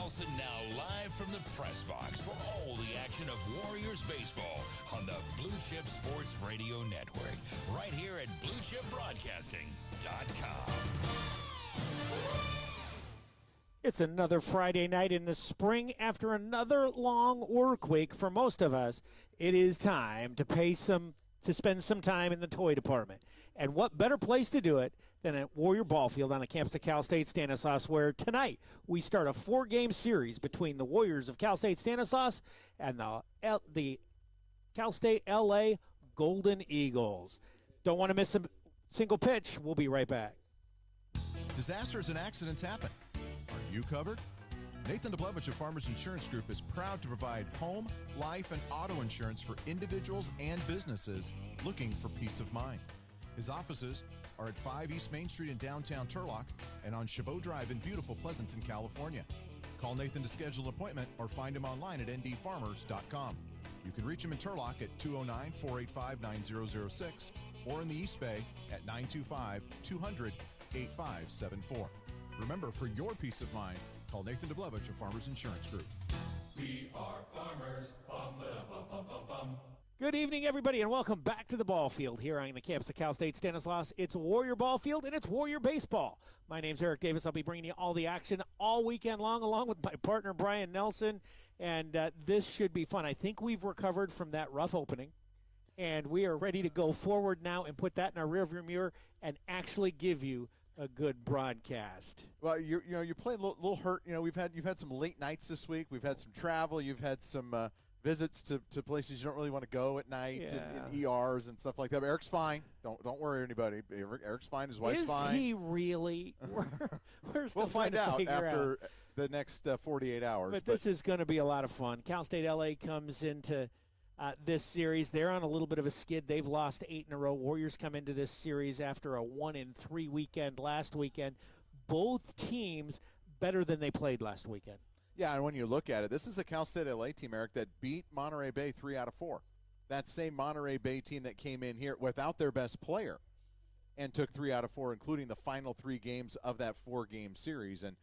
Nelson now live from the press box for all the action of Warriors baseball on the Blue Chip Sports Radio Network, right here at BlueChipBroadcasting.com. It's another Friday night in the spring. After another long work week for most of us, it is time to spend some time in the toy department. And what better place to do it than at Warrior Ball Field on the campus of Cal State Stanislaus, where tonight we start a 4-game series between the Warriors of Cal State Stanislaus and the Cal State LA Golden Eagles. Don't want to miss a single pitch. We'll be right back. Disasters and accidents happen. Are you covered? Nathan DeBlevich of Farmers Insurance Group is proud to provide home, life, and auto insurance for individuals and businesses looking for peace of mind. His offices are at 5 East Main Street in downtown Turlock and on Chabot Drive in beautiful Pleasanton, California. Call Nathan to schedule an appointment or find him online at ndfarmers.com. You can reach him in Turlock at 209-485-9006 or in the East Bay at 925-200-8574. Remember, for your peace of mind, call Nathan DeBlevich of Farmers Insurance Group. We are farmers. Bum, bum, bum, bum, bum. Good evening, everybody, and welcome back to the ball field here on the campus of Cal State Stanislaus. It's Warrior Ball Field, and it's Warrior Baseball. My name's Eric Davis. I'll be bringing you all the action all weekend long, along with my partner, Brian Nelson, and this should be fun. I think we've recovered from that rough opening, and we are ready to go forward now and put that in our rearview mirror and actually give you a good broadcast. Well, you're playing a little hurt. You've had some late nights this week. We've had some travel. You've had some visits to places you don't really want to go at night, and ERs and stuff like that. But Eric's fine. Don't worry, anybody. Eric's fine. His wife's fine. Is he really? We're still we'll find out after out. The next 48 hours. But this is going to be a lot of fun. Cal State LA comes into this series. They're on a little bit of a skid. They've lost 8 in a row. Warriors come into this series after a 1-3 weekend last weekend. Both teams better than they played last weekend. Yeah, and when you look at it, this is a Cal State LA team, Eric, that beat Monterey Bay 3 out of 4. That same Monterey Bay team that came in here without their best player and took 3 out of 4, including the final 3 games of that 4-game series. And,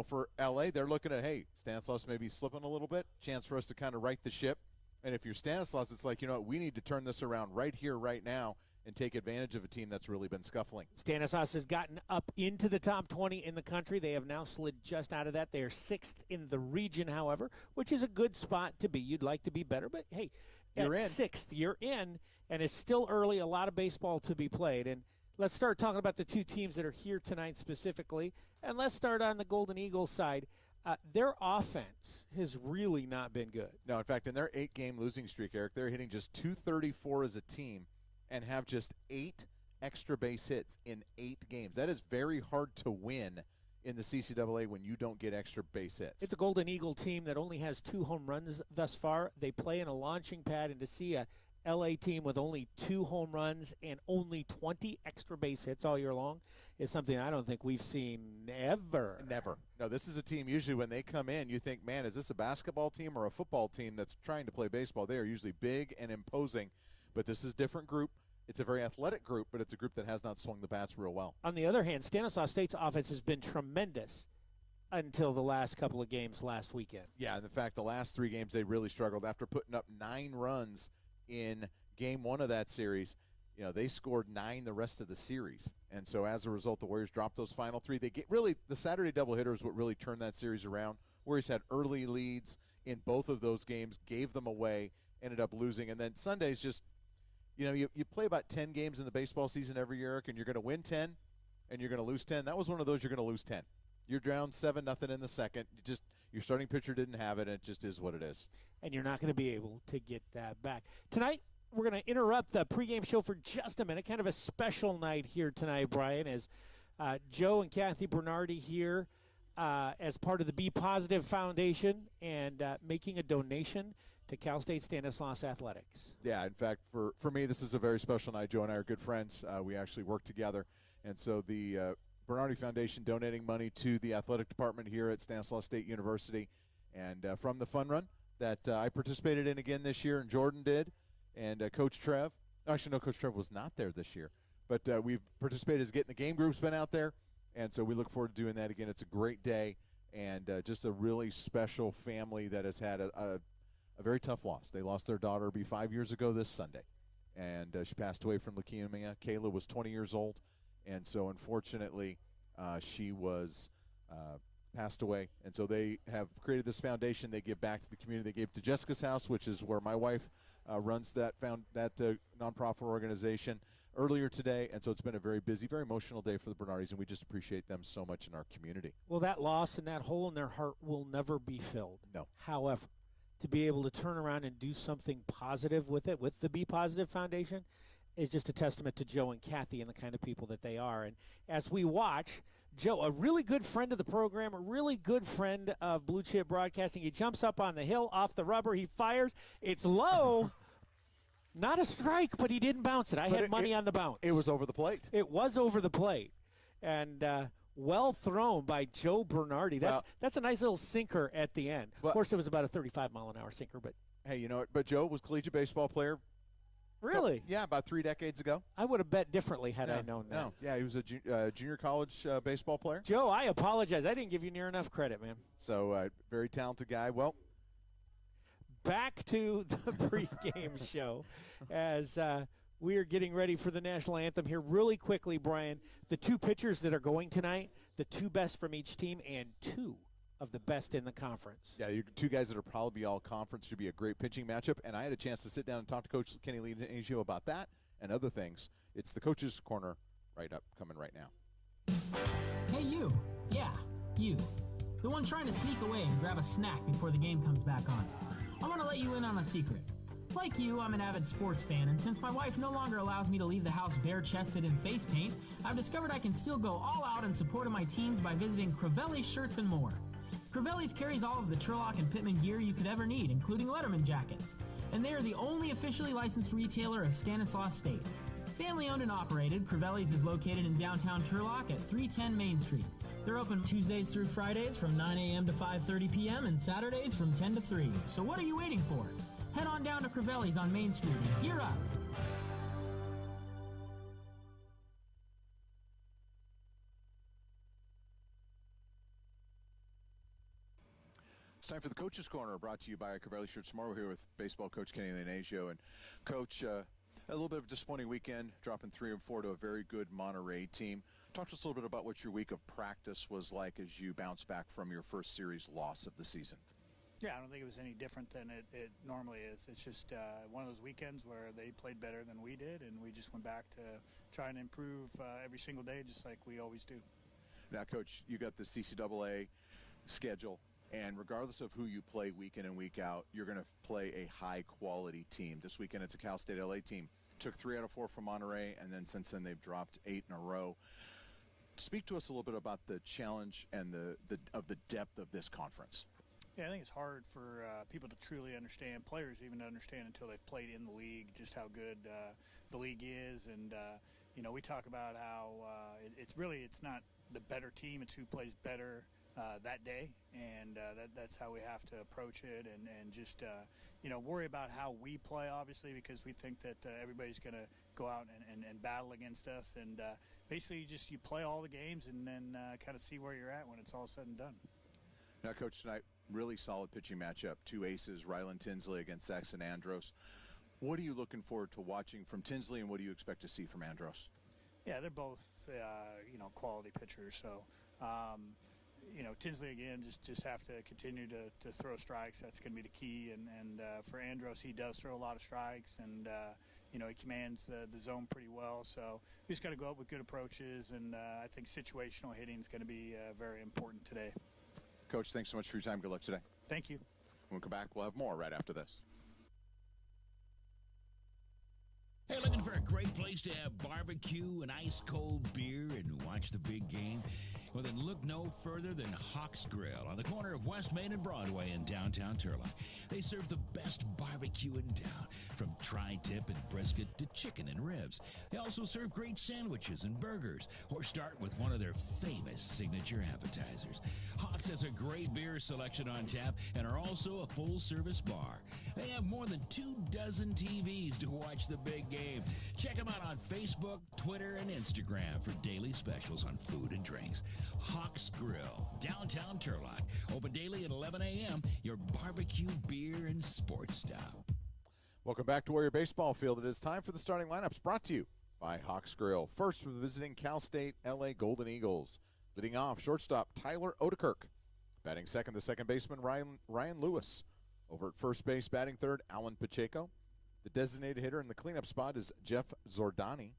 for LA, they're looking at, hey, Stanislaus may be slipping a little bit, chance for us to kind of right the ship. And if you're Stanislaus, it's like, we need to turn this around right here, right now, and take advantage of a team that's really been scuffling. Stanislaus has gotten up into the top 20 in the country. They have now slid just out of that. They are 6th in the region, however, which is a good spot to be. You'd like to be better, but, hey, you're in. 6th, you're in, and it's still early, a lot of baseball to be played. And let's start talking about the 2 teams that are here tonight specifically, and let's start on the Golden Eagles side. Their offense has really not been good. No, in fact, in their 8-game losing streak, Eric, they're hitting just .234 as a team and have just 8 extra base hits in 8 games. That is very hard to win in the CCAA when you don't get extra base hits. It's a Golden Eagle team that only has 2 home runs thus far. They play in a launching pad, and to see a LA team with only 2 home runs and only 20 extra base hits all year long is something I don't think we've seen ever. Never. No, this is a team usually when they come in, you think, man, is this a basketball team or a football team that's trying to play baseball? They are usually big and imposing, but this is a different group. It's a very athletic group, but it's a group that has not swung the bats real well. On the other hand, Stanislaus State's offense has been tremendous until the last couple of games last weekend. Yeah, and in fact, the last 3 games they really struggled. After putting up 9 runs in game 1 of that series, they scored 9 the rest of the series. And so as a result, the Warriors dropped those final 3. They get really the Saturday doubleheader is what really turned that series around. Warriors had early leads in both of those games, gave them away, ended up losing. And then Sunday's just, you play about 10 games in the baseball season every year, Eric, and you're going to win 10 and you're going to lose 10. That was one of those you're going to lose 10. You're down 7-0 in the second. Your starting pitcher didn't have it, and it just is what it is. And you're not going to be able to get that back. Tonight, we're going to interrupt the pregame show for just a minute. Kind of a special night here tonight, Brian, as Joe and Kathy Bernardi here as part of the Be Positive Foundation and making a donation to Cal State Stanislaus Athletics. Yeah, in fact, for me, this is a very special night. Joe and I are good friends. We actually work together. And so the Bernardi Foundation donating money to the athletic department here at Stanislaus State University. And from the fun run that I participated in again this year, and Jordan did, and Coach Trev. Actually, no, Coach Trev was not there this year. But we've participated as getting the game group's been out there. And so we look forward to doing that again. It's a great day. and just a really special family that has had a very tough loss. They lost their daughter 5 years ago this Sunday, and she passed away from leukemia. Kayla was 20 years old, and so unfortunately she was passed away. And so they have created this foundation. They give back to the community. They gave to Jessica's House, which is where my wife runs that nonprofit organization, earlier today. And so it's been a very busy, very emotional day for the Bernardis, and we just appreciate them so much in our community. Well, that loss and that hole in their heart will never be filled. No. However, to be able to turn around and do something positive with it, with the Be Positive Foundation, is just a testament to Joe and Kathy and the kind of people that they are. And as we watch, Joe, a really good friend of the program, a really good friend of Blue Chip Broadcasting, he jumps up on the hill, off the rubber, he fires. It's low. Not a strike, but he didn't bounce it. I had money on the bounce. It was over the plate. It was over the plate. And well thrown by Joe Bernardi. That's a nice little sinker at the end. Of course, it was about a 35-mile-an-hour sinker. But hey, you know what? But Joe was a collegiate baseball player. Really? Yeah, about 3 decades ago. I would have bet differently had I known that. No, yeah, he was a junior college baseball player. Joe, I apologize. I didn't give you near enough credit, man. So, very talented guy. Well, back to the pregame show as we are getting ready for the national anthem here. Really quickly, Brian, the two pitchers that are going tonight, the two best from each team and two of the best in the conference. Yeah, you're two guys that are probably all conference. Should be a great pitching matchup. And I had a chance to sit down and talk to Coach Kenny Leonasio about that and other things. It's the Coach's Corner coming right now. Hey, you. Yeah, you. The one trying to sneak away and grab a snack before the game comes back on. I want to let you in on a secret. Like you, I'm an avid sports fan, and since my wife no longer allows me to leave the house bare-chested in face paint, I've discovered I can still go all out in support of my teams by visiting Crivelli's Shirts and More. Crivelli's carries all of the Turlock and Pittman gear you could ever need, including Letterman jackets. And they are the only officially licensed retailer of Stanislaus State. Family owned and operated, Crivelli's is located in downtown Turlock at 310 Main Street. They're open Tuesdays through Fridays from 9 a.m. to 5:30 p.m. and Saturdays from 10 to 3. So what are you waiting for? Head on down to Crivelli's on Main Street and gear up. It's time for the Coach's Corner, brought to you by Crivelli Shirts Tomorrow. We're here with baseball coach Kenny Leonasio. And, Coach, a little bit of a disappointing weekend, dropping 3-4 to a very good Monterey team. Talk to us a little bit about what your week of practice was like as you bounced back from your first series loss of the season. Yeah, I don't think it was any different than it normally is. It's just one of those weekends where they played better than we did, and we just went back to try and improve every single day just like we always do. Now, Coach, you got the CCAA schedule. And regardless of who you play week in and week out, you're going to play a high-quality team. This weekend, it's a Cal State LA team. Took 3 out of 4 from Monterey, and then since then they've dropped 8 in a row. Speak to us a little bit about the challenge and the depth of this conference. Yeah, I think it's hard for people to truly understand, players even to understand until they've played in the league, just how good the league is. And, we talk about how it's not the better team, it's who plays better that day, and that's how we have to approach it, and just worry about how we play, obviously, because we think that everybody's going to go out and battle against us, and basically you play all the games and then kind of see where you're at when it's all said and done. Now, Coach, tonight, really solid pitching matchup. Two aces, Rylan Tinsley against Saxon Andros. What are you looking forward to watching from Tinsley, and what do you expect to see from Andros? Yeah, they're both quality pitchers, so Tinsley, again, just have to continue to throw strikes. That's going to be the key. And for Andros, he does throw a lot of strikes, and, he commands the zone pretty well. So we just got to go up with good approaches, and I think situational hitting is going to be very important today. Coach, thanks so much for your time. Good luck today. Thank you. When we come back, we'll have more right after this. Hey, looking for a great place to have barbecue and ice-cold beer and watch the big game? Well, then look no further than Hawk's Grill on the corner of West Main and Broadway in downtown Turlock. They serve the best barbecue in town, from tri-tip and brisket to chicken and ribs. They also serve great sandwiches and burgers, or start with one of their famous signature appetizers. Hawk's has a great beer selection on tap and are also a full-service bar. They have more than 24 TVs to watch the big game. Check them out on Facebook, Twitter, and Instagram for daily specials on food and drinks. Hawks Grill, downtown Turlock. Open daily at 11 a.m. Your barbecue, beer, and sports stop. Welcome back to Warrior Baseball Field. It is time for the starting lineups brought to you by Hawks Grill. First, for the visiting Cal State LA Golden Eagles. Leading off, shortstop Tyler Odekirk. Batting second, the second baseman Ryan Lewis. Over at first base, batting third, Alan Pacheco. The designated hitter in the cleanup spot is Jeff Zordani.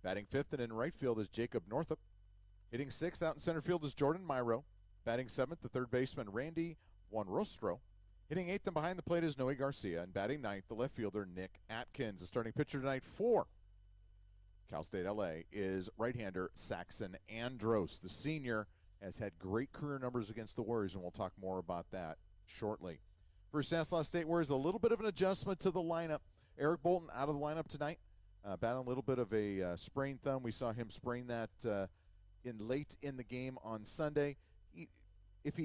Batting fifth and in right field is Jacob Northup. Hitting sixth out in center field is Jordan Myro. Batting seventh, the third baseman Randy Wanrostro. Hitting eighth and behind the plate is Noe Garcia. And batting ninth, the left fielder Nick Atkins. The starting pitcher tonight for Cal State LA is right-hander Saxon Andros. The senior has had great career numbers against the Warriors, and we'll talk more about that shortly. For Stanislaus State Warriors, a little bit of an adjustment to the lineup. Eric Bolton out of the lineup tonight, battling a little bit of a sprained thumb. We saw him sprain that late in the game on Sunday. If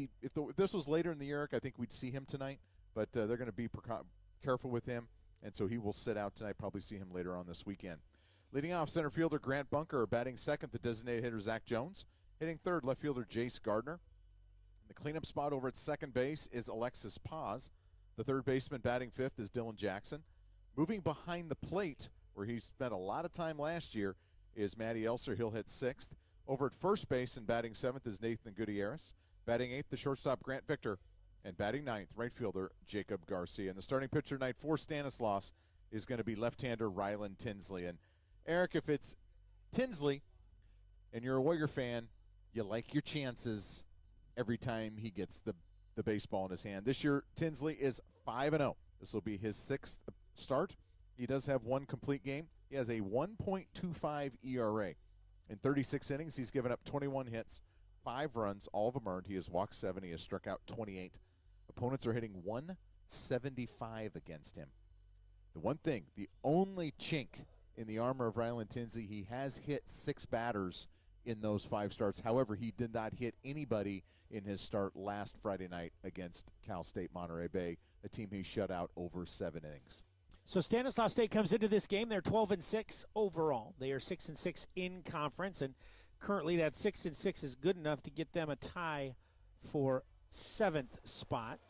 this was later in the year, I think we'd see him tonight, but they're going to be careful with him, and so he will sit out tonight. Probably see him later on this weekend. Leading off, center fielder Grant Bunker. Batting second, the designated hitter Zach Jones. Hitting third, left fielder Jace Gardner. The cleanup spot over at second base is Alexis Paz. The third baseman batting fifth is Dylan Jackson. Moving behind the plate, where he spent a lot of time last year, is Matty Elser. He'll hit sixth. Over at first base and batting seventh is Nathan Gutierrez. Batting eighth, the shortstop Grant Victor. And batting ninth, right fielder Jacob Garcia. And the starting pitcher tonight for Stanislaus is going to be left-hander Rylan Tinsley. And Eric, if it's Tinsley and you're a Warrior fan, you like your chances every time he gets the baseball in his hand. This year, Tinsley is 5-0. This will be his sixth start. He does have one complete game. He has a 1.25 ERA. In 36 innings, he's given up 21 hits, 5 runs, all of them earned. He has walked 7. He has struck out 28. Opponents are hitting 175 against him. The one thing, the only chink in the armor of Rylan Tinsley, he has hit 6 batters in those 5 starts. However, he did not hit anybody in his start last Friday night against Cal State Monterey Bay, a team he shut out over 7 innings. So Stanislaus State comes into this game. They're 12-6 overall. They are 6-6 in conference, and currently that 6-6 is good enough to get them a tie for 7th spot.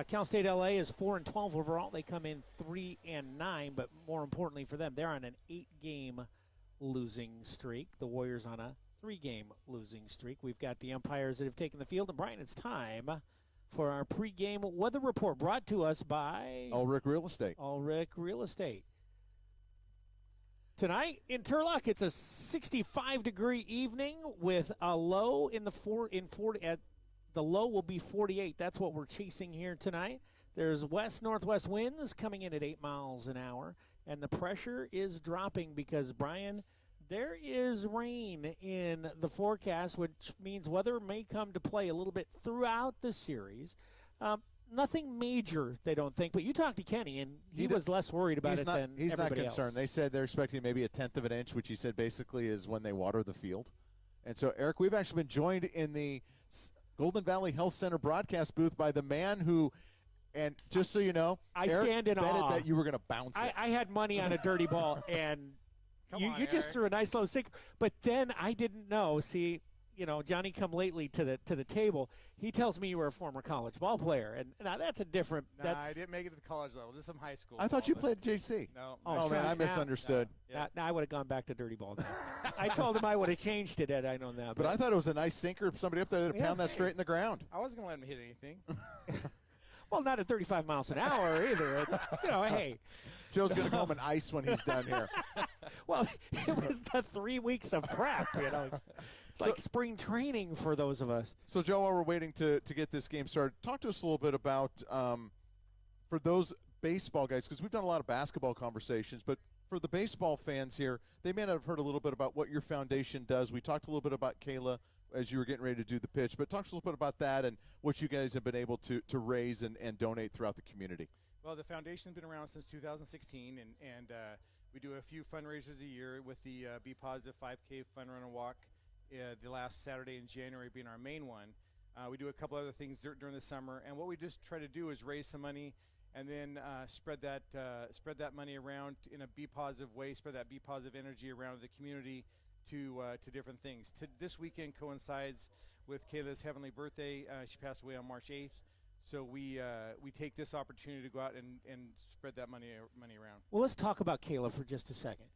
Cal State LA is 4-12 overall. They come in 3-9, but more importantly for them, they're on an 8-game losing streak. The Warriors on a 3-game losing streak. We've got the umpires that have taken the field, and Brian, it's time for our pregame weather report brought to us by Ulrich Real Estate. Ulrich Real Estate. Tonight in Turlock, it's a 65-degree evening with a low in the 40 at the low will be 48. That's what we're chasing here tonight. There's west-northwest winds coming in at 8 miles an hour, and the pressure is dropping because, Brian, there is rain in the forecast, which means weather may come to play a little bit throughout the series. Nothing major, they don't think, but you talked to Kenny, and he was less worried about it than he's everybody not concerned. else. They said they're expecting maybe a tenth of an inch, which he said basically is when they water the field. And so, Eric, we've actually been joined in the Golden Valley Health Center broadcast booth by the man who, and just so you know, I Eric stand in betted awe that you were going to bounce it. I had money on a dirty ball, and you just threw a nice low sinker. But then I didn't know. See, you know, Johnny come lately to the table. He tells me you were a former college ball player, and now that's a different. Nah, that's, I didn't make it to the college level. Just some high school. I thought ball, you but- played at JC. No. Oh, sorry. man, I Now- misunderstood. Yeah. now I would have gone back to dirty ball. Now. I told him I would have changed it had I known that. But I thought it was a nice sinker. Somebody up there to Yeah. pound that straight in the ground. I wasn't gonna let him hit anything. well, not at 35 miles an hour either. You know, hey. Joe's going to go home and ice when he's done here. Well, it was the 3 weeks of prep, you know. It's like spring training for those of us. So, Joe, while we're waiting to get this game started, talk to us a little bit about, for those baseball guys, because we've done a lot of basketball conversations, but for the baseball fans here, they may not have heard a little bit about what your foundation does. We talked a little bit about Kayla as you were getting ready to do the pitch, but talk to us a little bit about that and what you guys have been able to raise and donate throughout the community. Well, the foundation's been around since 2016, and we do a few fundraisers a year with the Be Positive 5K Fun Run and Walk, the last Saturday in January being our main one. We do a couple other things during the summer, and what we just try to do is raise some money and then spread that money around in a Be Positive way, spread that Be Positive energy around the community to different things. This weekend coincides with Kayla's heavenly birthday. She passed away on March 8th. So we take this opportunity to go out and spread that money around. Well, let's talk about Kayla for just a second,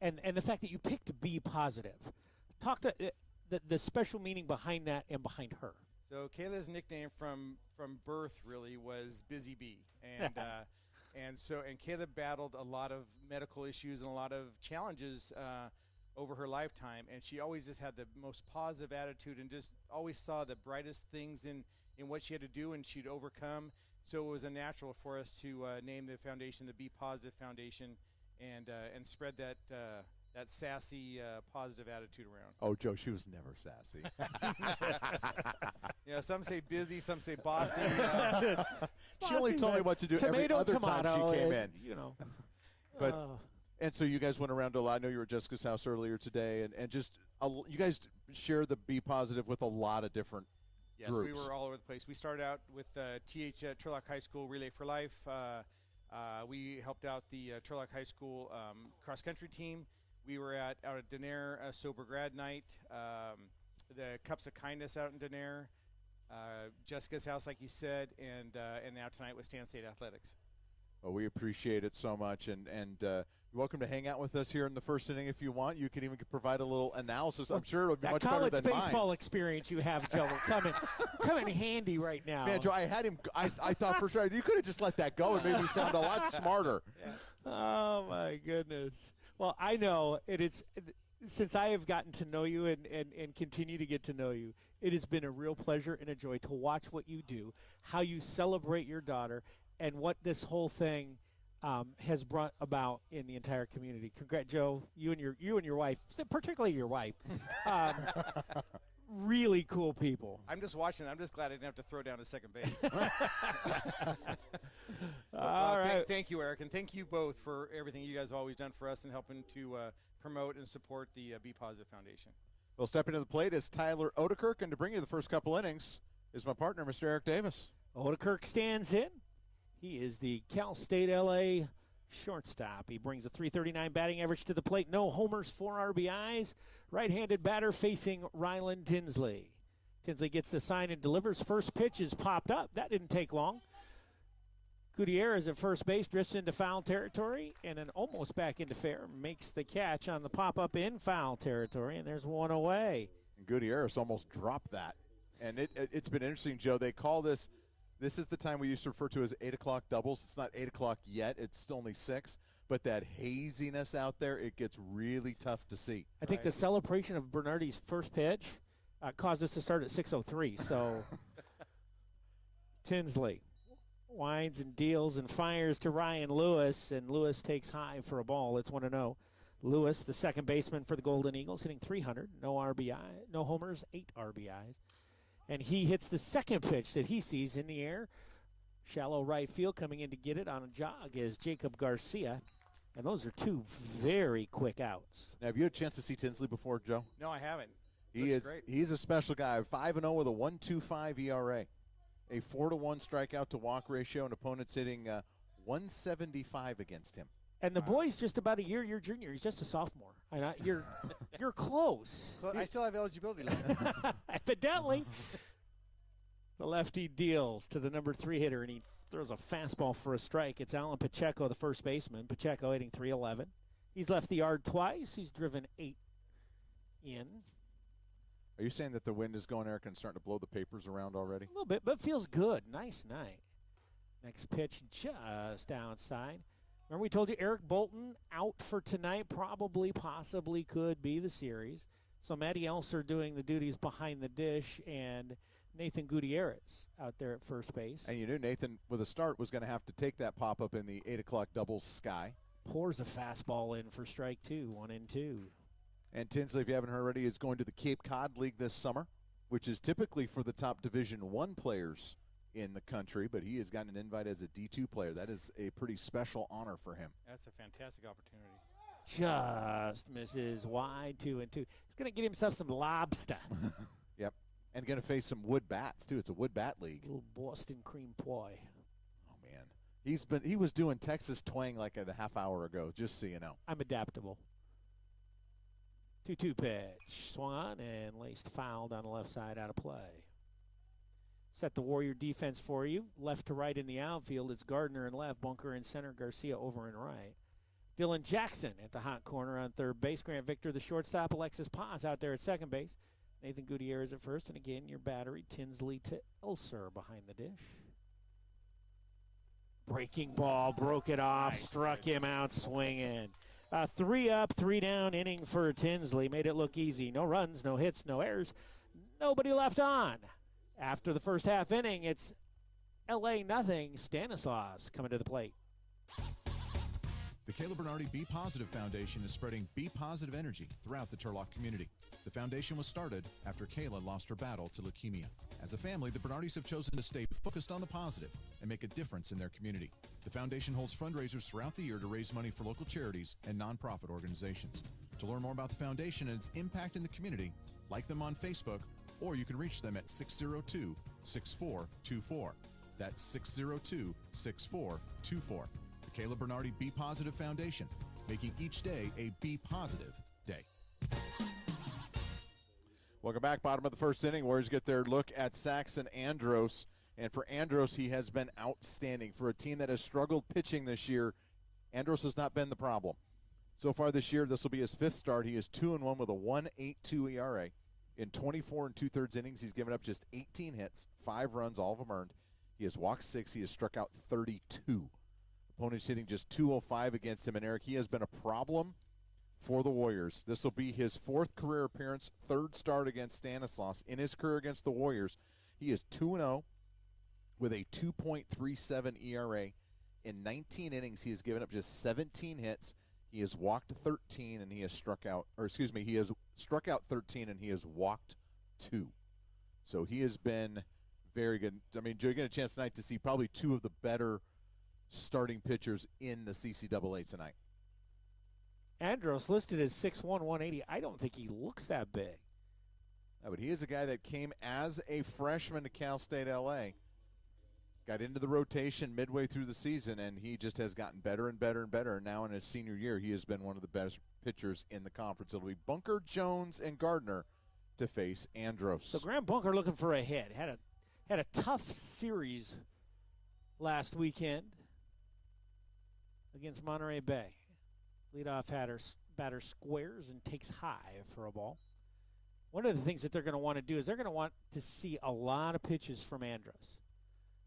and the fact that you picked to be positive. Talk to the special meaning behind that and behind her. So Kayla's nickname from birth really was Busy Bee, and and Kayla battled a lot of medical issues and a lot of challenges over her lifetime, and she always just had the most positive attitude and just always saw the brightest things in what she had to do, and she'd overcome. So it was a natural for us to name the foundation the Be Positive Foundation, and spread that sassy, positive attitude around. Oh, Joe, she was never sassy. Yeah, some say busy, some say bossy. She only told me what to do every other time she came in. You know. But and so you guys went around to a lot. I know you were at Jessica's house earlier today, and just you guys share the Be Positive with a lot of different groups. We were all over the place. We started out with TH at Turlock High School Relay for Life. We helped out the Turlock High School cross-country team. We were out at Denair Sober Grad Night, the Cups of Kindness out in Denair, Jessica's house, like you said, and now tonight with Stan State Athletics. Well, we appreciate it so much, and you're welcome to hang out with us here in the first inning if you want. You can even provide a little analysis. I'm sure it'll be much better than mine. That college baseball experience you have, Joe, will come in handy right now. Man, Joe, I had him. I thought for sure you could have just let that go and made me sound a lot smarter. Yeah. Oh my goodness. Well, I know it is. Since I have gotten to know you and continue to get to know you, it has been a real pleasure and a joy to watch what you do, how you celebrate your daughter, and what this whole thing has brought about in the entire community. Congrats, Joe, you and your wife, particularly your wife. Really cool people. I'm just watching. I'm just glad I didn't have to throw down to second base. All right. Thank you, Eric, and thank you both for everything you guys have always done for us and helping to promote and support the Be Positive Foundation. Well, stepping to the plate is Tyler Odekirk, and to bring you the first couple innings is my partner, Mr. Eric Davis. Odekirk stands in. He is the Cal State LA shortstop. He brings a .339 batting average to the plate. No homers, 4 RBIs. Right-handed batter facing Ryland Tinsley. Tinsley gets the sign and delivers. First pitch is popped up. That didn't take long. Gutierrez at first base drifts into foul territory and then almost back into fair. Makes the catch on the pop-up in foul territory, and there's one away. And Gutierrez almost dropped that. And it's been interesting, Joe. They call this is the time we used to refer to as 8 o'clock doubles. It's not 8 o'clock yet. It's still only 6. But that haziness out there, it gets really tough to see. I think the celebration of Bernardi's first pitch caused us to start at 6:03. So Tinsley winds and deals and fires to Ryan Lewis, and Lewis takes high for a ball. It's 1-0. Lewis, the second baseman for the Golden Eagles, hitting .300, no RBI, no homers, 8 RBIs. And he hits the second pitch that he sees in the air. Shallow right field, coming in to get it on a jog is Jacob Garcia. And those are 2 very quick outs. Now, have you had a chance to see Tinsley before, Joe? No, I haven't. He's a special guy. 5-0 with a 1.25 ERA. A 4-to-1 strikeout to walk ratio, and opponents hitting 175 against him. And the boy's just about a year your junior. He's just a sophomore. And you're close. I still have eligibility left. Evidently. The lefty deals to the number 3 hitter, and he throws a fastball for a strike. It's Alan Pacheco, the first baseman. Pacheco hitting .311. He's left the yard twice. He's driven 8 in. Are you saying that the wind is going, Eric, and starting to blow the papers around already? A little bit, but feels good. Nice night. Next pitch just outside. Remember we told you Eric Bolton out for tonight, possibly could be the series. So Matty Elser doing the duties behind the dish, and Nathan Gutierrez out there at first base. And you knew Nathan, with a start, was going to have to take that pop-up in the 8 o'clock doubles sky. Pours a fastball in for strike 2, 1-2. And Tinsley, if you haven't heard already, is going to the Cape Cod League this summer, which is typically for the top Division I players in the country, but he has gotten an invite as a D2 player. That is a pretty special honor for him. That's a fantastic opportunity. Just misses wide, 2-2. He's going to get himself some lobster. Yep. And going to face some wood bats, too. It's a wood bat league. Little Boston cream pie. Oh, man. He was doing Texas twang like a half hour ago, just so you know. I'm adaptable. 2-2 pitch. Swung on and laced fouled on the left side, out of play. Set the Warrior defense for you. Left to right in the outfield, it's Gardner in left, Bunker in center, Garcia over in right. Dylan Jackson at the hot corner on third base. Grant Victor, the shortstop. Alexis Paz out there at second base. Nathan Gutierrez at first. And again, your battery, Tinsley to Elser behind the dish. Breaking ball, broke it off, struck him out swinging. 3 up, 3 down inning for Tinsley. Made it look easy. No runs, no hits, no errors. Nobody left on. After the first half inning, it's L.A. nothing. Stanislaus coming to the plate. The Caleb Bernardi Be Positive Foundation is spreading Be Positive energy throughout the Turlock community. The foundation was started after Kayla lost her battle to leukemia. As a family, the Bernardis have chosen to stay focused on the positive and make a difference in their community. The foundation holds fundraisers throughout the year to raise money for local charities and nonprofit organizations. To learn more about the foundation and its impact in the community, like them on Facebook, or you can reach them at 602-6424. That's 602-6424. Caleb Bernardi Be Positive Foundation, making each day a Be Positive day. Welcome back. Bottom of the first inning. Warriors get their look at Saxon Andros. And for Andros, he has been outstanding. For a team that has struggled pitching this year, Andros has not been the problem. So far this year, this will be his 5th start. He is 2-1 with a 1.82 ERA. In 24 2/3 innings, he's given up just 18 hits, 5 runs, all of them earned. He has walked 6. He has struck out 32. Opponents hitting just 205 against him. And, Eric, he has been a problem for the Warriors. This will be his 4th career appearance, 3rd start against Stanislaus. In his career against the Warriors, he is 2-0 with a 2.37 ERA. In 19 innings, he has given up just 17 hits. He has walked 13 and he has struck out, he has struck out 13 and he has walked 2. So he has been very good. I mean, you're getting a chance tonight to see probably 2 of the better starting pitchers in the CCAA tonight. Andros listed as 6'1", 180. I don't think he looks that big. No, but he is a guy that came as a freshman to Cal State LA, got into the rotation midway through the season, and he just has gotten better and better and better. And now in his senior year, he has been one of the best pitchers in the conference. It'll be Bunker, Jones, and Gardner to face Andros. So Graham Bunker looking for a hit. Had a tough series last weekend against Monterey Bay. Leadoff batter squares and takes high for a ball. One of the things that they're going to want to do is they're going to want to see a lot of pitches from Andros.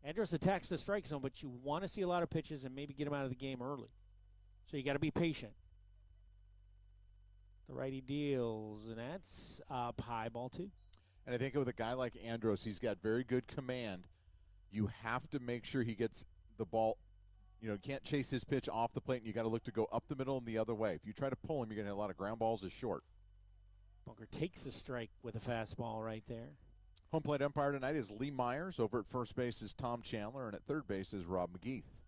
Andros attacks the strike zone, but you want to see a lot of pitches and maybe get him out of the game early. So you got to be patient. The righty deals, and that's up high, ball 2. And I think with a guy like Andros, he's got very good command. You have to make sure he gets the ball. You know, you can't chase his pitch off the plate, and you got to look to go up the middle and the other way. If you try to pull him, you're going to have a lot of ground balls as short. Bunker takes a strike with a fastball right there. Home plate umpire tonight is Lee Myers. Over at first base is Tom Chandler, and at third base is Rob McGeeth.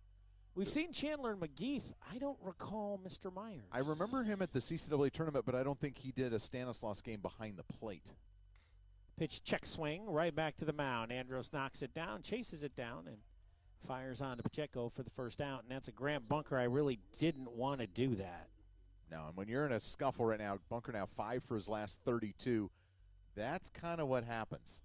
We've seen Chandler and McGeeth. I don't recall Mr. Myers. I remember him at the CCAA tournament, but I don't think he did a Stanislaus game behind the plate. Pitch check swing right back to the mound. Andros knocks it down, chases it down, and fires on to Pacheco for the first out. And that's a Grant Bunker. I really didn't want to do that. No, and when you're in a scuffle right now, Bunker now 5 for his last 32. That's kind of what happens.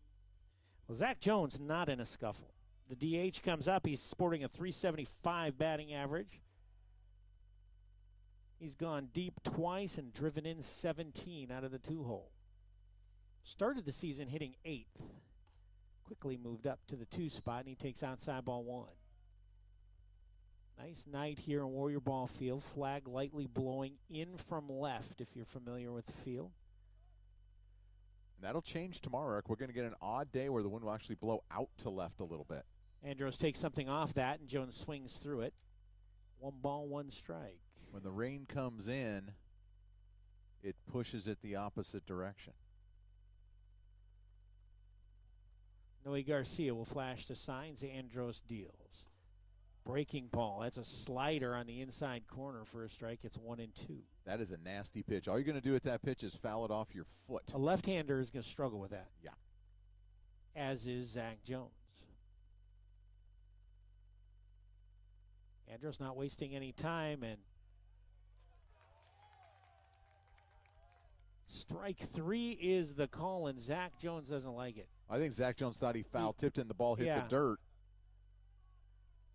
Well, Zach Jones not in a scuffle. The DH comes up. He's sporting a .375 batting average. He's gone deep twice and driven in 17 out of the 2-hole. Started the season hitting 8th. Quickly moved up to the 2 spot, and he takes outside ball 1. Nice night here in Warrior Ball Field. Flag lightly blowing in from left, if you're familiar with the field. And that'll change tomorrow, Eric. We're going to get an odd day where the wind will actually blow out to left a little bit. Andros takes something off that, and Jones swings through it. 1 ball, 1 strike. When the rain comes in, it pushes it the opposite direction. Noe Garcia will flash the signs. Andros deals. Breaking ball. That's a slider on the inside corner for a strike. It's 1-2. That is a nasty pitch. All you're going to do with that pitch is foul it off your foot. A left-hander is going to struggle with that. Yeah. As is Zach Jones. Andros not wasting any time and Strike 3 is the call, and Zach Jones doesn't like it. I think Zach Jones thought he foul-tipped and the ball hit the dirt.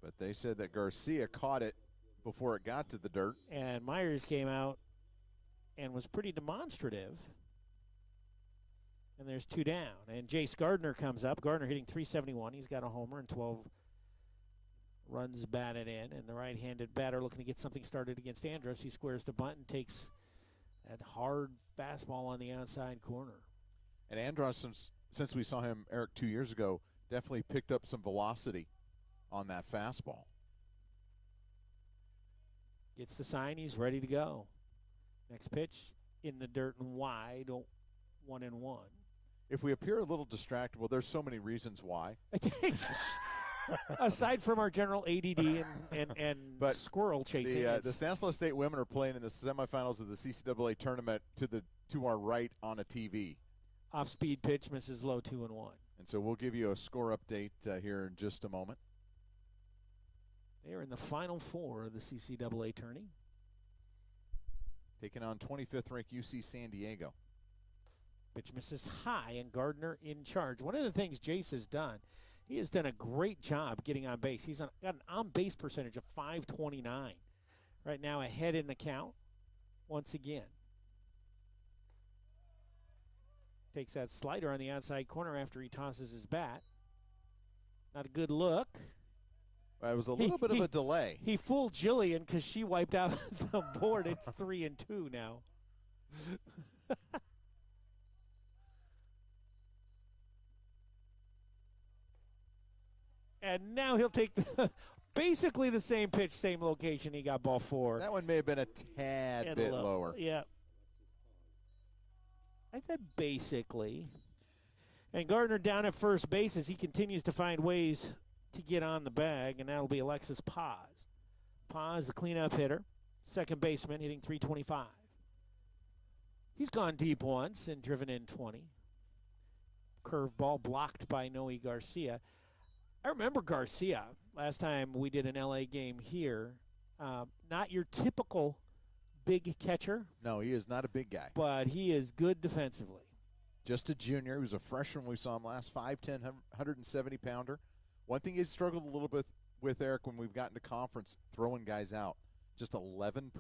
But they said that Garcia caught it before it got to the dirt. And Myers came out and was pretty demonstrative. And there's 2 down. And Jace Gardner comes up. Gardner hitting .371. He's got a homer and 12 runs batted in. And the right-handed batter looking to get something started against Andrus. He squares to bunt and takes that hard fastball on the outside corner. And Andrus, since we saw him, Eric, 2 years ago, definitely picked up some velocity on that fastball. Gets the sign. He's ready to go. Next pitch in the dirt and wide, 1-1. If we appear a little distracted, well, there's so many reasons why. Aside from our general ADD and squirrel chasing. The Stanislaus State women are playing in the semifinals of the CCAA tournament to our right on a TV. Off-speed pitch, misses low, 2-1. And so we'll give you a score update here in just a moment. They are in the Final Four of the CCAA tourney. Taking on 25th ranked UC San Diego. Pitch misses high, and Gardner in charge. One of the things Jace has done, he has done a great job getting on base. He's got an on-base percentage of .529. Right now ahead in the count once again. Takes that slider on the outside corner after he tosses his bat. Not a good look. It was a little bit of a delay. He fooled Jillian because she wiped out the board. It's 3-2 now. And now he'll take basically the same pitch, same location he got ball 4. That one may have been a tad bit lower. Yeah. I said basically. And Gardner down at first base as he continues to find ways to get on the bag, and that'll be Alexis Paz. Paz, the cleanup hitter, second baseman, hitting .325. He's gone deep once and driven in 20. Curveball blocked by Noe Garcia. I remember Garcia last time we did an LA game here. Not your typical big catcher. No, he is not a big guy. But he is good defensively. Just a junior. He was a freshman. We saw him last, 5'10", 170-pounder. One thing he's struggled a little bit with, Eric, when we've gotten to conference, throwing guys out, just 11%.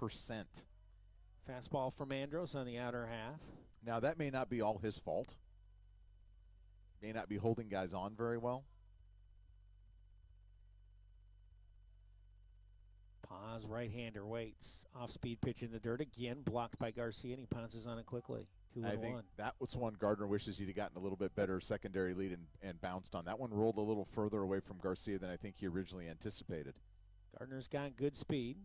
Fastball from Andros on the outer half. Now, that may not be all his fault. May not be holding guys on very well. Paz, right-hander, waits. Off-speed pitch in the dirt again, blocked by Garcia, and he pounces on it quickly. 2-1. I think that was one Gardner wishes he'd have gotten a little bit better secondary lead and bounced on. That one rolled a little further away from Garcia than I think he originally anticipated. Gardner's got good speed.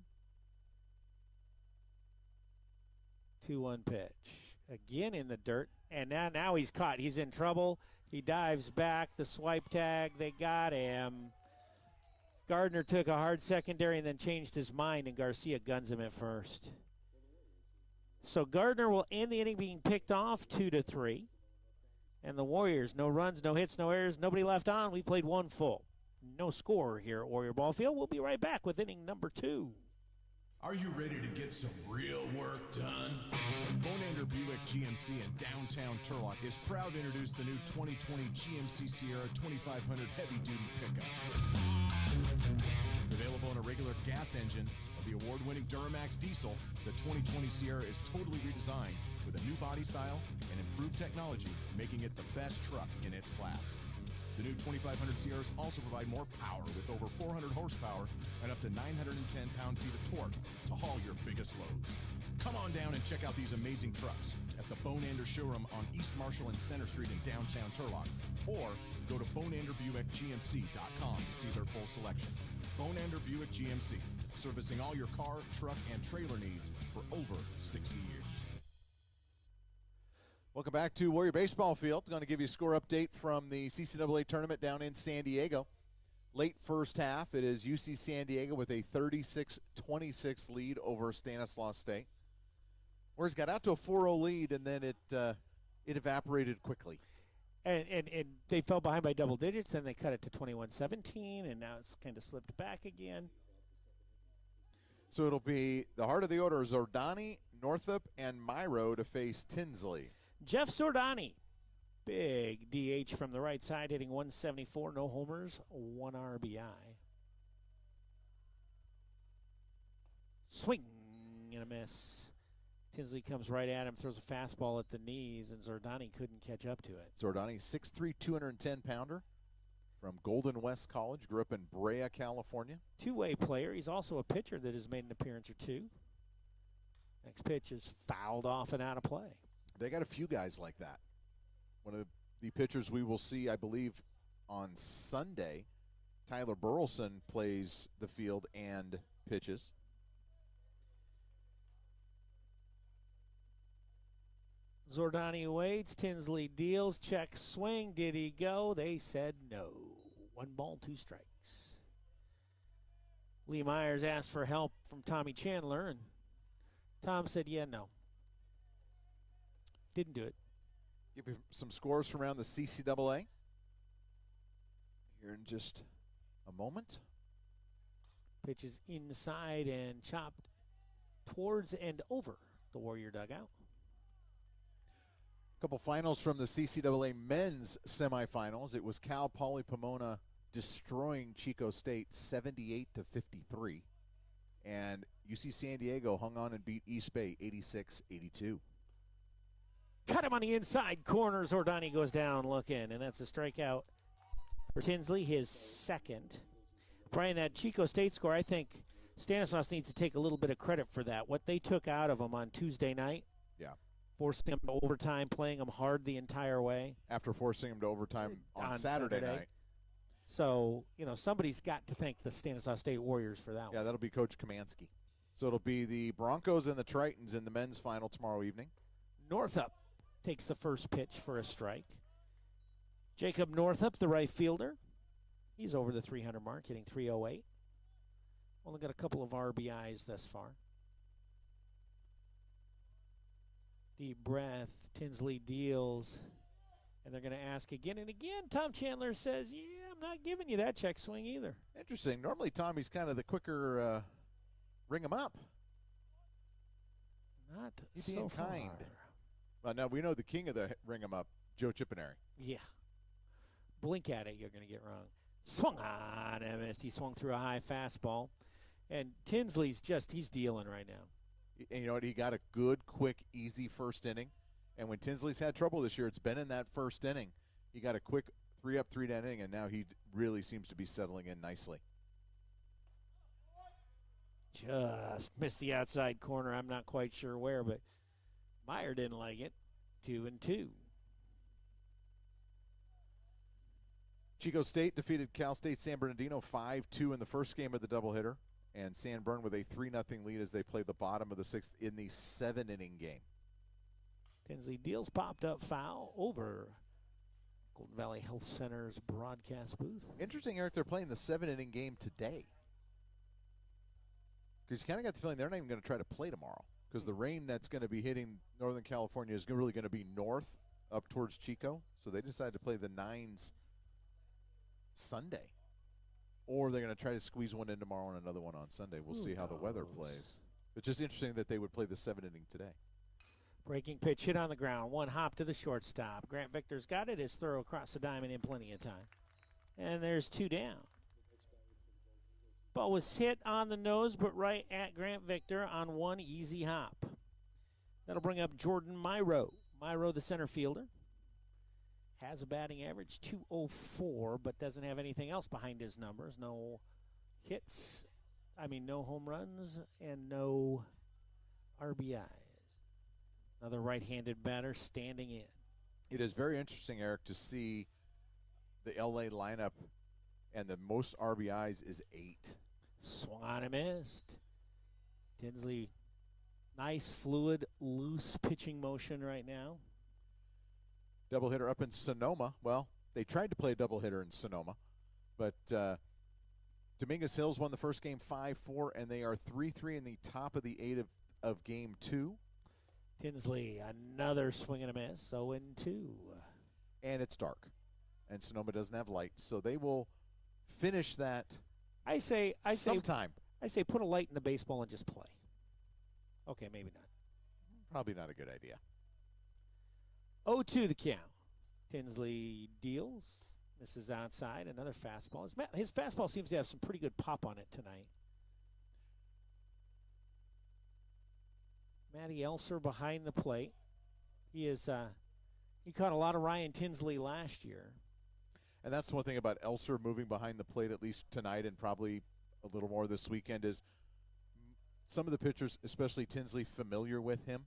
2-1 pitch. Again in the dirt, and now he's caught. He's in trouble. He dives back, the swipe tag, they got him. Gardner took a hard secondary and then changed his mind, and Garcia guns him at first. So Gardner will end the inning being picked off 2-3. And the Warriors, no runs, no hits, no errors, nobody left on. We played one full. No score here at Warrior Ball Field. We'll be right back with inning number 2. Are you ready to get some real work done? Bonander Buick GMC in downtown Turlock is proud to introduce the new 2020 GMC Sierra 2500 heavy-duty pickup. Available in a regular gas engine or the award-winning Duramax diesel, the 2020 Sierra is totally redesigned with a new body style and improved technology, making it the best truck in its class. The new 2500 Sierras also provide more power with over 400 horsepower and up to 910 pound-feet of torque to haul your biggest loads. Come on down and check out these amazing trucks at the Bonander showroom on East Marshall and Center Street in downtown Turlock, or go to BonanderBuickGMC.com to see their full selection. Bonander Buick GMC, servicing all your car, truck, and trailer needs for over 60 years. Welcome back to Warrior Baseball Field. Going to give you a score update from the CCAA tournament down in San Diego. Late first half, it is UC San Diego with a 36-26 lead over Stanislaus State. Warriors got out to a 4-0 lead, and then it evaporated quickly. And they fell behind by double digits, then they cut it to 21-17, and now it's kind of slipped back again. So it'll be the heart of the order is Ordani, Northup and Myro to face Tinsley. Jeff Zordani, big DH from the right side, hitting 174, no homers, 1 RBI. Swing and a miss. Tinsley comes right at him, throws a fastball at the knees, and Zordani couldn't catch up to it. Zordani, 6'3", 210-pounder from Golden West College, grew up in Brea, California. Two-way player. He's also a pitcher that has made an appearance or two. Next pitch is fouled off and out of play. They got a few guys like that. One of the pitchers we will see, I believe, on Sunday, Tyler Burleson plays the field and pitches. Zordani waits. Tinsley deals. Check swing. Did he go? They said no. 1 ball, 2 strikes. Lee Myers asked for help from Tommy Chandler, and Tom said, yeah, no. Didn't do it. Give you some scores from around the CCAA here in just a moment. Pitch is inside and chopped towards and over the Warrior dugout. Couple finals from the CCAA men's semifinals. It was Cal Poly Pomona destroying Chico State 78-53. And UC San Diego hung on and beat East Bay 86-82. Cut him on the inside corner. Zordani goes down looking, and that's a strikeout for Tinsley, his second. Brian, that Chico State score, I think Stanislaus needs to take a little bit of credit for that. What they took out of him on Tuesday night. Yeah. Forcing him to overtime, playing him hard the entire way. After forcing him to overtime on Saturday night. So, somebody's got to thank the Stanislaus State Warriors for that one. Yeah, that'll be Coach Kamansky. So it'll be the Broncos and the Tritons in the men's final tomorrow evening. Northup takes the first pitch for a strike. Jacob Northup, the right fielder. He's over the 300 mark, hitting 308. Only got a couple of RBIs thus far. Deep breath. Tinsley deals. And they're going to ask again and again. Tom Chandler says, yeah, I'm not giving you that check swing either. Interesting. Normally, Tommy's kind of the quicker ring him up. Not He's so being far. kind. Well, now we know the king of the ring him up, Joe Chippenary. Yeah. Blink at it, you're going to get wrong. Swung on and missed. He swung through a high fastball. And Tinsley's he's dealing right now. And you know what? He got a good, quick, easy first inning. And when Tinsley's had trouble this year, it's been in that first inning. He got a quick 3-up, 3-down inning, and now he really seems to be settling in nicely. Just missed the outside corner. I'm not quite sure where, but Meyer didn't like it. 2-2. Chico State defeated Cal State San Bernardino 5-2 in the first game of the doubleheader. And San Bern with a 3-0 lead as they played the bottom of the 6th in the 7-inning game. Tinsley deals popped up foul over Golden Valley Health Center's broadcast booth. Interesting, Eric, they're playing the 7-inning game today. Because you kind of got the feeling they're not even going to try to play tomorrow. Because the rain that's going to be hitting Northern California is really going to be north up towards Chico. So they decided to play the 9s Sunday. Or they're going to try to squeeze one in tomorrow and another one on Sunday. We'll see how the weather plays. It's just interesting that they would play the 7-inning today. Breaking pitch hit on the ground. One hop to the shortstop. Grant Victor's got it. His throw across the diamond in plenty of time. And there's 2 down. Ball was hit on the nose, but right at Grant Victor on one easy hop. That'll bring up Jordan Myro. Myro, the center fielder, has a batting average .204, but doesn't have anything else behind his numbers. No hits, no home runs, and no RBIs. Another right-handed batter standing in. It is very interesting, Eric, to see the L.A. lineup, and the most RBIs is 8. Swung on and missed. Tinsley, nice, fluid, loose pitching motion right now. Doubleheader up in Sonoma. Well, they tried to play a doubleheader in Sonoma, but Dominguez Hills won the first game 5-4, and they are 3-3 in the top of the 8 of game 2. Tinsley, another swing and a miss, 0-2. And it's dark, and Sonoma doesn't have light, so they will finish that sometime. I say put a light in the baseball and just play. Okay, maybe not. Probably not a good idea. 0-2 the count. Tinsley deals. Misses outside. Another fastball. His fastball seems to have some pretty good pop on it tonight. Matty Elser behind the plate. He caught a lot of Ryan Tinsley last year. And that's one thing about Elser moving behind the plate, at least tonight and probably a little more this weekend, is some of the pitchers, especially Tinsley, familiar with him.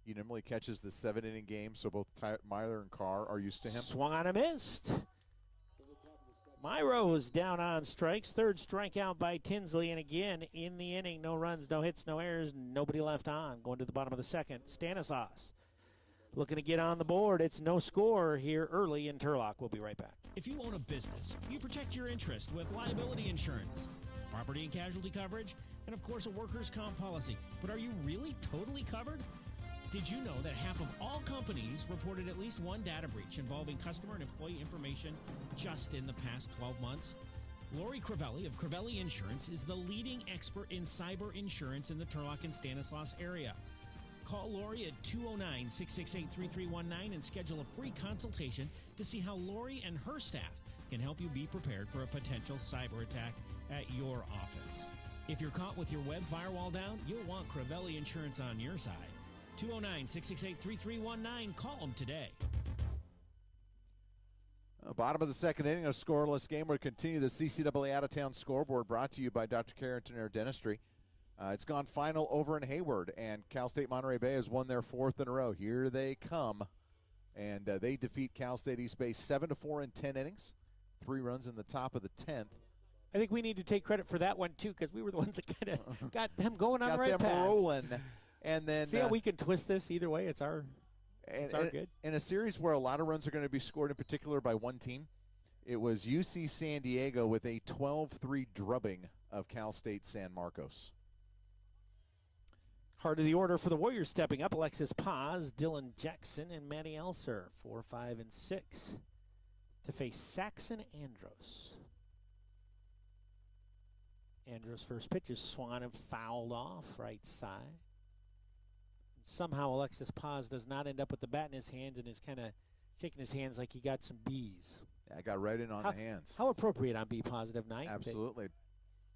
He normally catches the 7-inning game, so both Myler and Carr are used to him. Swung on a missed. Myro is down on strikes. Third strikeout by Tinsley, and again in the inning, no runs, no hits, no errors, nobody left on. Going to the bottom of the second, Stanislaus looking to get on the board. It's no score here early in Turlock. We'll be right back. If you own a business, you protect your interest with liability insurance, property and casualty coverage, and of course a workers' comp policy. But are you really totally covered? Did you know that half of all companies reported at least one data breach involving customer and employee information just in the past 12 months? Lori Crivelli of Crivelli Insurance is the leading expert in cyber insurance in the Turlock and Stanislaus area. Call Lori at 209-668-3319 and schedule a free consultation to see how Lori and her staff can help you be prepared for a potential cyber attack at your office. If you're caught with your web firewall down, you'll want Crivelli Insurance on your side. 209-668-3319. Call them today. Bottom of the second inning, a scoreless game. We'll continue the CCAA Out-of-Town scoreboard brought to you by Dr. Carrington Air Dentistry. It's gone final over in Hayward, and Cal State Monterey Bay has won their fourth in a row. Here they come, and they defeat Cal State East Bay 7-4 in 10 innings, 3 runs in the top of the 10th. I think we need to take credit for that one, too, because we were the ones that kind of got them going on the right path. Got them rolling. And then see how we can twist this either way. It's our good. In a series where a lot of runs are going to be scored, in particular by one team, it was UC San Diego with a 12-3 drubbing of Cal State San Marcos. Heart of the order for the Warriors stepping up. Alexis Paz, Dylan Jackson, and Matty Elser, 4, 5, and 6, to face Saxon Andros. Andros' first pitch is swung and fouled off right side. Somehow Alexis Paz does not end up with the bat in his hands and is kind of shaking his hands like he got some bees. Yeah, I got right in on the hands. How appropriate on B-positive night. Absolutely.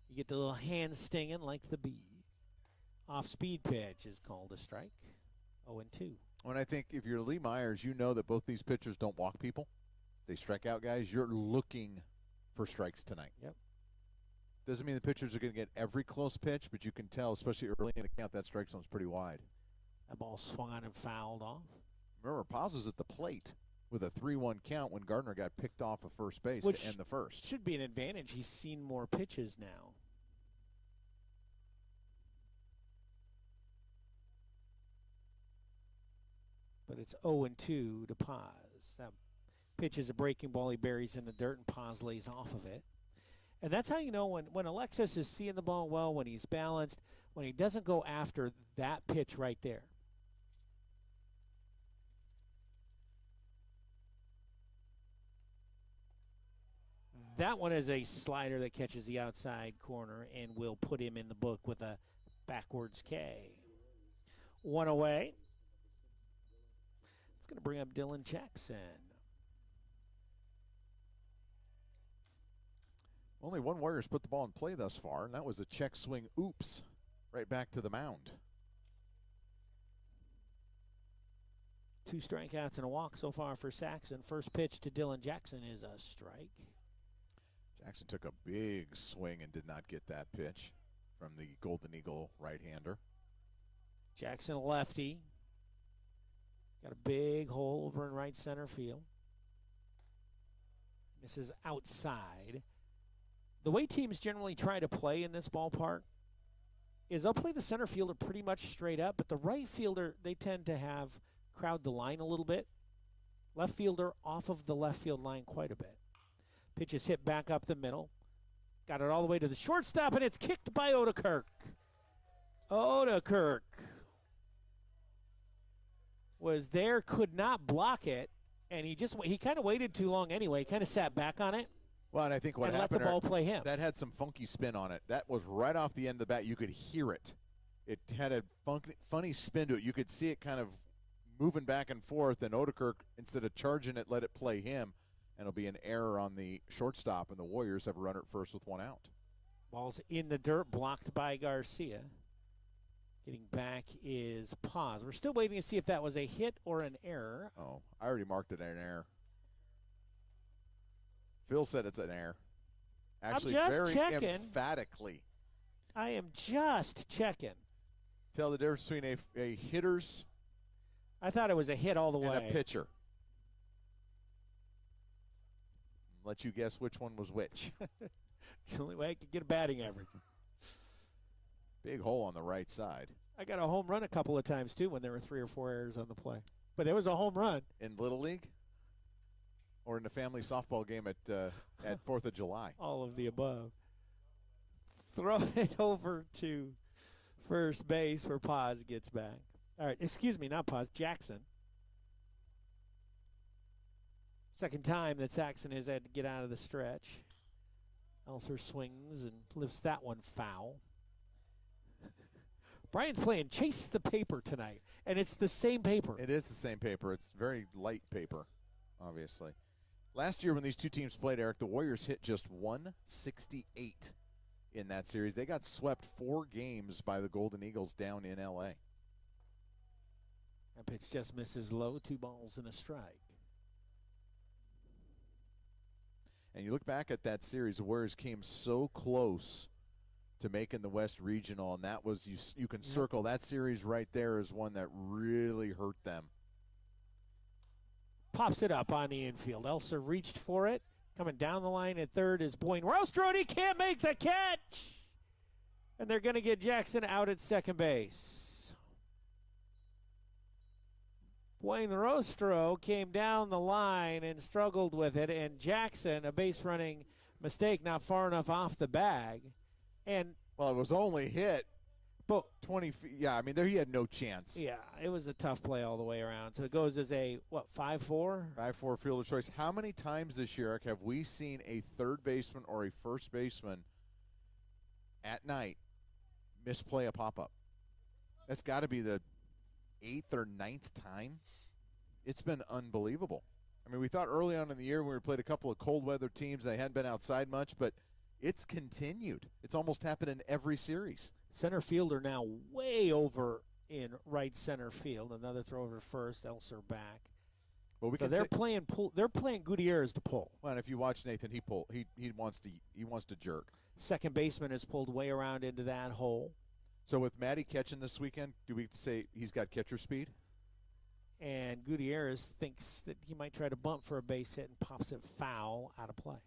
You get the little hands stinging like the bees. Off-speed pitch is called a strike. 0-2. When I think if you're Lee Myers, you know that both these pitchers don't walk people. They strike out guys. You're looking for strikes tonight. Yep. Doesn't mean the pitchers are going to get every close pitch, but you can tell, especially early in the count, that strike zone's pretty wide. That ball swung on and fouled off. Remember, Paz was at the plate with a 3-1 count when Gardner got picked off of first base to end the first. Should be an advantage. He's seen more pitches now. But it's 0-2 to Paz. That pitch is a breaking ball he buries in the dirt, and Paz lays off of it. And that's how you know when Alexis is seeing the ball well, when he's balanced, when he doesn't go after that pitch right there. That one is a slider that catches the outside corner and will put him in the book with a backwards K. One away. It's going to bring up Dylan Jackson. Only one Warriors put the ball in play thus far, and that was a check swing oops right back to the mound. 2 strikeouts and a walk so far for Saxon. First pitch to Dylan Jackson is a strike. Jackson took a big swing and did not get that pitch from the Golden Eagle right-hander. Jackson, a lefty. Got a big hole over in right center field. Misses outside. The way teams generally try to play in this ballpark is they'll play the center fielder pretty much straight up, but the right fielder, they tend to have crowd the line a little bit. Left fielder off of the left field line quite a bit. Pitch is hit back up the middle. Got it all the way to the shortstop, and it's kicked by Odekirk. Odekirk was there, could not block it, and he kind of waited too long anyway. He kind of sat back on it. Well, and I think what and happened, let the ball play him. That had some funky spin on it. That was right off the end of the bat. You could hear it. it had a funny spin to it. You could see it kind of moving back and forth, and Odekirk, instead of charging it, let it play him, and it'll be an error on the shortstop, and the Warriors have a runner at first with one out. Ball's in the dirt, blocked by Garcia. Getting back is Paz. We're still waiting to see if that was a hit or an error. Oh, I already marked it an error. Phil said it's an error. Actually, I'm just very checking. Emphatically. I am just checking. Tell the difference between a hitter's I thought it was a hit all the way. and a pitcher. Let you guess which one was which. It's the only way I could get a batting average. Big hole on the right side. I got a home run a couple of times, too, when there were 3 or 4 errors on the play. But there was a home run. In Little League? Or in the family softball game at 4th of July? All of the above. Throw it over to first base where Paz gets back. All right, excuse me, not Paz, Jackson. Second time that Saxon has had to get out of the stretch. Elser swings and lifts that one foul. Brian's playing Chase the Paper tonight, and it's the same paper. It is the same paper. It's very light paper, obviously. Last year when these two teams played, Eric, the Warriors hit just 168 in that series. They got swept 4 games by the Golden Eagles down in L.A. That pitch just misses low, 2 balls and a strike. And you look back at that series, the Warriors came so close to making the West Regional, and that was, you can circle that series right there as one that really hurt them. Pops it up on the infield. Elser reached for it. Coming down the line at third is Boyne Rostro, and he can't make the catch. And they're going to get Jackson out at second base. Boyne Rostro came down the line and struggled with it, and Jackson, a base running mistake, not far enough off the bag. And well, it was only hit but 20 feet. Yeah, I mean, there he had no chance. Yeah, it was a tough play all the way around. So it goes as a, 5-4? 5-4 fielder choice. How many times this year, Eric, have we seen a third baseman or a first baseman at night misplay a pop-up? That's got to be the 8th or 9th time. It's been unbelievable. I mean, we thought early on in the year when we played a couple of cold weather teams, they hadn't been outside much, but it's continued. It's almost happened in every series. Center fielder now way over in right center field. Another throw over first. Elser back. Well, so they're playing Gutierrez to pull. Well, and if you watch Nathan, he wants to jerk. Second baseman is pulled way around into that hole. So with Matty catching this weekend, do we say he's got catcher speed? And Gutierrez thinks that he might try to bunt for a base hit and pops it foul out of play.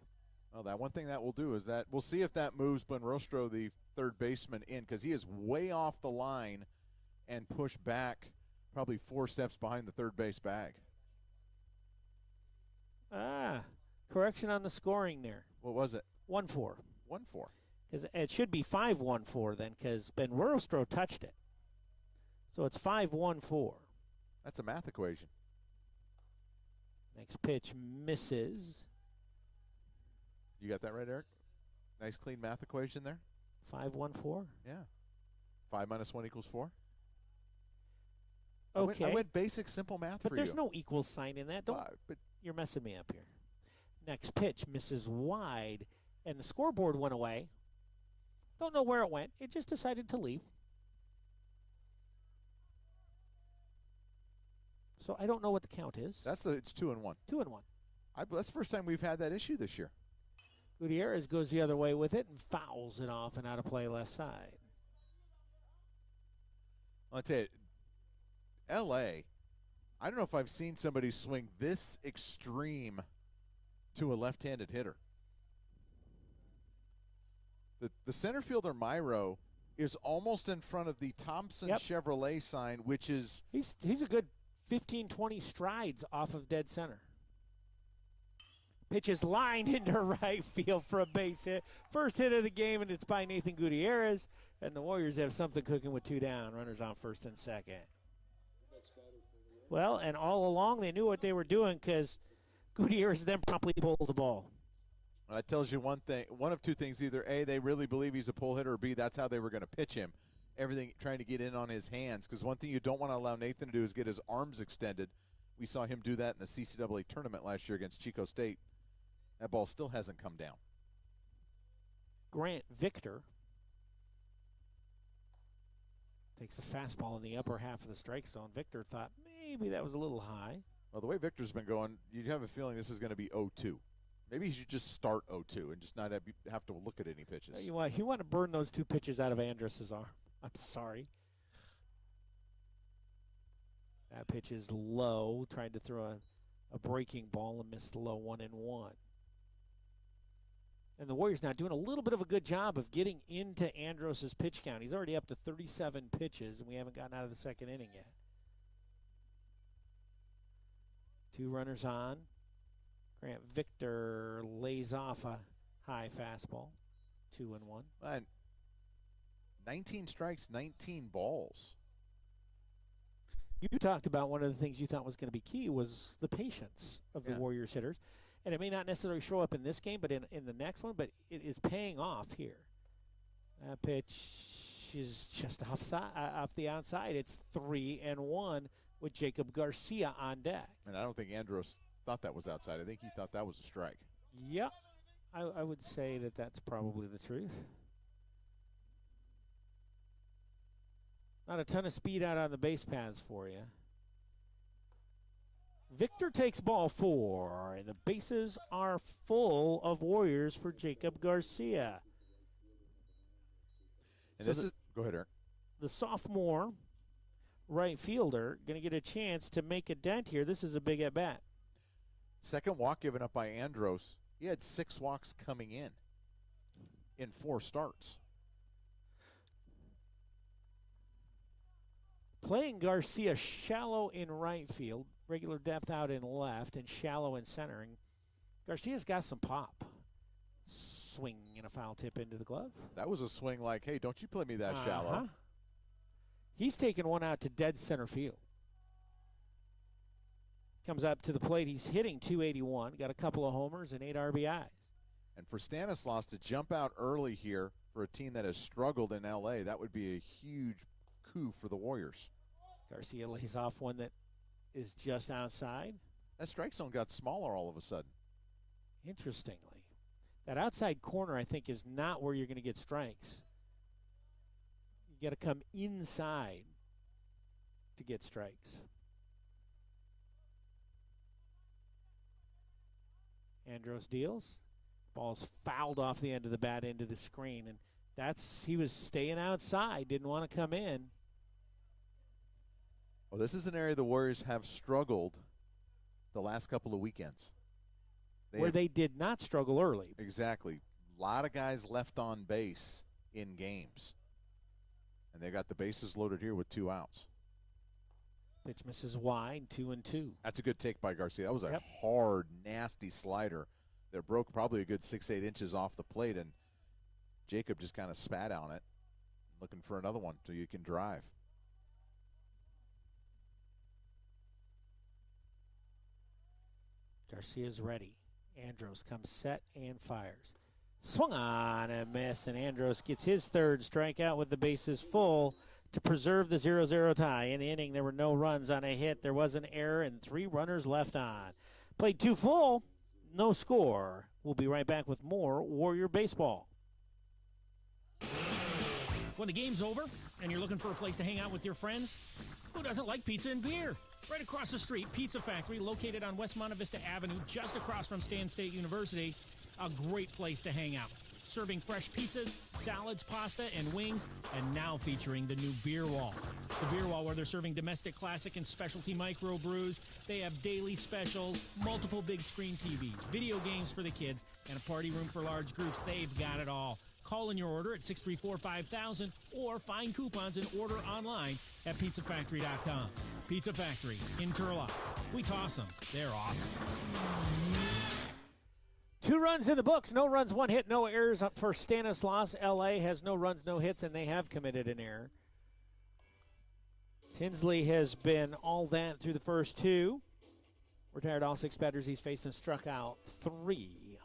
Well, that one thing that we'll do is that we'll see if that moves Buenrostro, the third baseman, in, because he is way off the line and pushed back probably 4 steps behind the third base bag. Correction on the scoring there. What was it? 1-4. 1-4. Because it should be 5-1-4 then, because Buenrostro touched it. So it's 5-1-4. That's a math equation. Next pitch misses. You got that right, Eric? Nice clean math equation there. 5-1-4? Yeah. 5 minus 1 equals 4. Okay. I went basic, simple math for you. But there's no equal sign in that. But you're messing me up here. Next pitch misses wide, and the scoreboard went away. Don't know where it went. It just decided to leave. So I don't know what the count is. It's 2-1. 2-1. That's the first time we've had that issue this year. Gutierrez goes the other way with it and fouls it off and out of play left side. I'll tell you, L.A., I don't know if I've seen somebody swing this extreme to a left-handed hitter. The center fielder, Myro, is almost in front of the Thompson Chevrolet sign, which is... He's a good 15, 20 strides off of dead center. Pitch is lined into right field for a base hit. First hit of the game, and it's by Nathan Gutierrez. And the Warriors have something cooking with 2 down. Runners on first and second. Well, and all along they knew what they were doing because Gutierrez then promptly pulled the ball. That tells you one thing, one of two things. Either A, they really believe he's a pull hitter, or B, that's how they were going to pitch him. everything, trying to get in on his hands. Because one thing you don't want to allow Nathan to do is get his arms extended. We saw him do that in the CCAA tournament last year against Chico State. That ball still hasn't come down. Grant Victor takes a fastball in the upper half of the strike zone. Victor thought maybe that was a little high. Well, the way Victor's been going, you have a feeling this is going to be 0-2. Maybe he should just start 0-2 and just not have to look at any pitches. You want to burn those 2 pitches out of Andrus' arm. I'm sorry. That pitch is low. Tried to throw a breaking ball and missed the low 1-1. And the Warriors now doing a little bit of a good job of getting into Andros' pitch count. He's already up to 37 pitches, and we haven't gotten out of the second inning yet. 2 runners on. Grant Victor lays off a high fastball. 2-1. And 19 strikes, 19 balls. You talked about one of the things you thought was going to be key was the patience of the Warriors hitters. And it may not necessarily show up in this game, but in the next one, but it is paying off here. That pitch is just off the outside. It's 3-1 with Jacob Garcia on deck. And I don't think Andros thought that was outside. I think he thought that was a strike. Yep. I would say that that's probably the truth. Not a ton of speed out on the base paths for you. Victor takes ball 4, and the bases are full of Warriors for Jacob Garcia. And so go ahead, Eric. The sophomore right fielder going to get a chance to make a dent here. This is a big at-bat. Second walk given up by Andros. He had 6 walks coming in 4 starts. Playing Garcia shallow in right field, regular depth out in left, and shallow in centering. Garcia's got some pop. Swing and a foul tip into the glove. That was a swing like, hey, don't you play me that shallow. He's taken one out to dead center field. Comes up to the plate. He's hitting .281. Got a couple of homers and 8 RBIs. And for Stanislaus to jump out early here for a team that has struggled in L.A., that would be a huge coup for the Warriors. Garcia lays off one that is just outside. That strike zone got smaller all of a sudden. Interestingly. That outside corner, I think, is not where you're going to get strikes. You got to come inside to get strikes. Andros deals. Ball's fouled off the end of the bat into the screen, and he was staying outside, didn't want to come in. Well, this is an area the Warriors have struggled the last couple of weekends. They did not struggle early. Exactly. A lot of guys left on base in games. And they got the bases loaded here with 2 outs. Pitch misses wide, 2-2. That's a good take by Garcia. That was a hard, nasty slider that broke probably a good 6-8 inches off the plate, and Jacob just kind of spat on it, looking for another one so you can drive. Garcia's ready. Andros comes set and fires. Swung on and miss, and Andros gets his 3rd strikeout with the bases full to preserve the 0-0 tie. In the inning, there were no runs on a hit. There was an error and 3 runners left on. Played 2 full, no score. We'll be right back with more Warrior Baseball. When the game's over and you're looking for a place to hang out with your friends, who doesn't like pizza and beer? Right across the street, Pizza Factory, located on West Monte Vista Avenue, just across from Stan State University. A great place to hang out. Serving fresh pizzas, salads, pasta, and wings, and now featuring the new beer wall. The beer wall, where they're serving domestic classic and specialty microbrews. They have daily specials, multiple big screen TVs, video games for the kids, and a party room for large groups. They've got it all. Call in your order at 634-5000 or find coupons and order online at pizzafactory.com. Pizza Factory in Turlock. We toss them. They're awesome. 2 runs in the books, no runs, 1 hit, no errors up for Stanislaus. L.A. has no runs, no hits, and they have committed an error. Tinsley has been all that through the first 2. Retired all 6 batters he's faced and struck out 3.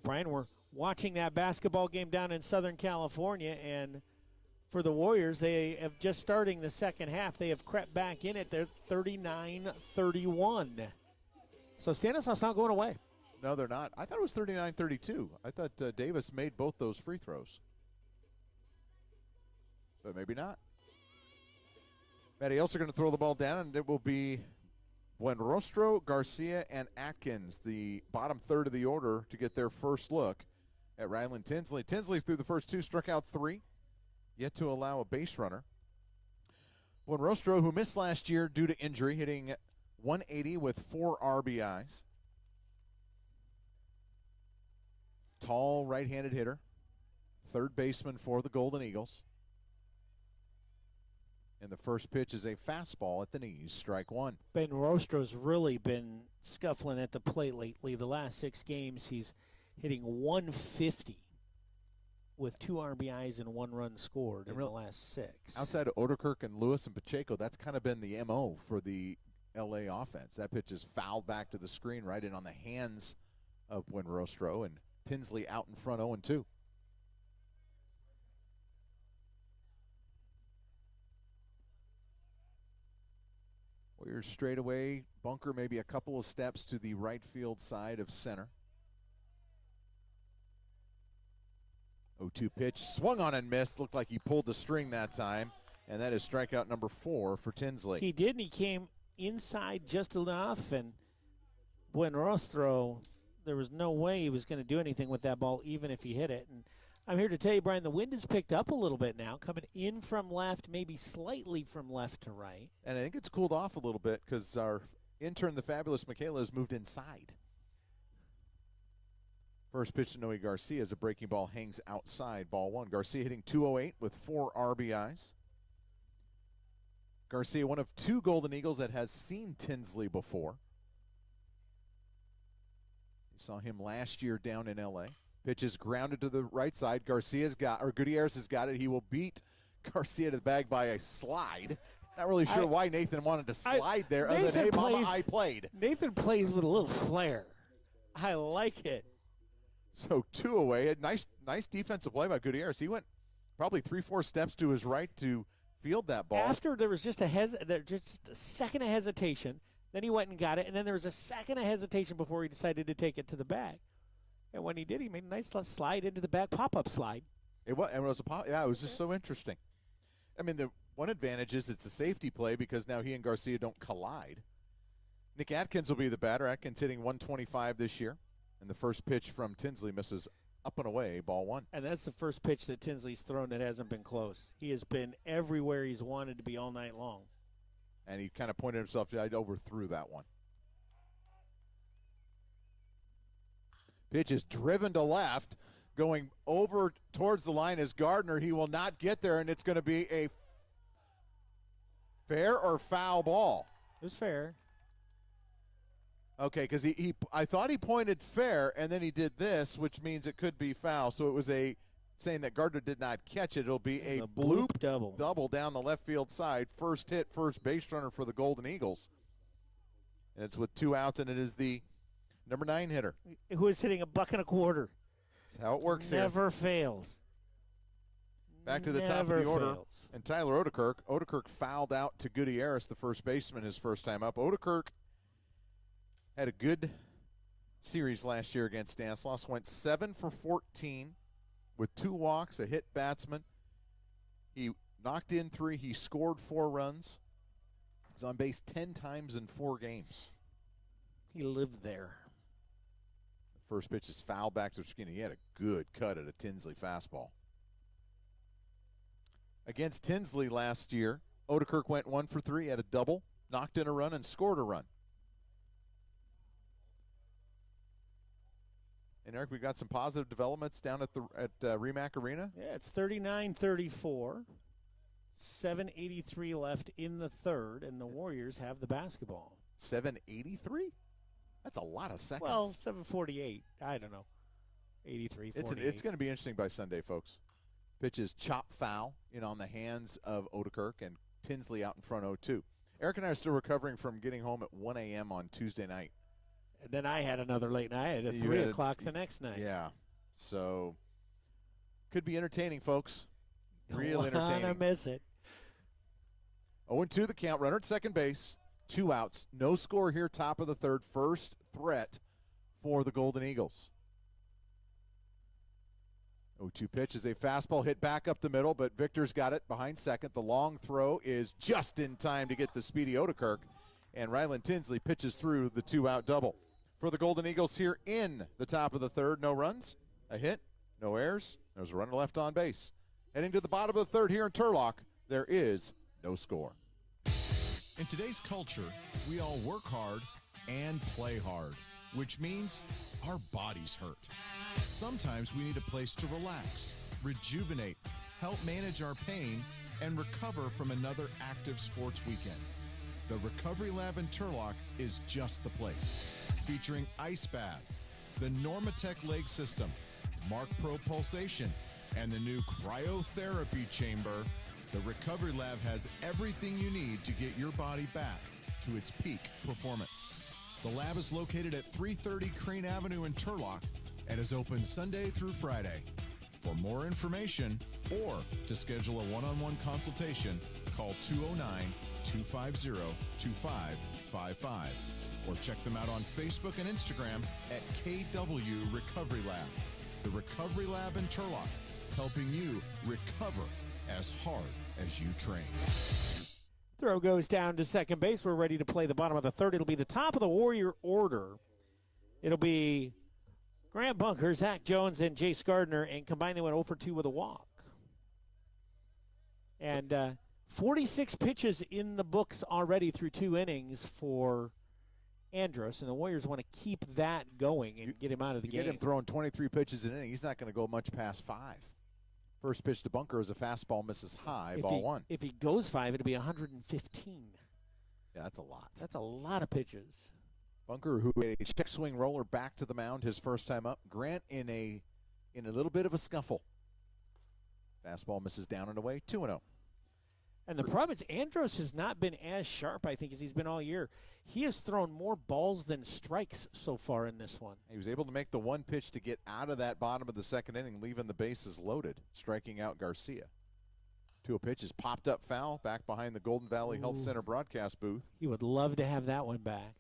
Brian, we're watching that basketball game down in Southern California, and for the Warriors. They have just starting the second half. They have crept back in it. They're 39-31. So Stanislaus not going away. No, they're not. I thought it was 39-32. I thought Davis made both those free throws. But maybe not. Matty also going to throw the ball down, and it will be Buenrostro, Garcia, and Atkins, the bottom third of the order, to get their first look at Ryland Tinsley. Tinsley, through the first two, struck out 3, yet to allow a base runner. Buenrostro, who missed last year due to injury, hitting 180 with 4 RBIs. Tall right-handed hitter, third baseman for the Golden Eagles. And the first pitch is a fastball at the knees, strike 1. Buenrostro's really been scuffling at the plate lately. The last 6 games, he's hitting 150 with 2 RBIs and 1 run scored in the last 6. Outside of Oderkirk and Lewis and Pacheco, that's kind of been the MO for the L.A. offense. That pitch is fouled back to the screen, right in on the hands of Buenrostro, and Tinsley out in front 0-2. Warriors straight away, bunker maybe a couple of steps to the right field side of center. 0-2 pitch, swung on and missed. Looked like he pulled the string that time, and that is strikeout number 4 for Tinsley. He did, and he came inside just enough, and Buenrostro, there was no way he was going to do anything with that ball, even if he hit it. And I'm here to tell you, Brian, the wind has picked up a little bit now, coming in from left, maybe slightly from left to right. And I think it's cooled off a little bit because our intern, the fabulous Michaela, has moved inside. First pitch to Noe Garcia as a breaking ball hangs outside, ball 1. Garcia hitting 208 with 4 RBIs. Garcia, one of 2 Golden Eagles that has seen Tinsley before. You saw him last year down in L.A. Pitch is grounded to the right side. Gutierrez has got it. He will beat Garcia to the bag by a slide. Not really sure why Nathan wanted to slide there other than, hey, mama, I played. Nathan plays with a little flair. I like it. So 2 away. Nice defensive play by Gutierrez. He went probably 3-4 steps to his right to field that ball. After there was just a second of hesitation, then he went and got it, and then there was a second of hesitation before he decided to take it to the bag. And when he did, he made a nice slide into the back, pop-up slide. It was just so interesting. I mean, the one advantage is it's a safety play because now he and Garcia don't collide. Nick Atkins will be the batter. Atkins hitting 125 this year. And the first pitch from Tinsley misses up and away, ball 1. And that's the first pitch that Tinsley's thrown that hasn't been close. He has been everywhere he's wanted to be all night long. And he kind of pointed himself, I overthrew that one. Pitch is driven to left, going over towards the line is Gardner. He will not get there, and it's going to be a fair or foul ball. It was fair. Okay, because I thought he pointed fair, and then he did this, which means it could be foul. So it was saying that Gardner did not catch it. It'll be a bloop double down the left field side. First hit, first base runner for the Golden Eagles. And it's with 2 outs, and it is the number 9 hitter. Who is hitting $1.25. That's how it works here. Never fails. Back to the top of the order. And Tyler Oderkirk. Oderkirk fouled out to Gutierrez, the first baseman, his first time up. Oderkirk had a good series last year against Stanislaus. Went 7 for 14 with 2 walks, a hit batsman. He knocked in 3. He scored 4 runs. He's on base 10 times in 4 games. He lived there. The first pitch is fouled back to the screen. He had a good cut at a Tinsley fastball. Against Tinsley last year, Oderkirk went 1 for 3, had a double, knocked in a run, and scored a run. And Eric, we got some positive developments down at Remac Arena. Yeah, it's 39-34. 7:83 left in the third, and the Warriors have the basketball. 7:83? That's a lot of seconds. Well, 7:48. I don't know. 83, 48. It's going to be interesting by Sunday, folks. Pitch is chop foul on the hands of Oderkirk, and Tinsley out in front 0-2. Eric and I are still recovering from getting home at 1 a.m. on Tuesday night. And then I had another late night at 3 o'clock the next night. Yeah. So, could be entertaining, folks. Real entertaining. Wanna miss it. 0-2 the count. Runner at second base. 2 outs. No score here. Top of the third. First threat for the Golden Eagles. 0-2 pitch is a fastball hit back up the middle, but Victor's got it behind second. The long throw is just in time to get the speedy Odekirk, and Ryland Tinsley pitches through the 2-out double. For the Golden Eagles here in the top of the third, no runs, a hit, no errors. There's a runner left on base. Heading to the bottom of the third here in Turlock, there is no score. In today's culture, we all work hard and play hard, which means our bodies hurt. Sometimes we need a place to relax, rejuvenate, help manage our pain, and recover from another active sports weekend. The Recovery Lab in Turlock is just the place. Featuring ice baths, the Normatec leg system, Mark Pro Pulsation, and the new cryotherapy chamber, the Recovery Lab has everything you need to get your body back to its peak performance. The lab is located at 330 Crane Avenue in Turlock and is open Sunday through Friday. For more information or to schedule a one-on-one consultation, call 209-250-2555 or check them out on Facebook and Instagram at KW Recovery Lab. The Recovery Lab in Turlock, helping you recover as hard as you train. Throw goes down to second base. We're ready to play the bottom of the third. It'll be the top of the Warrior order. It'll be Grant Bunker, Zach Jones, and Jace Gardner, and combined they went 0 for 2 with a walk. And 46 pitches in the books already through 2 innings for Andrus, and the Warriors want to keep that going and get him out of the game. Get him throwing 23 pitches an inning. He's not going to go much past 5. First pitch to Bunker is a fastball, misses high, ball 1. If he goes 5, it'll be 115. Yeah, that's a lot. That's a lot of pitches. Bunker, who a check swing roller back to the mound his first time up. Grant in a little bit of a scuffle. Fastball misses down and away, 2-0. And the problem is Andros has not been as sharp, I think, as he's been all year. He has thrown more balls than strikes so far in this one. He was able to make the one pitch to get out of that bottom of the second inning, leaving the bases loaded, striking out Garcia. 2-0 pitch is popped up foul back behind the Golden Valley Health Center broadcast booth. He would love to have that one back.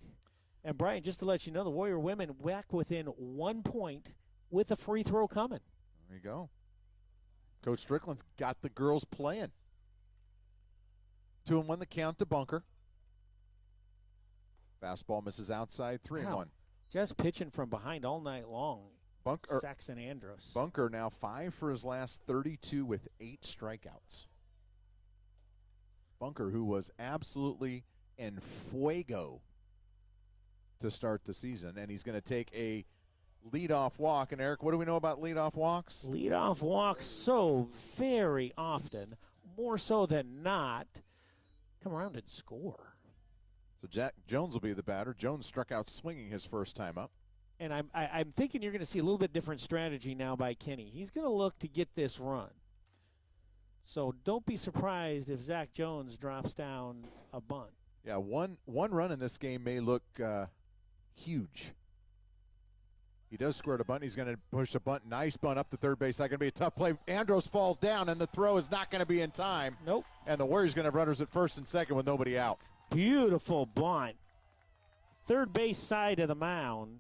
And, Brian, just to let you know, the Warrior women back within 1 point with a free throw coming. There you go. Coach Strickland's got the girls playing. 2-1 the count to Bunker. Fastball misses outside, 3-1. Just pitching from behind all night long. Saxon Andros. Bunker now 5 for his last 32 with 8 strikeouts. Bunker, who was absolutely en fuego to start the season, and he's going to take a leadoff walk. And, Eric, what do we know about leadoff walks? Leadoff walks so very often, more so than not, come around and score. So Jack Jones will be the batter. Jones struck out swinging his first time up. And I'm thinking you're going to see a little bit different strategy now by Kenny. He's going to look to get this run. So don't be surprised if Zach Jones drops down a bunt. Yeah, one run in this game may look huge. He does square a bunt. He's going to push a bunt. Nice bunt up the third base. That's going to be a tough play. Andros falls down, and the throw is not going to be in time. Nope. And the Warriors going to have runners at first and second with nobody out. Beautiful bunt. Third base side of the mound.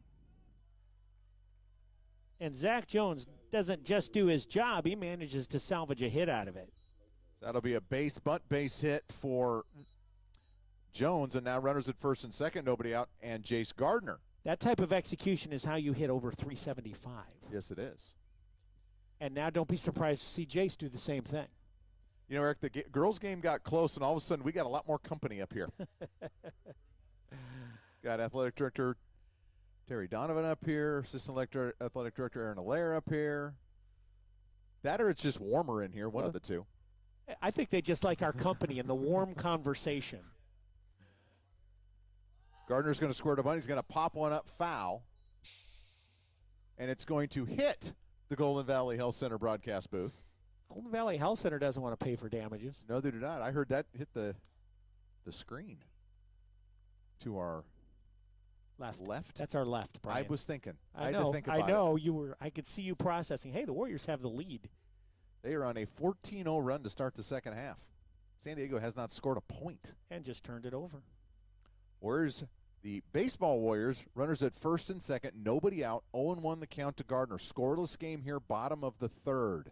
And Zach Jones doesn't just do his job. He manages to salvage a hit out of it. That'll be a bunt base hit for Jones, and now runners at first and second, nobody out, and Jace Gardner. That type of execution is how you hit over 375. Yes, it is. And now don't be surprised to see Jace do the same thing. You know, Eric, the girls' game got close, and all of a sudden we got a lot more company up here. Got athletic director Terry Donovan up here, assistant athletic director Aaron Allaire up here. That or it's just warmer in here, one of the two. I think they just like our company and the warm conversation. Gardner's going to square to bunt. He's going to pop one up foul, and it's going to hit the Golden Valley Health Center broadcast booth. Golden Valley Health Center doesn't want to pay for damages. No, they do not. I heard that hit the screen to our left. That's our left, Brian. I was thinking. I had know. to think about I know. You were. I could see you processing. Hey, the Warriors have the lead. They are on a 14-0 run to start the second half. San Diego has not scored a point. And just turned it over. Where's the baseball Warriors? Runners at first and second, nobody out. 0-1 the count to Gardner. Scoreless game here, bottom of the third.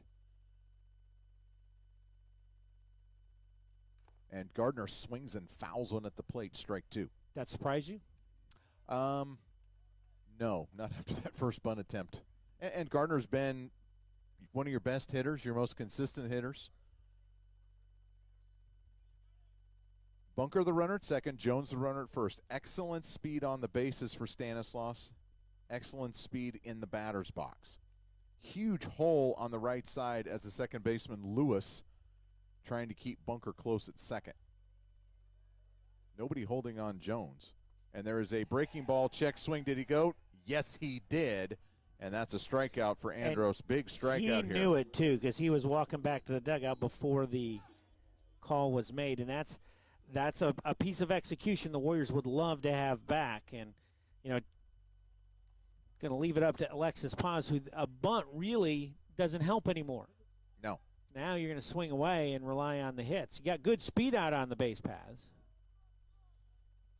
And Gardner swings and fouls one at the plate, strike two. That surprise you? No, not after that first bunt attempt. And Gardner's been one of your best hitters, your most consistent hitters. Bunker the runner at second, Jones the runner at first. Excellent speed on the bases for Stanislaus. Excellent speed in the batter's box. Huge hole on the right side as the second baseman Lewis trying to keep Bunker close at second. Nobody holding on Jones. And there is a breaking ball check swing. Did he go? Yes, he did. And that's a strikeout for Andros. Big strikeout here. He knew it, too, because he was walking back to the dugout before the call was made. And that's a piece of execution the Warriors would love to have back. And, going to leave it up to Alexis Paz, who a bunt really doesn't help anymore. No. Now you're going to swing away and rely on the hits. You got good speed out on the base paths.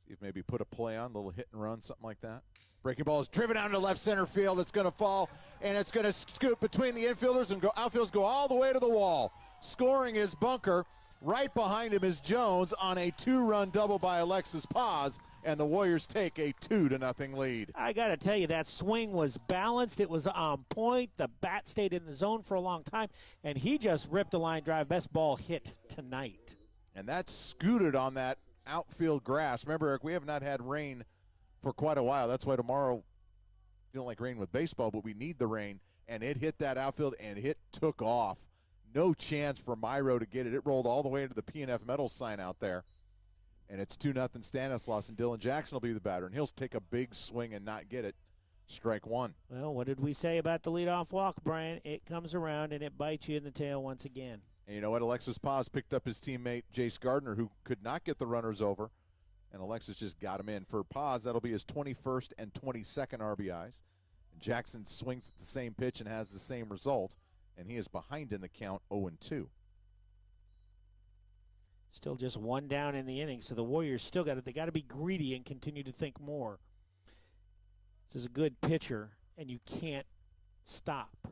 See if maybe put a play on, a little hit and run, something like that. Breaking ball is driven down to left center field. It's going to fall, and it's going to scoot between the infielders and outfielders go all the way to the wall. Scoring is Bunker. Right behind him is Jones on a 2-run double by Alexis Paz, and the Warriors take a 2-0 lead. I got to tell you, that swing was balanced. It was on point. The bat stayed in the zone for a long time, and he just ripped a line drive. Best ball hit tonight. And that scooted on that outfield grass. Remember, Eric, we have not had rain for quite a while. That's why tomorrow, you don't like rain with baseball, but we need the rain. And it hit that outfield, and it took off. No chance for Myro to get it. It rolled all the way into the P&F Metals sign out there. And it's 2-0 Stanislaus, and Dylan Jackson will be the batter. And he'll take a big swing and not get it. Strike one. Well, what did we say about the leadoff walk, Brian? It comes around, and it bites you in the tail once again. And you know what? Alexis Paz picked up his teammate Jace Gardner, who could not get the runners over. And Alexis just got him in. For Paz, that'll be his 21st and 22nd RBIs. And Jackson swings at the same pitch and has the same result. And he is behind in the count, 0-2. Still just one down in the inning, so the Warriors still got it. They got to be greedy and continue to think more. This is a good pitcher, and you can't stop.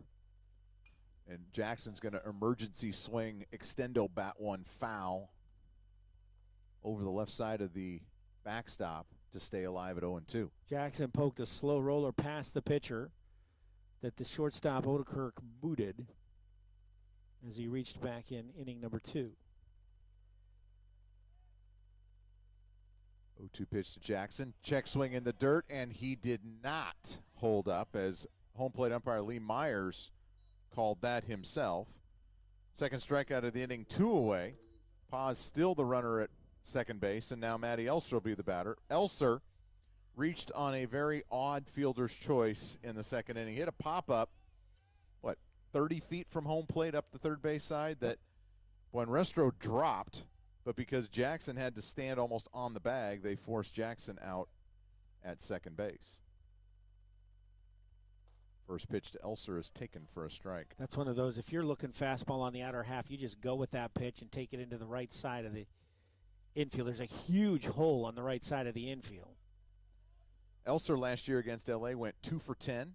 And Jackson's going to emergency swing, extendo bat one foul over the left side of the backstop to stay alive at 0-2. Jackson poked a slow roller past the pitcher that the shortstop Odekirk booted as he reached back in inning number 2. 0-2 pitch to Jackson. Check swing in the dirt, and he did not hold up as home plate umpire Lee Myers called that himself. Second strikeout of the inning, 2 away. Paz still the runner at second base, and now Matty Elser will be the batter. Elser reached on a very odd fielder's choice in the second inning. He hit a pop-up, 30 feet from home plate up the third base side that Buenrestro dropped, but because Jackson had to stand almost on the bag, they forced Jackson out at second base. First pitch to Elser is taken for a strike. That's one of those, if you're looking fastball on the outer half, you just go with that pitch and take it into the right side of the infield. There's a huge hole on the right side of the infield. Elser last year against L.A. went 2 for 10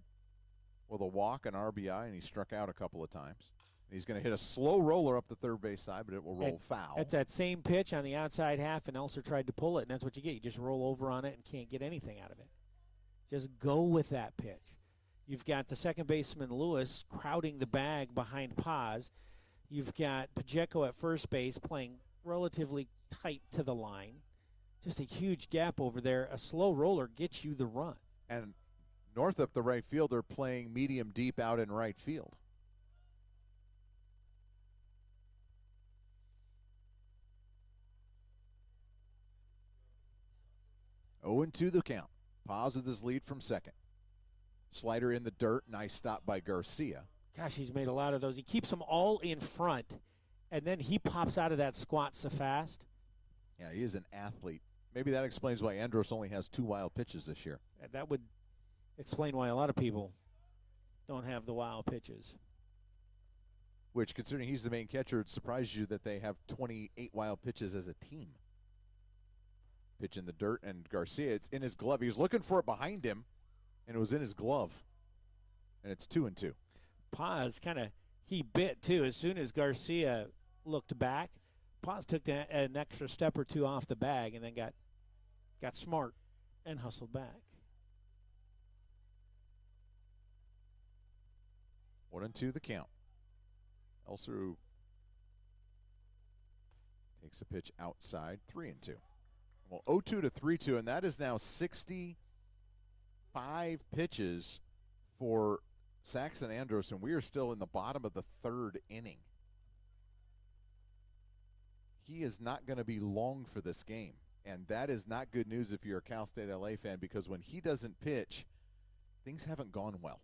with a walk and RBI, and he struck out a couple of times. And he's going to hit a slow roller up the third base side, but it will roll foul. That's that same pitch on the outside half, and Elser tried to pull it, and that's what you get. You just roll over on it and can't get anything out of it. Just go with that pitch. You've got the second baseman, Lewis, crowding the bag behind Paz. You've got Pacheco at first base playing relatively tight to the line. Just a huge gap over there. A slow roller gets you the run. And Northup, the right fielder, playing medium deep out in right field. Oh, and 2 the count. Paz with his lead from second. Slider in the dirt. Nice stop by Garcia. Gosh, he's made a lot of those. He keeps them all in front, and then he pops out of that squat so fast. Yeah, he is an athlete. Maybe that explains why Andros only has 2 wild pitches this year. That would explain why a lot of people don't have the wild pitches. which, considering he's the main catcher, it surprises you that they have 28 wild pitches as a team. Pitch in the dirt, and Garcia, it's in his glove. He was looking for it behind him, and it was in his glove. And it's 2-2. Paz he bit too. As soon as Garcia looked back, Paz took an extra step or two off the bag and then got smart and hustled back. 1-2 the count. Elser takes a pitch outside, 3-2. Well, 0-2 to 3-2, and that is now 65 pitches for Saxon Andros, and we are still in the bottom of the third inning. He is not going to be long for this game, and that is not good news if you're a Cal State LA fan, because when he doesn't pitch, things haven't gone well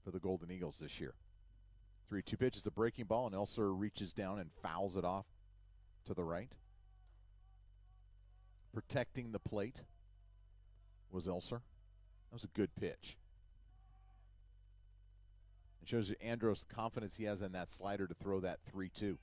for the Golden Eagles this year. 3-2 pitch is a breaking ball, and Elser reaches down and fouls it off to the right. Protecting the plate was Elser. That was a good pitch. It shows you Andros' confidence he has in that slider to throw that 3-2.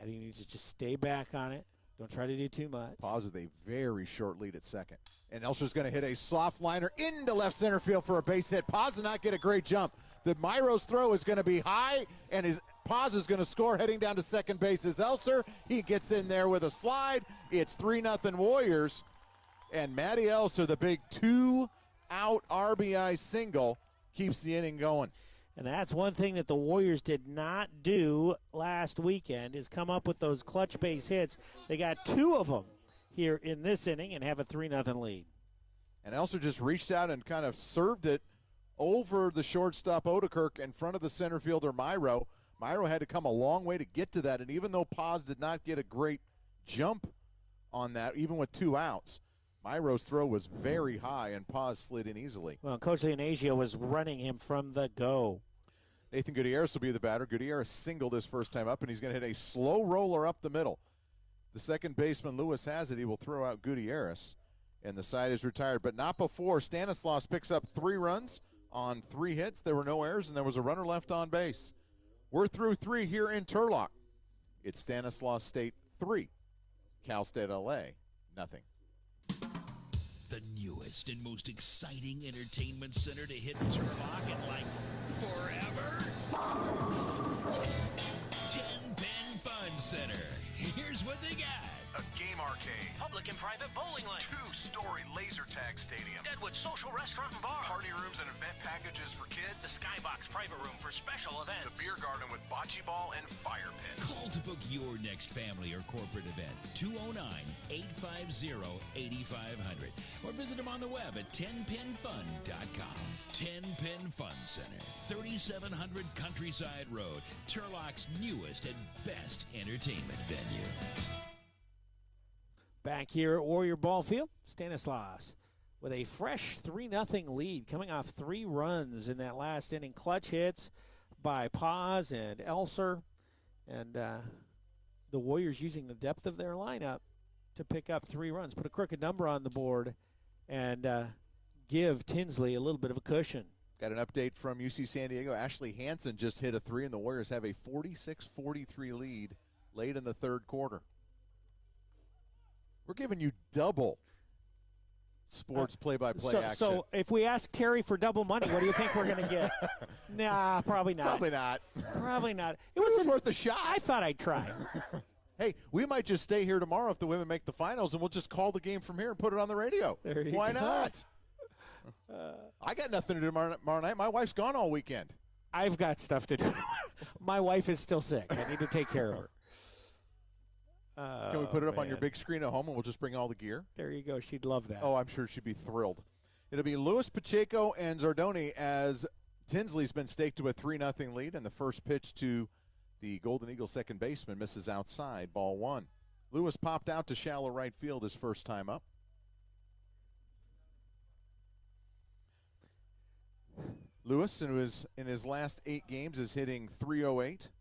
And he needs to just stay back on it. Don't try to do too much. Pause with a very short lead at second. And Elser's going to hit a soft liner into left center field for a base hit. Paz did not get a great jump. The Myros throw is going to be high, and Paz is going to score heading down to second base as Elser. He gets in there with a slide. It's 3-0 Warriors. And Matty Elser, the big 2-out RBI single, keeps the inning going. And that's one thing that the Warriors did not do last weekend, is come up with those clutch base hits. They got 2 of them here in this inning and have a 3-0 lead. And Elser just reached out and kind of served it over the shortstop Odekirk in front of the center fielder Myro. Myro had to come a long way to get to that, and even though Paz did not get a great jump on that, even with 2 outs, Myro's throw was very high, and Paz slid in easily. Well, Coach Leonasio was running him from the go. Nathan Gutierrez will be the batter. Gutierrez singled his first time up, and he's going to hit a slow roller up the middle. The second baseman, Lewis, has it. He will throw out Gutierrez, and the side is retired. But not before Stanislaus picks up 3 runs on 3 hits. There were no errors, and there was a runner left on base. We're through 3 here in Turlock. It's Stanislaus State 3, Cal State LA nothing. The newest and most exciting entertainment center to hit Turlock in like forever. 10 Pin Fun Center. Here's what they got. A game arcade. Public and private bowling lane. 2-story laser tag stadium. Deadwood Social Restaurant and Bar. Party rooms and event packages for kids. The Skybox private room for special events. The beer garden with bocce ball and fire pit. Call to book your next family or corporate event. 209-850-8500. Or visit them on the web at 10pinfun.com. 10 Pin Fun Center, 3700 Countryside Road, Turlock's newest and best entertainment venue. Back here at Warrior Ball Field, Stanislaus with a fresh 3-0 lead, coming off 3 runs in that last inning. Clutch hits by Paz and Elser, and the Warriors using the depth of their lineup to pick up 3 runs, put a crooked number on the board, and give Tinsley a little bit of a cushion. Got an update from UC San Diego. Ashley Hansen just hit a 3, and the Warriors have a 46-43 lead late in the third quarter. We're giving you double sports play-by-play action. So if we ask Terry for double money, what do you think we're going to get? Nah, probably not. Probably not. Probably not. It was worth a shot. I thought I'd try. Hey, we might just stay here tomorrow if the women make the finals, and we'll just call the game from here and put it on the radio. Why not? I got nothing to do tomorrow night. My wife's gone all weekend. I've got stuff to do. My wife is still sick. I need to take care of her. Can we put it up on your big screen at home, and we'll just bring all the gear? There you go. She'd love that. Oh, I'm sure she'd be thrilled. It'll be Lewis, Pacheco, and Zardoni as Tinsley's been staked to a 3-0 lead, and the first pitch to the Golden Eagle second baseman misses outside, ball 1. Lewis popped out to shallow right field his first time up. Lewis, in his last 8 games, is hitting .308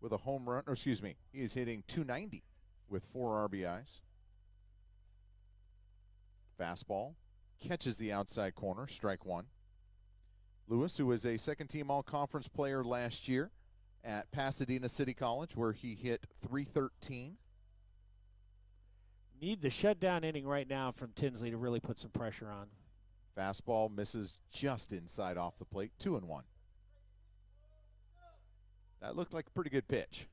with a home run. Or excuse me, he is hitting .290 with 4 RBIs. Fastball catches the outside corner, strike 1. Lewis, who was a second-team all-conference player last year at Pasadena City College, where he hit .313. Need the shutdown inning right now from Tinsley to really put some pressure on. Fastball misses just inside off the plate, 2-1. That looked like a pretty good pitch.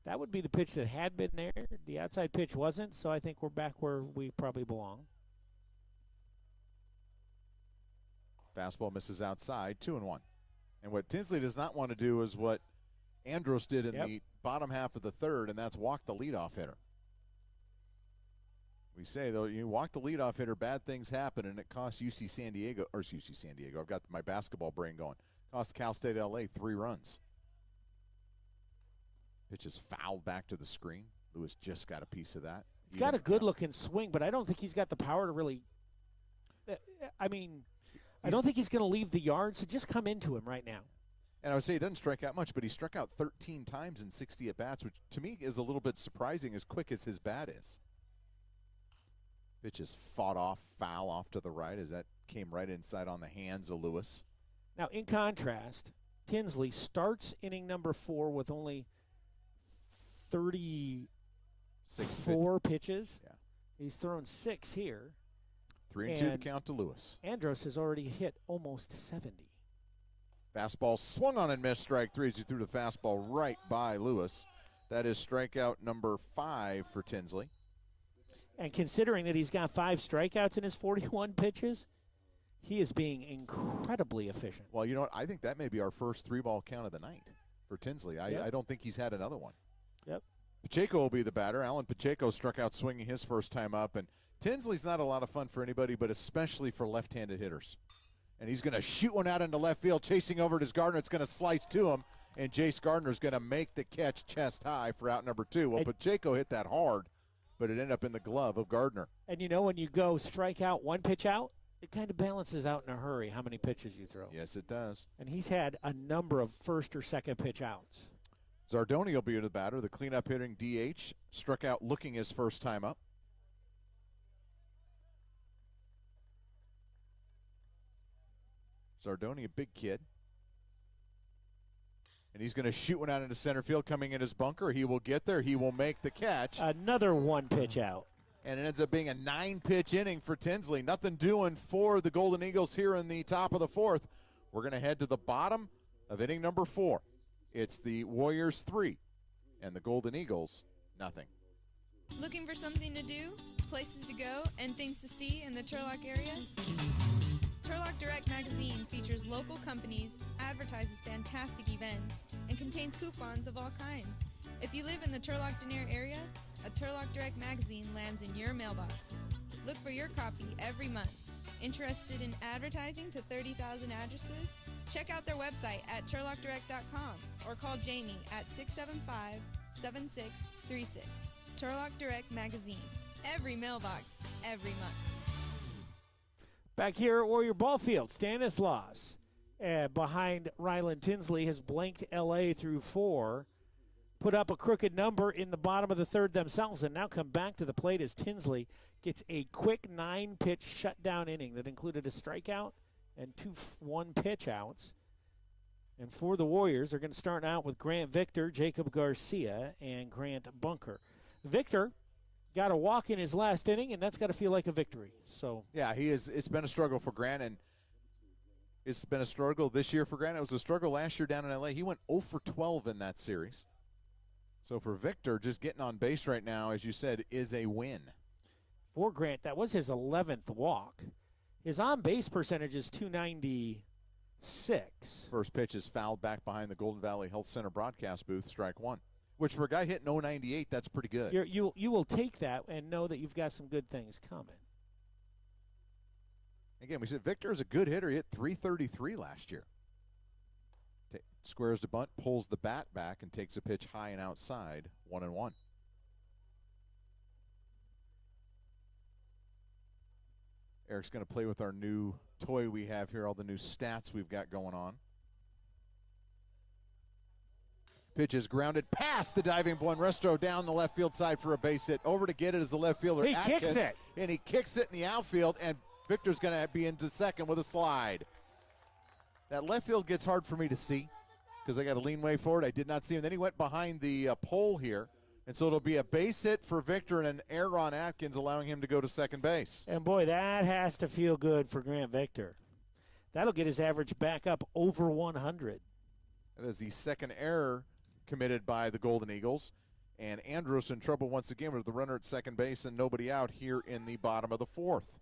That would be the pitch that had been there. The outside pitch wasn't, so I think we're back where we probably belong. Fastball misses outside, 2-1. And what Tinsley does not want to do is what Andros did in the bottom half of the third, and that's walk the leadoff hitter. We say, though, you walk the leadoff hitter, bad things happen, and it costs UC San Diego, I've got my basketball brain going. Cost Cal State LA 3 runs. Pitch is fouled back to the screen. Lewis just got a piece of that. He's got a good-looking swing, but I don't think he's got the power to really I don't think he's going to leave the yard, so just come into him right now. And I would say he doesn't strike out much, but he struck out 13 times in 60 at-bats, which to me is a little bit surprising as quick as his bat is. Pitch is fought off, foul off to the right as that came right inside on the hands of Lewis. Now, in contrast, Tinsley starts inning number 4 with only 34 pitches. Yeah. He's thrown 6 here. 3-2 the count to Lewis. Andros has already hit almost 70. Fastball swung on and missed, strike 3 as he threw the fastball right by Lewis. That is strikeout number 5 for Tinsley. And considering that he's got 5 strikeouts in his 41 pitches, he is being incredibly efficient. Well, you know what? I think that may be our first 3-ball count of the night for Tinsley. I don't think he's had another one. Yep. Pacheco will be the batter. Alan Pacheco struck out swinging his first time up. And Tinsley's not a lot of fun for anybody, but especially for left-handed hitters. And he's going to shoot one out into left field, chasing over it is Gardner. It's going to slice to him, and Jace Gardner's going to make the catch chest high for out number 2. Well, Pacheco hit that hard, but it ended up in the glove of Gardner. And you know when you go strike out, 1 pitch out, it kind of balances out in a hurry how many pitches you throw. Yes, it does. And he's had a number of first or second pitch outs. Zardoni will be the batter, the cleanup hitting DH, struck out looking his first time up. Zardoni, a big kid. And he's going to shoot one out into center field, coming in his bunker. He will get there. He will make the catch. Another 1 pitch out. And it ends up being a 9-pitch inning for Tinsley. Nothing doing for the Golden Eagles here in the top of the 4th. We're going to head to the bottom of inning number 4. It's the Warriors 3 and the Golden Eagles nothing. Looking for something to do, places to go, and things to see in the Turlock area? Turlock Direct magazine features local companies, advertises fantastic events, and contains coupons of all kinds. If you live in the Turlock-Denair area, a Turlock Direct magazine lands in your mailbox. Look for your copy every month. Interested in advertising to 30,000 addresses? Check out their website at turlockdirect.com or call Jamie at 675-7636. Turlock Direct magazine. Every mailbox, every month. Back here at Warrior Ball Field, Stanislaus behind Ryland Tinsley has blanked L.A. through 4, put up a crooked number in the bottom of the 3rd themselves, and now come back to the plate as Tinsley gets a quick 9-pitch shutdown inning that included a strikeout and 2 1-pitch outs. And for the Warriors, they're going to start out with Grant Victor, Jacob Garcia, and Grant Bunker. Victor got a walk in his last inning, and that's got to feel like a victory. So yeah, he is. It's been a struggle for Grant, and it's been a struggle this year for Grant. It was a struggle last year down in L.A. He went 0 for 12 in that series. So for Victor, just getting on base right now, as you said, is a win. For Grant, that was his 11th walk. His on-base percentage is .296. First pitch is fouled back behind the Golden Valley Health Center broadcast booth, strike 1. Which for a guy hitting .098, that's pretty good. You will take that and know that you've got some good things coming. Again, we said Victor is a good hitter. He hit .333 last year. Squares to bunt, pulls the bat back, and takes a pitch high and outside, 1-1. Eric's going to play with our new toy we have here, all the new stats we've got going on. Pitch is grounded past the diving Buenrestro down the left field side for a base hit. Over to get it is the left fielder. He Atkins, kicks it. And he kicks it in the outfield, and Victor's going to be into second with a slide. That left field gets hard for me to see because I got to lean way forward. I did not see him. Then he went behind the pole here. And so it'll be a base hit for Victor and an error on Atkins, allowing him to go to second base. And, boy, that has to feel good for Grant Victor. That'll get his average back up over 100. That is the second error committed by the Golden Eagles. And Andros in trouble once again with the runner at second base and nobody out here in the bottom of the fourth.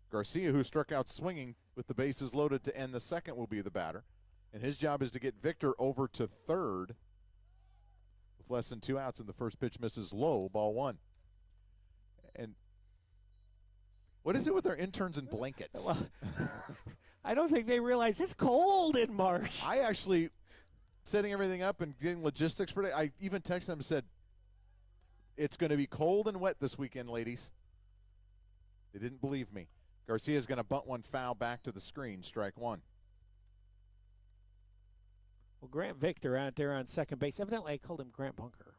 Garcia, who struck out swinging with the bases loaded to end the second, will be the batter. And his job is to get Victor over to third with less than 2 outs, and the first pitch misses low, ball one. And what is it with our interns and blankets? Well, I don't think they realize it's cold in March. I actually, setting everything up and getting logistics for it, I even texted them and said, it's going to be cold and wet this weekend, ladies. They didn't believe me. Garcia's going to bunt one foul back to the screen, strike one. Well, Grant Victor out there on second base. Evidently, I called him Grant Bunker.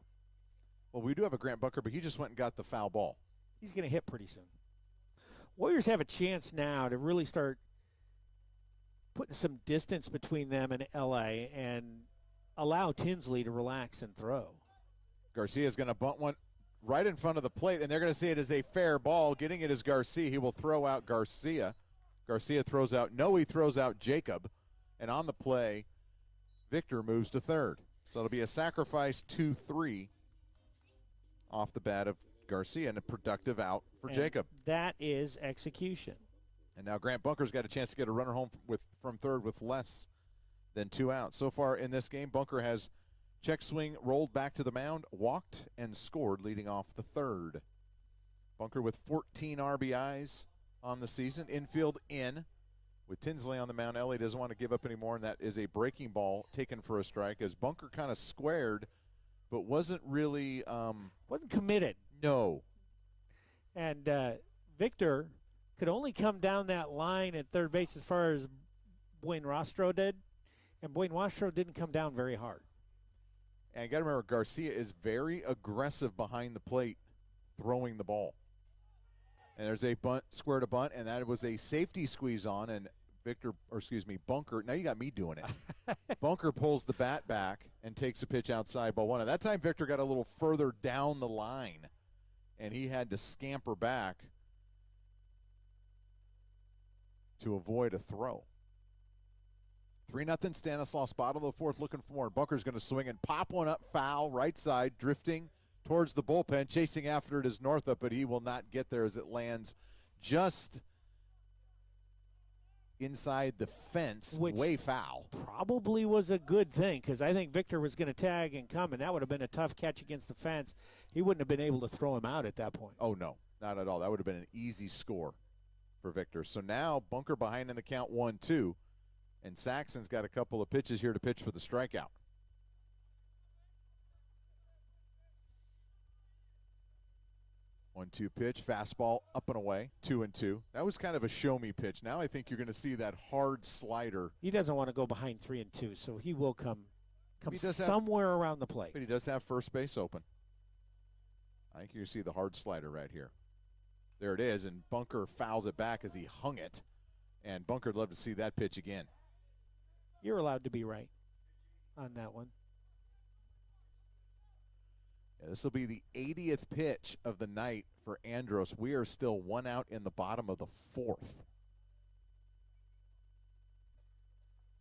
Well, we do have a Grant Bunker, but he just went and got the foul ball. He's going to hit pretty soon. Warriors have a chance now to really start putting some distance between them and L.A. and allow Tinsley to relax and throw. Garcia's going to bunt one right in front of the plate, and they're going to say it is a fair ball. Getting it is Garcia. He will throw out Garcia. Garcia throws out. No, he throws out Jacob. And on the play, Victor moves to third. So it'll be a sacrifice 2-3 off the bat of Garcia and a productive out for Jacob. That is execution. And now Grant Bunker's got a chance to get a runner home from third with less than 2 outs. So far in this game, Bunker has check swing, rolled back to the mound, walked, and scored, leading off the third. Bunker with 14 RBIs on the season. Infield in. With Tinsley on the mound, Ellie doesn't want to give up anymore, and that is a breaking ball taken for a strike as Bunker kind of squared, but wasn't really wasn't committed. No. And Victor could only come down that line at third base as far as Buenrostro did, and Buenrostro didn't come down very hard. And you got to remember, Garcia is very aggressive behind the plate throwing the ball. And there's a bunt, square to bunt, and that was a safety squeeze on, and Bunker, now you got me doing it. Bunker pulls the bat back and takes a pitch outside ball one. And that time Victor got a little further down the line, and he had to scamper back to avoid a throw. 3-0 Stanislaus, bottom of the fourth, looking for more. Bunker's going to swing and pop one up foul, right side, drifting towards the bullpen. Chasing after it is Northup, but he will not get there as it lands just inside the fence, which way foul. Probably was a good thing because I think Victor was going to tag and come, and that would have been a tough catch against the fence. He wouldn't have been able to throw him out at that point. Oh, no, not at all. That would have been an easy score for Victor. So now Bunker behind in the count 1-2, and Saxon's got a couple of pitches here to pitch for the strikeout. 1-2 pitch, fastball up and away, 2-2. That was kind of a show-me pitch. Now I think you're going to see that hard slider. He doesn't want to go behind 3-2, so he will come somewhere around the plate. But he does have first base open. I think you see the hard slider right here. There it is, and Bunker fouls it back as he hung it. And Bunker'd love to see that pitch again. You're allowed to be right on that one. Yeah, this will be the 80th pitch of the night for Andros. We are still 1 out in the bottom of the fourth.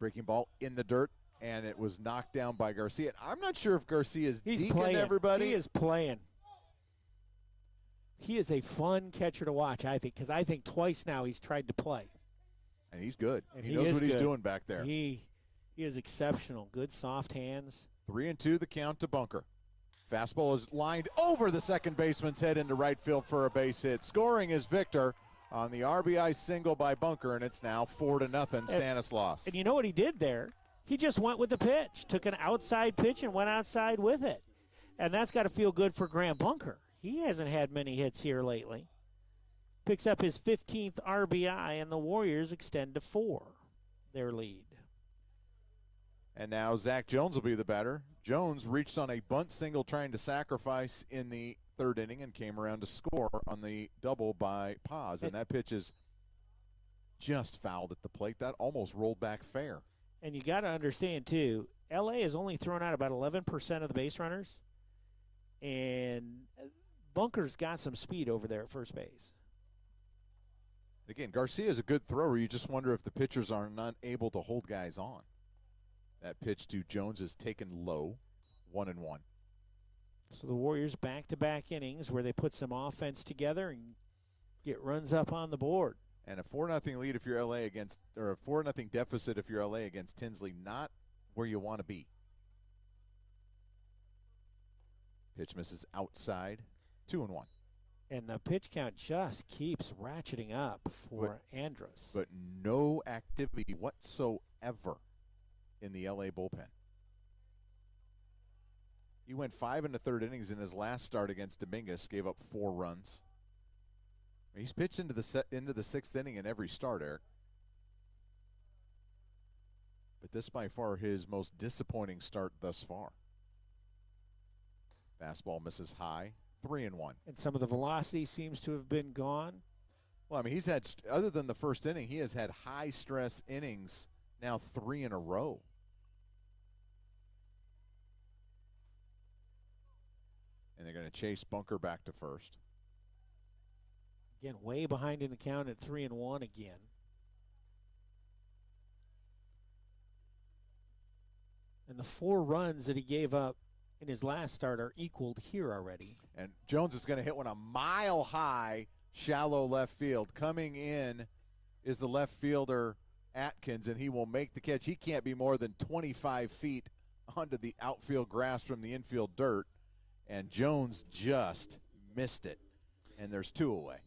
Breaking ball in the dirt, and it was knocked down by Garcia. I'm not sure if Garcia is deking everybody. He is playing. He is a fun catcher to watch, I think, because I think twice now he's tried to play. And he's good. And he knows what he's doing back there. He is exceptional. Good soft hands. 3-2 the count to Bunker. Fastball is lined over the second baseman's head into right field for a base hit. Scoring is Victor on the RBI single by Bunker, and it's now 4-0 Stanislaus. And you know what he did there? He just went with the pitch, took an outside pitch and went outside with it. And that's got to feel good for Grant Bunker. He hasn't had many hits here lately. Picks up his 15th RBI, and the Warriors extend to 4, their lead. And now Zach Jones will be the batter. Jones reached on a bunt single trying to sacrifice in the third inning and came around to score on the double by Paz. And that pitch is just fouled at the plate. That almost rolled back fair. And you got to understand, too, L.A. has only thrown out about 11% of the base runners, and Bunker's got some speed over there at first base. Again, Garcia is a good thrower. You just wonder if the pitchers are not able to hold guys on. That pitch to Jones is taken low, 1-1. So the Warriors back-to-back innings where they put some offense together and get runs up on the board. And a 4-0 lead if you're LA against, or a 4-0 deficit if you're LA against Tinsley, not where you want to be. Pitch misses outside, 2-1. And the pitch count just keeps ratcheting up for Andrus. But no activity whatsoever in the LA bullpen. He went 5 1/3 innings in his last start against Dominguez, gave up 4 runs. He's pitched into the 6th inning in every start, Eric. But this by far his most disappointing start thus far. Fastball misses high, 3-1. And some of the velocity seems to have been gone. Well, I mean, he's had, other than the first inning, he has had high-stress innings now 3 in a row. And they're going to chase Bunker back to first. Again, way behind in the count at 3-1 again. And the 4 runs that he gave up in his last start are equaled here already. And Jones is going to hit one a mile high, shallow left field. Coming in is the left fielder Atkins, and he will make the catch. He can't be more than 25 feet onto the outfield grass from the infield dirt. And Jones just missed it. And there's 2 away.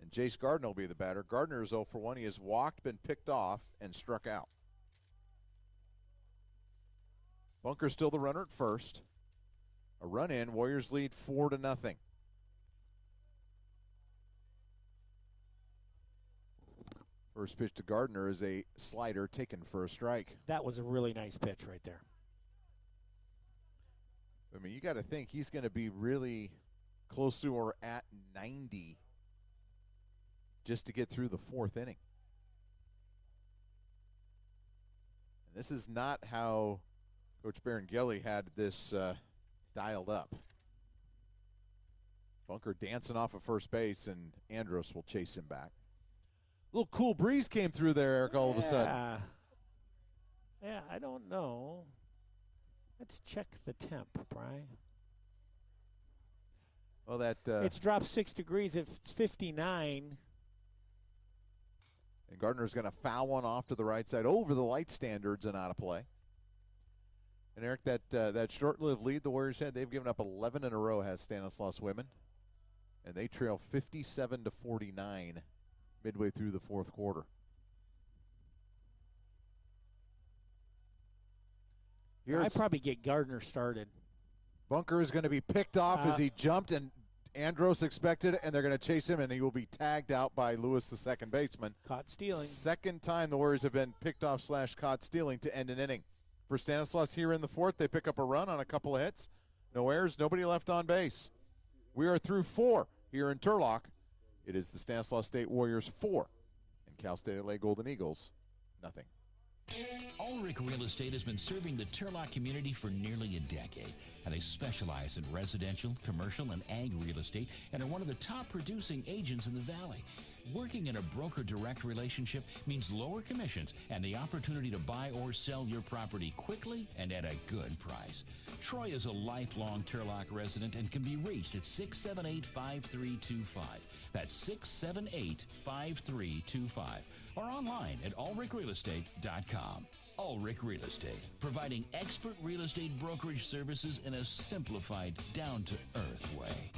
And Jace Gardner will be the batter. Gardner is 0 for 1. He has walked, been picked off, and struck out. Bunker's still the runner at first. A run in. Warriors lead 4-0. First pitch to Gardner is a slider taken for a strike. That was a really nice pitch right there. I mean, you got to think he's going to be really close to or at 90 just to get through the 4th inning. And this is not how Coach Barangeli had this dialed up. Bunker dancing off of first base, and Andrus will chase him back. A little cool breeze came through there, Eric, all of a sudden. Yeah, I don't know. Let's check the temp, Brian. Well, that it's dropped 6 degrees. It's 59. And Gardner's going to foul one off to the right side over the light standards and out of play. And Eric, that short-lived lead the Warriors had, they've given up 11 in a row, has Stanislaus women, and they trail 57-49 midway through the 4th quarter. I'd probably get Gardner started. Bunker is going to be picked off as he jumped, and Andros expected it, and they're going to chase him, and he will be tagged out by Lewis, the second baseman. Caught stealing. Second time the Warriors have been picked off / caught stealing to end an inning. For Stanislaus here in the 4th, they pick up a run on a couple of hits. No errors, nobody left on base. We are through 4 here in Turlock. It is the Stanislaus State Warriors 4 and Cal State LA Golden Eagles nothing. Ulrich Real Estate has been serving the Turlock community for nearly a decade, and they specialize in residential, commercial, and ag real estate and are one of the top producing agents in the valley. Working in a broker-direct relationship means lower commissions and the opportunity to buy or sell your property quickly and at a good price. Troy is a lifelong Turlock resident and can be reached at 678-5325. That's 678-5325. Or online at ulrichrealestate.com. Ulrich Real Estate, providing expert real estate brokerage services in a simplified, down-to-earth way.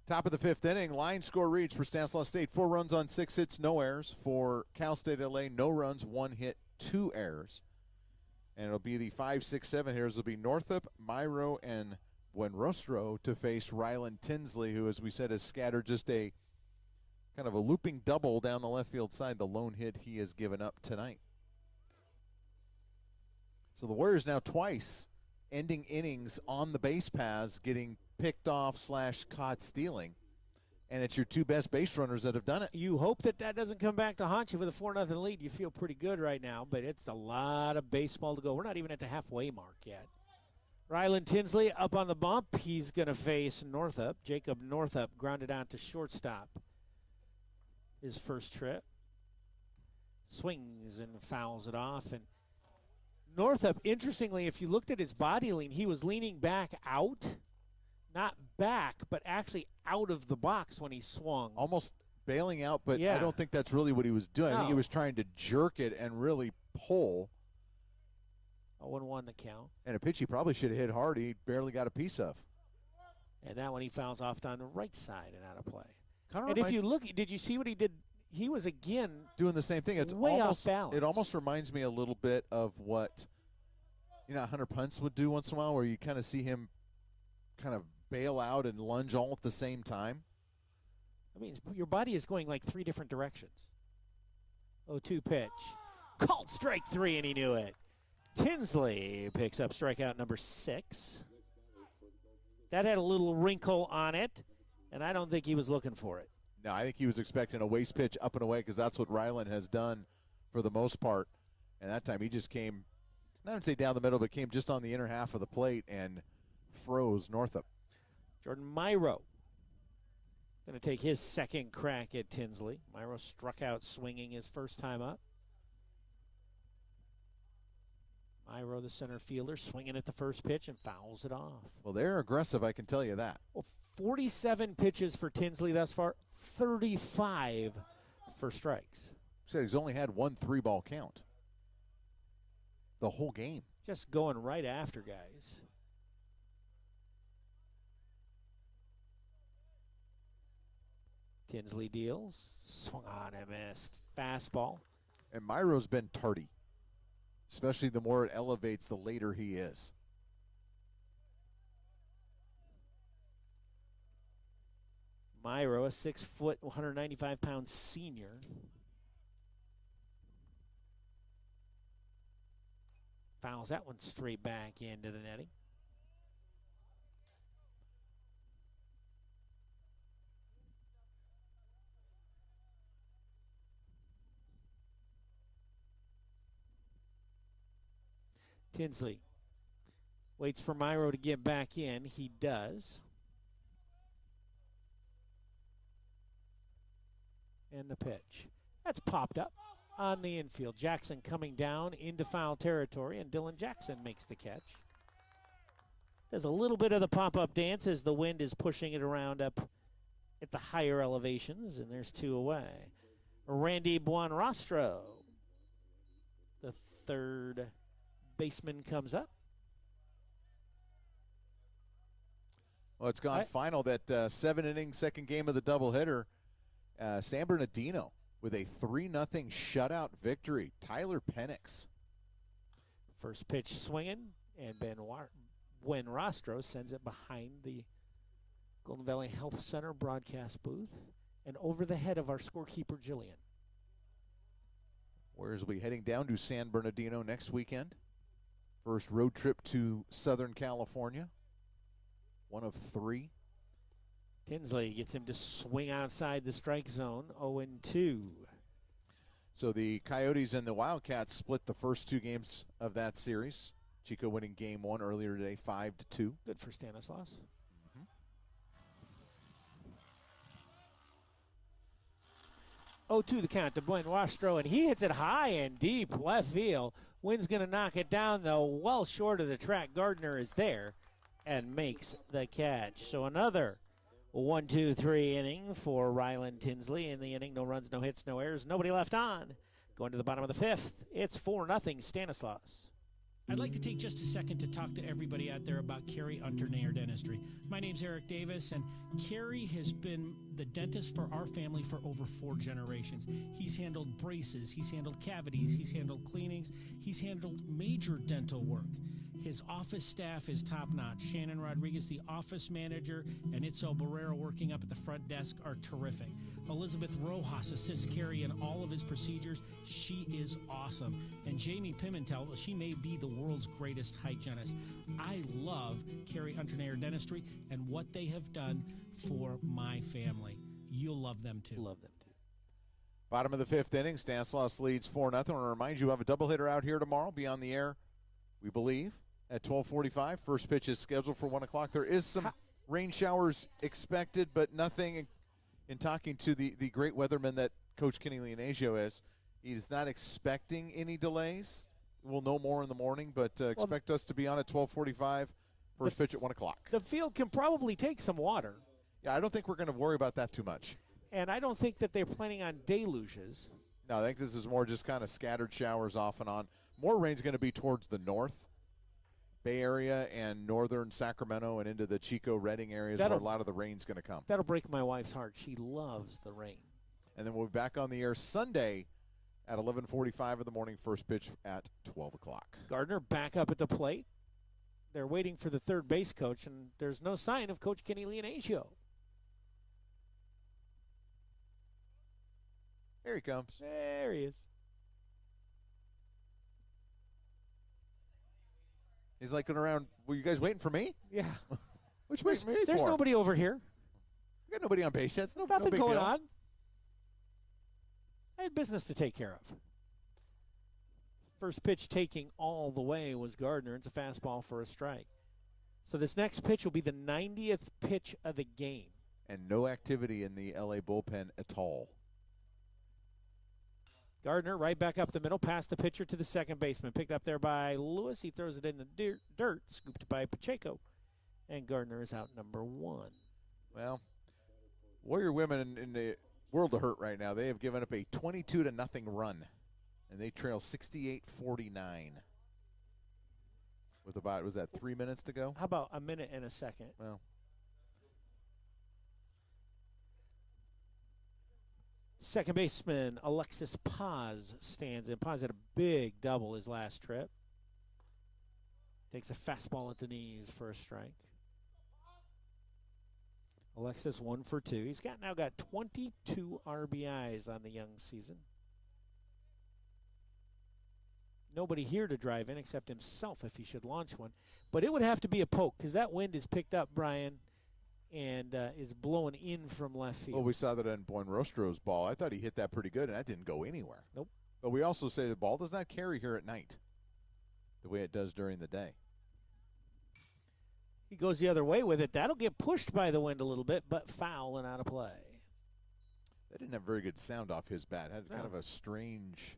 Top of the 5th inning, line score reads for Stanislaus State. 4 runs on 6 hits, no errors. For Cal State LA, no runs, 1 hit, 2 errors. And it'll be the 5, 6, 7 hitters. It'll be Northup, Myro, and Buenrostro to face Ryland Tinsley, who, as we said, has scattered just a kind of a looping double down the left field side, the lone hit he has given up tonight. So the Warriors now twice ending innings on the base paths, getting picked off / caught stealing. and it's your two best base runners that have done it. You hope that doesn't come back to haunt you with a 4-0 lead. You feel pretty good right now, but it's a lot of baseball to go. We're not even at the halfway mark yet. Ryland Tinsley up on the bump. He's going to face Northup. Jacob Northup grounded out to shortstop. His first trip. Swings and fouls it off. And Northup, interestingly, if you looked at his body lean, he was leaning back out. Not back, but actually out of the box when he swung. Almost bailing out, but Yeah. I don't think that's really what he was doing. I think he No. was trying to jerk it and really pull. 0-1 the count. And a pitch he probably should have hit hard. He barely got a piece of. And that one he fouls off down the right side and out of play. Kinda And if you look, did you see what he did? He was again doing the same thing. It's way almost, off balance. It almost reminds me a little bit of what, Hunter Punts would do once in a while, where you kind of see him kind of bail out and lunge all at the same time. I mean, your body is going like three different directions. 0-2 pitch. Called strike 3, and he knew it. Tinsley picks up strikeout number 6. That had a little wrinkle on it, and I don't think he was looking for it. No, I think he was expecting a waste pitch up and away because that's what Ryland has done for the most part. And that time he just came, I wouldn't say down the middle, but came just on the inner half of the plate and froze Northup. Jordan Myro going to take his second crack at Tinsley. Myro struck out swinging his first time up. Myro, the center fielder, swinging at the first pitch and fouls it off. Well, they're aggressive, I can tell you that. Well, 47 pitches for Tinsley thus far, 35 for strikes. Said he's only had one 3-ball count the whole game. Just going right after guys. Tinsley deals, swung on and missed. Fastball. And Myro's been tardy, especially the more it elevates, the later he is. Myro, a 6-foot, 195-pound senior. Fouls that one straight back into the netting. Tinsley waits for Myro to get back in. He does. And the pitch. That's popped up on the infield. Jackson coming down into foul territory, and Dylan Jackson makes the catch. Does a little bit of the pop-up dance as the wind is pushing it around up at the higher elevations, and there's 2 away. Randy Buonrostro, the third baseman, comes up. Well, it's gone final, that 7-inning second game of the doubleheader. San Bernardino with a 3-0 shutout victory. Tyler Penix. First pitch swinging, and Buonrostro sends it behind the Golden Valley Health Center broadcast booth and over the head of our scorekeeper, Jillian. Whereas we heading down to San Bernardino next weekend. First road trip to Southern California. One of 3. Tinsley gets him to swing outside the strike zone, 0-2. So the Coyotes and the Wildcats split the first 2 games of that series. Chico winning game 1 earlier today, 5-2. Good for Stanislaus. 0-2 the count to Buonrostro, and he hits it high and deep left field. Wind's going to knock it down, though, well short of the track. Gardner is there and makes the catch. So another 1-2-3 inning for Ryland Tinsley. In the inning, no runs, no hits, no errors, nobody left on. Going to the bottom of the 5th, it's 4-0 Stanislaus. I'd like to take just a second to talk to everybody out there about Carrie Unternayer Dentistry. My name's Eric Davis, and Carrie has been the dentist for our family for over 4 generations. He's handled braces, he's handled cavities, he's handled cleanings, he's handled major dental work. His office staff is top-notch. Shannon Rodriguez, the office manager, and Itzo Barrera working up at the front desk are terrific. Elizabeth Rojas assists Carrie in all of his procedures. She is awesome. And Jamie Pimentel, she may be the world's greatest hygienist. I love Carrie Unternayer Dentistry and what they have done for my family. You'll love them too. Love them too. Bottom of the fifth inning, Stanislaus leads 4-0. I want to remind you, we have a doubleheader out here tomorrow. Be on the air, we believe, at 12:45. First pitch is scheduled for 1 o'clock. There is some rain showers expected, but nothing. In talking to the great weatherman that Coach Kenny Leonasio is, he's not expecting any delays. We'll know more in the morning, but expect us to be on at 12:45. First pitch at 1 o'clock. The field can probably take some water. Yeah, I don't think we're going to worry about that too much. And I don't think that they're planning on deluges. No, I think this is more just kind of scattered showers off and on. More rain's going to be towards the north, Bay Area and northern Sacramento and into the Chico, Redding areas where a lot of the rain's going to come. That'll break my wife's heart. She loves the rain. And then we'll be back on the air Sunday at 11:45 in the morning, first pitch at 12 o'clock. Gardner back up at the plate. They're waiting for the third base coach, and there's no sign of Coach Kenny Leonasio. Here he comes. There he is. He's like going around, were you guys waiting for me? Yeah. Which waiting for me There's for? nobody over here. We got nobody on base yet. It's no Nothing big going deal. on. I had business to take care of. First pitch taking all the way was Gardner. It's a fastball for a strike. So this next pitch will be the 90th pitch of the game. And no activity in the L.A. bullpen at all. Gardner right back up the middle, past the pitcher to the second baseman. Picked up there by Lewis. He throws it in the dirt, scooped by Pacheco. And Gardner is out number one. Well, Warrior women in the world of hurt right now. They have given up a 22-0 run, and they trail 68-49 with about, was that 3 minutes to go? How about a minute and a second? Well, second baseman Alexis Paz stands in. Paz had a big double his last trip. Takes a fastball at the knees for a strike. Alexis 1 for 2. He's now got 22 RBIs on the young season. Nobody here to drive in except himself if he should launch one. But it would have to be a poke because that wind is picked up, Brian, and is blowing in from left field. well, we saw that on Buenrostro's ball. I thought he hit that pretty good, and that didn't go anywhere. Nope. But we also say the ball does not carry here at night the way it does during the day. He goes the other way with it. That'll get pushed by the wind a little bit, but foul and out of play. That didn't have very good sound off his bat. It had kind of a strange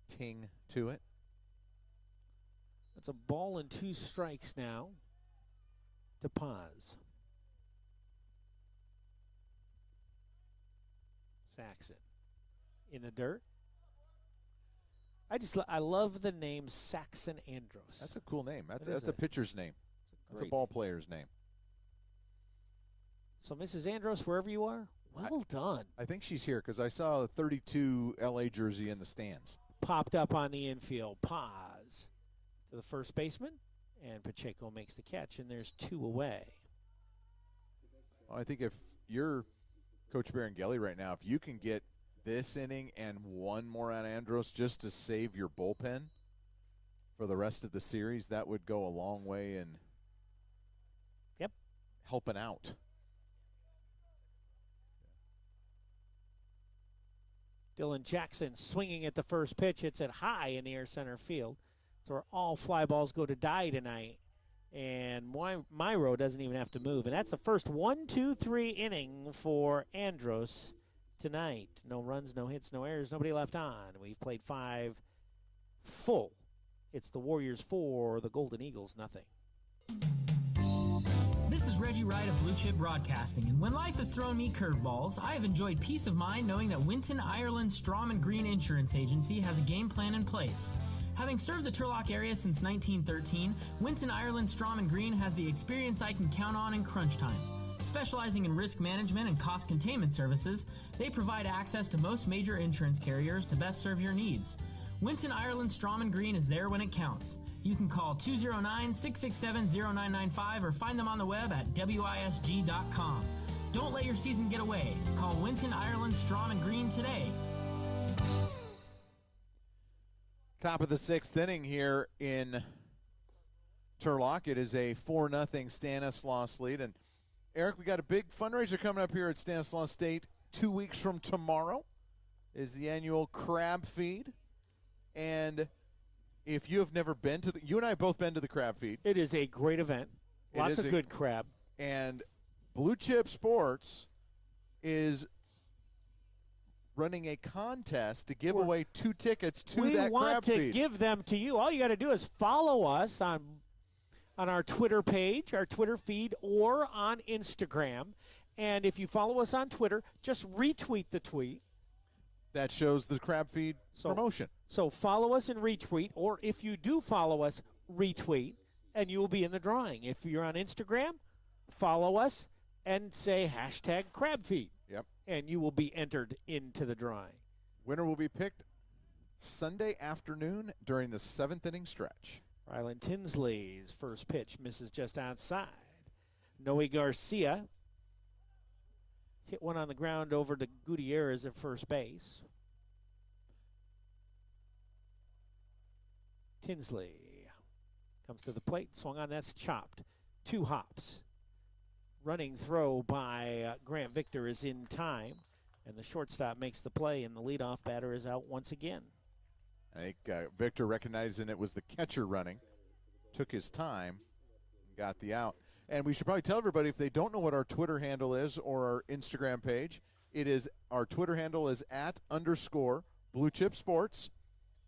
ting to it. That's a ball and 2 strikes now to Paz. Saxon in the dirt. I love the name Saxon Andros. That's a cool name. That's That is a pitcher's name. That's a ball player's name. So, Mrs. Andros, wherever you are, well done. I think she's here because I saw a 32 LA jersey in the stands. Popped up on the infield. Paz to the first baseman, and Pacheco makes the catch, and there's 2 away. Well, I think if you're Coach Berengeli right now, if you can get this inning and 1 more out of Andros just to save your bullpen for the rest of the series, that would go a long way in helping out. Dylan Jackson swinging at the first pitch. It's at high in the air center field. So all fly balls go to die tonight. And Myro doesn't even have to move. And that's the first 1-2-3 inning for Andros tonight. No runs, no hits, no errors, nobody left on. We've played 5 full. It's the Warriors 4, the Golden Eagles nothing. This is Reggie Wright of Blue Chip Broadcasting, and when life has thrown me curveballs, I have enjoyed peace of mind knowing that Winton, Ireland Strawman Green Insurance Agency has a game plan in place. Having served the Turlock area since 1913, Winton, Ireland Strawman Green has the experience I can count on in crunch time. Specializing in risk management and cost containment services, they provide access to most major insurance carriers to best serve your needs. Winton, Ireland Strawman Green is there when it counts. You can call 209-667-0995 or find them on the web at wisg.com. Don't let your season get away. Call Winton, Ireland Strawman Green today. Top of the 6th inning here in Turlock. It is a 4-0 Stanislaus lead. And Eric, we got a big fundraiser coming up here at Stanislaus State 2 weeks from tomorrow. Is the annual crab feed. And if you have never been to you and I have both been to the crab feed. It is a great event. Lots of good crab. And Blue Chip Sports is running a contest to give away 2 tickets to that crab feed. We want to give them to you. All you got to do is follow us on our Twitter page, our Twitter feed, or on Instagram. And if you follow us on Twitter, just retweet the tweet. That shows the crab feed promotion. So follow us and retweet, or if you do follow us, retweet, and you will be in the drawing. If you're on Instagram, follow us and say #crabfeed. Yep. And you will be entered into the drawing. Winner will be picked Sunday afternoon during the 7th inning stretch. Rylan Tinsley's first pitch misses just outside. Noe Garcia hit one on the ground over to Gutierrez at first base. Tinsley comes to the plate, swung on, that's chopped. 2 hops. Running throw by Grant Victor is in time, and the shortstop makes the play, and the leadoff batter is out once again. I think Victor, recognizing it was the catcher running, took his time and got the out. And we should probably tell everybody, if they don't know what our Twitter handle is or our Instagram page, our Twitter handle is @_Blue Chip Sports,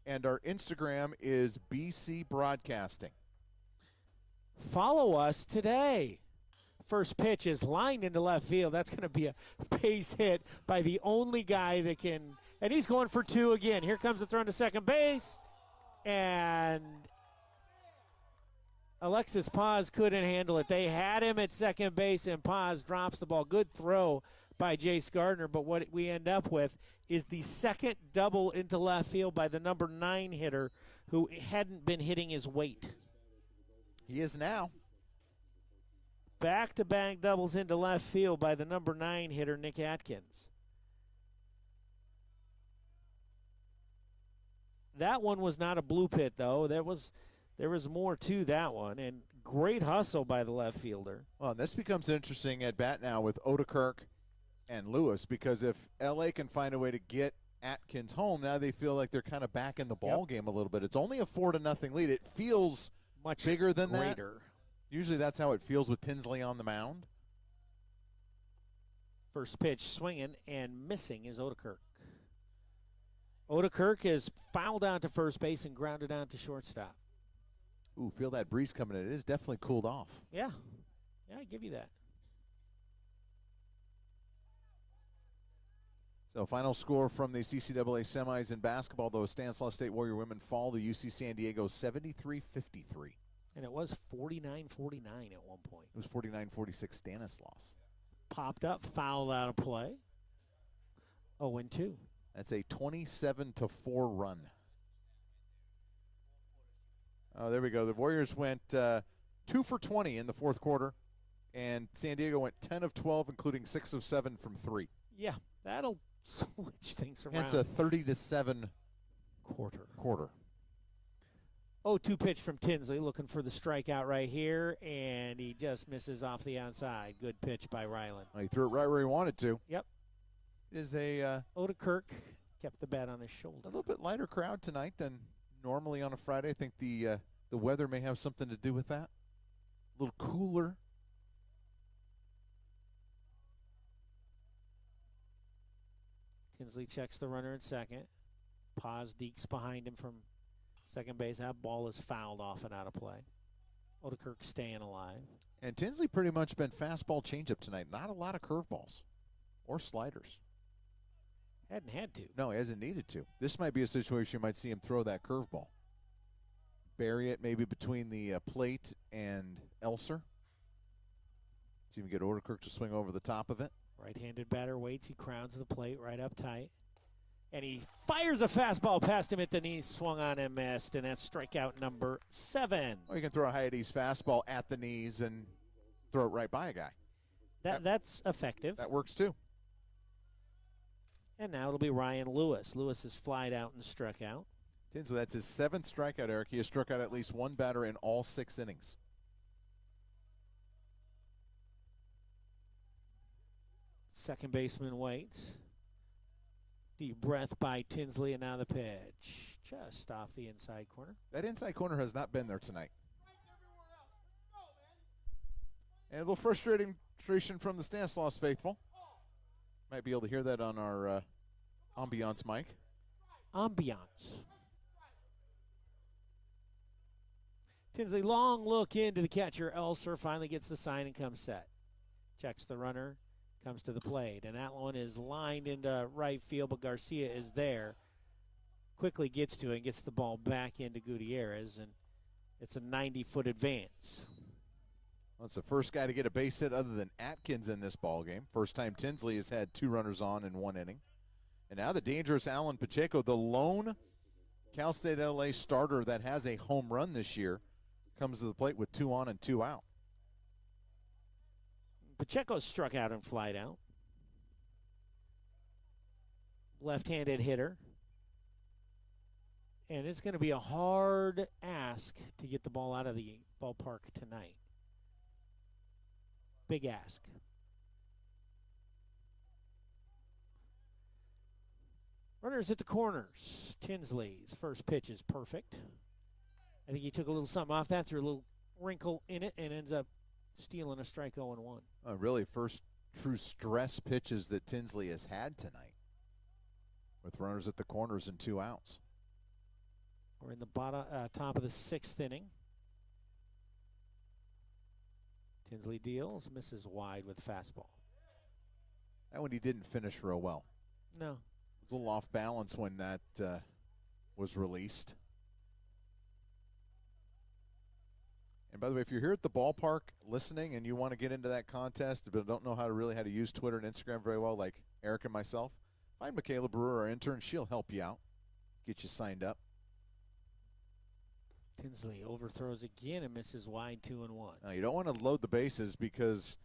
and our Instagram is BC Broadcasting. Follow us today. First pitch is lined into left field. That's going to be a base hit by the only guy that can. And he's going for 2 again. Here comes the throw to second base. And Alexis Paz couldn't handle it. They had him at second base, and Paz drops the ball. Good throw by Jace Gardner. But what we end up with is the second double into left field by the number 9 hitter who hadn't been hitting his weight. He is now. Back-to-back doubles into left field by the number 9 hitter, Nick Atkins. That one was not a blue pit, though. There was more to that one, and great hustle by the left fielder. Well, and this becomes an interesting at-bat now with Odekirk and Lewis, because if L.A. can find a way to get Atkins home, now they feel like they're kind of back in the ball game a little bit. It's only a 4-0 lead. It feels much bigger than greater. That. Usually that's how it feels with Tinsley on the mound. First pitch swinging and missing is Odekirk. Odekirk is fouled out to first base and grounded out to shortstop. Ooh, feel that breeze coming in. It is definitely cooled off. Yeah. Yeah, I give you that. So final score from the CCAA semis in basketball, though Stanislaus State Warrior women fall to UC San Diego 73-53. And it was 49-49 at one point. It was 49-46 Stanislaus. Popped up, fouled out of play. 0-2. That's a 27-4 run. Oh, there we go. The Warriors went 2 for 20 in the fourth quarter, and San Diego went 10 of 12, including 6 of 7 from 3. Yeah, that'll switch things around. That's a 30-7 quarter. 0-2 pitch from Tinsley, looking for the strikeout right here, and he just misses off the outside. Good pitch by Rylan. Well, he threw it right where he wanted to. Yep. It is a Odekirk kept the bat on his shoulder. A little bit lighter crowd tonight than normally on a Friday. I think the weather may have something to do with that. A little cooler. Tinsley checks the runner at second. Paz dekes behind him from second base. That ball is fouled off and out of play. Odekirk staying alive. And Tinsley pretty much been fastball changeup tonight. Not a lot of curveballs or sliders. Hadn't had to. No, he hasn't needed to. This might be a situation you might see him throw that curveball. Bury it maybe between the plate and Elser. See if we can get Odekirk to swing over the top of it. Right-handed batter waits. He crowns the plate right up tight. And he fires a fastball past him at the knees, swung on and missed, and that's strikeout number 7. Or you can throw a high-at-ease fastball at the knees and throw it right by a guy. That's effective. That works too. And now it'll be Ryan Lewis. Lewis has flied out and struck out. Tinsley, that's his 7th strikeout, Eric. He has struck out at least one batter in all 6 innings. Second baseman waits. Deep breath by Tinsley, and now the pitch. Just off the inside corner. That inside corner has not been there tonight. And a little frustration from the Stanislaus faithful. Might be able to hear that on our ambiance mic. Ambiance. Tinsley, long look into the catcher. Elser finally gets the sign and comes set. Checks the runner, comes to the plate. And that one is lined into right field, but Garcia is there. Quickly gets to it and gets the ball back into Gutierrez, and it's a 90-foot advance. Well, it's the first guy to get a base hit other than Atkins in this ball game. First time Tinsley has had 2 runners on in 1 inning. And now the dangerous Alan Pacheco, the lone Cal State LA starter that has a home run this year, comes to the plate with 2 on and 2 out. Pacheco struck out and flied out. Left-handed hitter. And it's going to be a hard ask to get the ball out of the ballpark tonight. Big ask. Runners at the corners. Tinsley's first pitch is perfect. I think he took a little something off that, threw a little wrinkle in it, and ends up stealing a strike 0-1. Really, first true stress pitches that Tinsley has had tonight, with runners at the corners and 2 outs. We're in the top of the 6th inning. Tinsley deals, misses wide with fastball. That one he didn't finish real well. No. It was a little off balance when that was released. And by the way, if you're here at the ballpark listening and you want to get into that contest but don't know how to use Twitter and Instagram very well, like Eric and myself, find Michaela Brewer, our intern. She'll help you out, get you signed up. Tinsley overthrows again and misses wide 2-1. Now, you don't want to load the bases because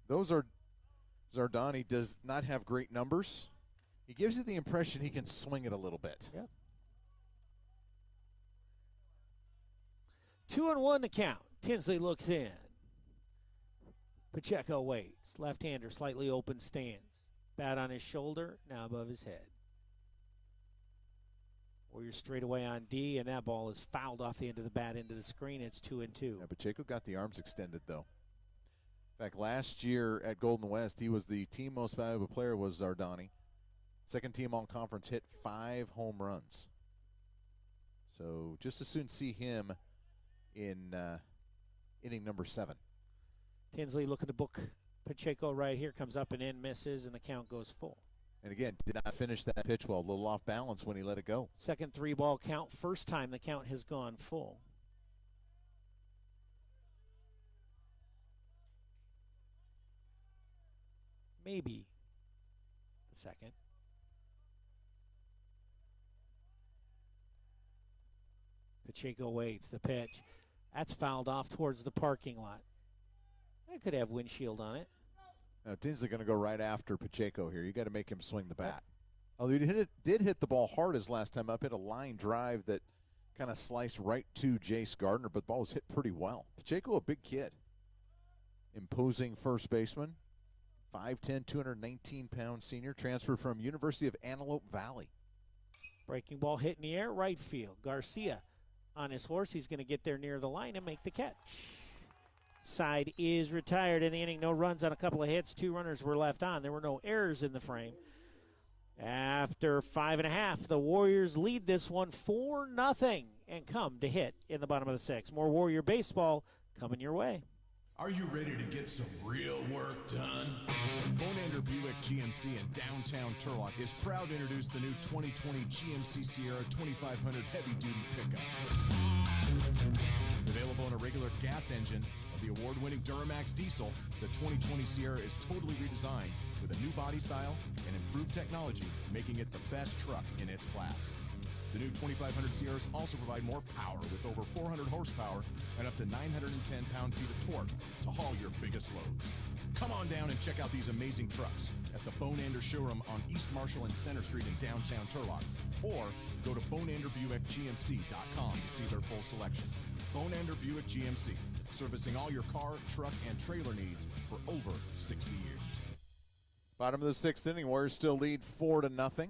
Zardani does not have great numbers. He gives you the impression he can swing it a little bit. Yep. 2-1 to count. Tinsley looks in. Pacheco waits. Left-hander slightly open stance. Bat on his shoulder, now above his head. Warriors straight away on D, and that ball is fouled off the end of the bat into the screen. It's 2-2. Yeah, Pacheco got the arms extended, though. In fact, last year at Golden West, he was the team most valuable player was Zardani. Second team all-conference, hit 5 home runs. So just as soon see him in inning number 7. Tinsley looking to book Pacheco right here. Comes up and in, misses, and the count goes full. And again, did not finish that pitch well. A little off balance when he let it go. Second 3-ball count. First time the count has gone full. Maybe the second. Pacheco waits the pitch. That's fouled off towards the parking lot. That could have windshield on it. Now, Tinsley going to go right after Pacheco here. You got to make him swing the bat. Although he did hit the ball hard his last time up, hit a line drive that kind of sliced right to Jace Gardner, but the ball was hit pretty well. Pacheco, a big kid. Imposing first baseman. 5'10", 219-pound senior. Transfer from University of Antelope Valley. Breaking ball hit in the air, right field. Garcia on his horse. He's going to get there near the line and make the catch. Side is retired in the inning. No runs on a couple of hits. 2 runners were left on. There were no errors in the frame. After 5.5, the Warriors lead this one 4-0 and come to hit in the bottom of the 6th. More Warrior baseball coming your way. Are you ready to get some real work done? Bonander Buick GMC in downtown Turlock is proud to introduce the new 2020 GMC Sierra 2500 heavy-duty pickup. Available in a regular gas engine of the award-winning Duramax diesel, the 2020 Sierra is totally redesigned with a new body style and improved technology, making it the best truck in its class. The new 2500 Sierras also provide more power with over 400 horsepower and up to 910 pound-feet of torque to haul your biggest loads. Come on down and check out these amazing trucks at the Bonander showroom on East Marshall and Center Street in downtown Turlock, or go to BonanderBuickGMC.com to see their full selection. Bonander Buick GMC, servicing all your car, truck, and trailer needs for over 60 years. Bottom of the sixth inning, Warriors still lead 4-0.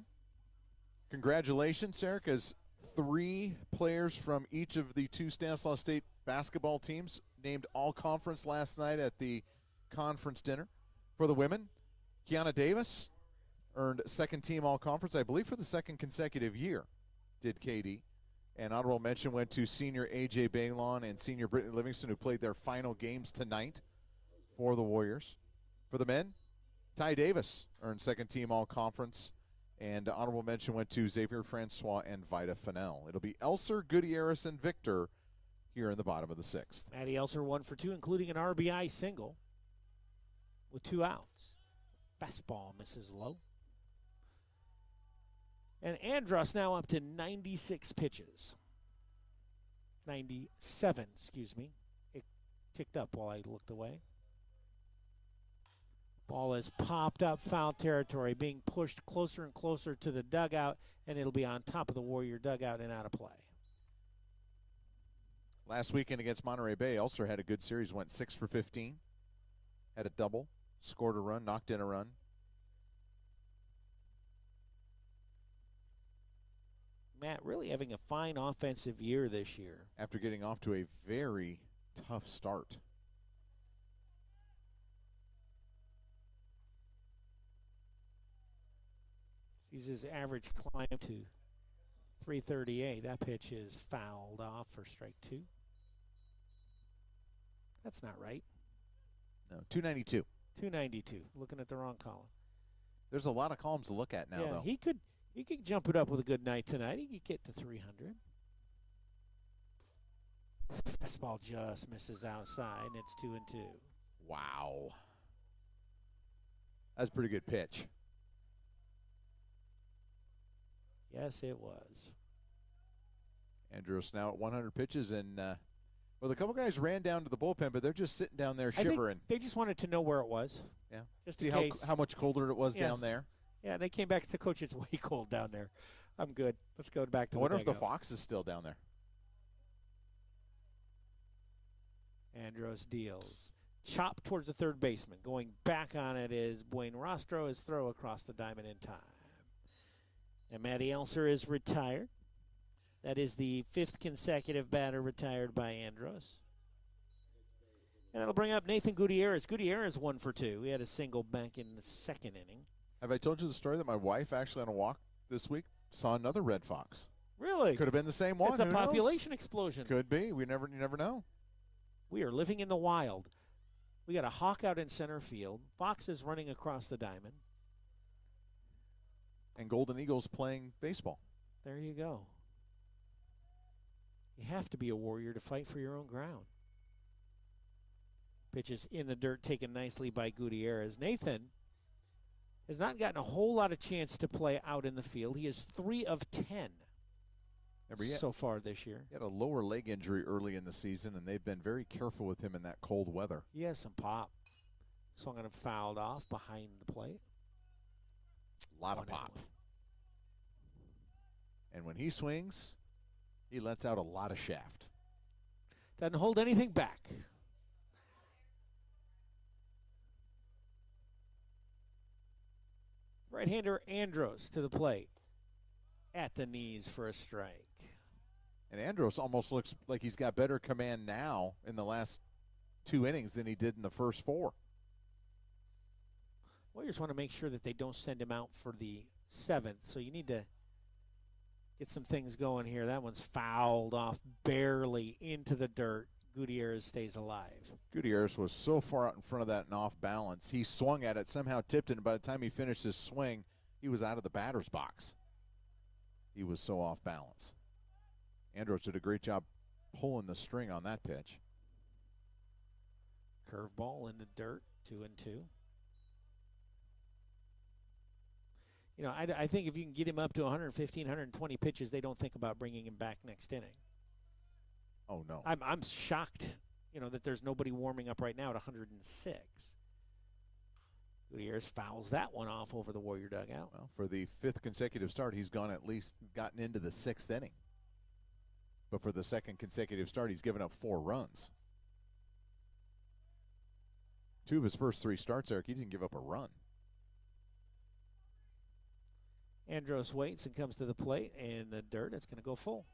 Congratulations, Eric, as 3 players from each of the 2 Stanislaus State basketball teams named all-conference last night at the conference dinner. For the women, Kiana Davis earned second-team all-conference, I believe, for the second consecutive year, did KD. And honorable mention went to senior A.J. Baylon and senior Brittany Livingston, who played their final games tonight for the Warriors. For the men, Ty Davis earned second-team all-conference, and honorable mention went to Xavier Francois and Vida Fennell. It'll be Elser, Gutierrez, and Victor here in the bottom of the sixth. Maddie Elser 1 for 2, including an RBI single with 2 outs. Fastball misses low. And Andros now up to 96 pitches. 97, excuse me. It ticked up while I looked away. Ball is popped up foul territory, being pushed closer and closer to the dugout, and it'll be on top of the Warrior dugout and out of play. Last weekend against Monterey Bay, Elser had a good series, went 6 for 15, had a double, scored a run, knocked in a run. Matt really having a fine offensive year this year. After getting off to a very tough start. Sees his average climb to 338. That pitch is fouled off for strike 2. That's not right. No, 292. 292. Looking at the wrong column. There's a lot of columns to look at now, though. He could jump it up with a good night tonight. He could get to 300. Fastball just misses outside, and it's 2-2. Wow. That's a pretty good pitch. Yes, it was. Andros now at 100 pitches, and well, a couple guys ran down to the bullpen, but they're just sitting down there shivering. They just wanted to know where it was. Yeah. Just see in case. how much colder it was down there. Yeah, they came back and said, Coach, it's way cold down there. I'm good. Let's go back to I wonder the if the dugout. Fox is still down there. Andros deals. Chop towards the third baseman. Going back on it is Buenrostro. His throw across the diamond in time. And Matty Elser is retired. That is the 5th consecutive batter retired by Andros. And that'll bring up Nathan Gutierrez. Gutierrez 1 for 2. He had a single back in the second inning. Have I told you the story that my wife actually on a walk this week saw another red fox? Really? Could have been the same one. It's a Who population knows? explosion. Could be. You never know. We are living in the wild. We got a hawk out in center field. Fox is running across the diamond. And Golden Eagles playing baseball. There you go. You have to be a warrior to fight for your own ground. Pitch is in the dirt, taken nicely by Gutierrez. Nathan has not gotten a whole lot of chance to play out in the field. He is 3 of 10 so far this year. He had a lower leg injury early in the season, and they've been very careful with him in that cold weather. He has some pop. Swung and fouled off behind the plate. A lot of pop. And when he swings, he lets out a lot of shaft. Doesn't hold anything back. Right-hander Andros to the plate. At the knees for a strike. And Andros almost looks like he's got better command now in the last 2 innings than he did in the first 4. Warriors want to make sure that they don't send him out for the 7th, so you need to get some things going here. That one's fouled off barely into the dirt. Gutierrez stays alive. Gutierrez was so far out in front of that and off balance. He swung at it, somehow tipped it, and by the time he finished his swing, he was out of the batter's box. He was so off balance. Andros did a great job pulling the string on that pitch. Curveball in the dirt, 2-2. You know, I think if you can get him up to 115, 120 pitches, they don't think about bringing him back next inning. Oh, no. I'm shocked, that there's nobody warming up right now at 106. Gutierrez fouls that one off over the Warrior dugout. Well, for the 5th consecutive start, he's gotten into the 6th inning. But for the 2nd consecutive start, he's given up 4 runs. 2 of his first 3 starts, Eric, he didn't give up a run. Andros waits and comes to the plate, and the dirt, it's going to go full.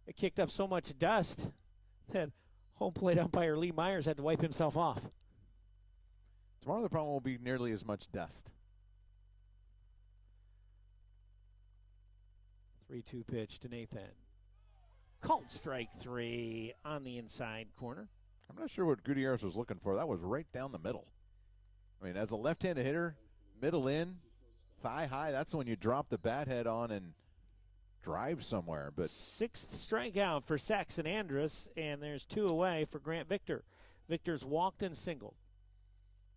It kicked up so much dust that home plate umpire Lee Myers had to wipe himself off. Tomorrow the problem won't be nearly as much dust. 3-2 pitch to Nathan. Called strike 3 on the inside corner. I'm not sure what Gutierrez was looking for. That was right down the middle. I mean, as a left-handed hitter, middle in, thigh high, that's when you drop the bat head on and drive somewhere. But 6th strikeout for Saxon Andrus, and there's 2 away for Grant Victor. Victor's walked and singled.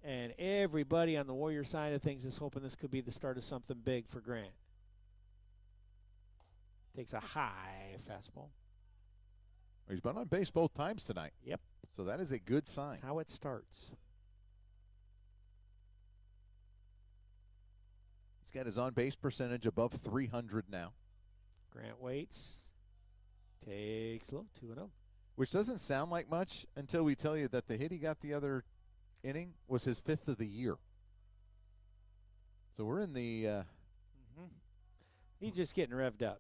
And everybody on the Warrior side of things is hoping this could be the start of something big for Grant. Takes a high fastball. He's been on base both times tonight. Yep. So that is a good sign. That's how it starts. He's got his on-base percentage above 300 now. Grant waits. Takes low, 2-0. Which doesn't sound like much until we tell you that the hit he got the other inning was his 5th of the year. So we're in the He's just getting revved up.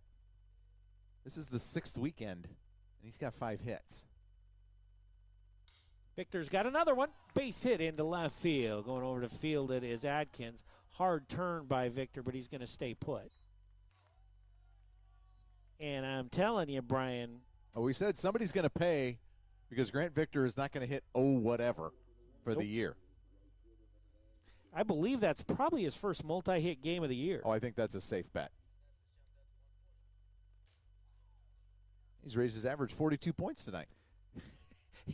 This is the 6th weekend, and he's got 5 hits. Victor's got another one. Base hit into left field. Going over to field it is Adkins. Hard turn by Victor, but he's going to stay put. And I'm telling you, Brian. Oh, we said somebody's going to pay because Grant Victor is not going to hit whatever for the year. I believe that's probably his first multi-hit game of the year. Oh, I think that's a safe bet. He's raised his average 42 points tonight.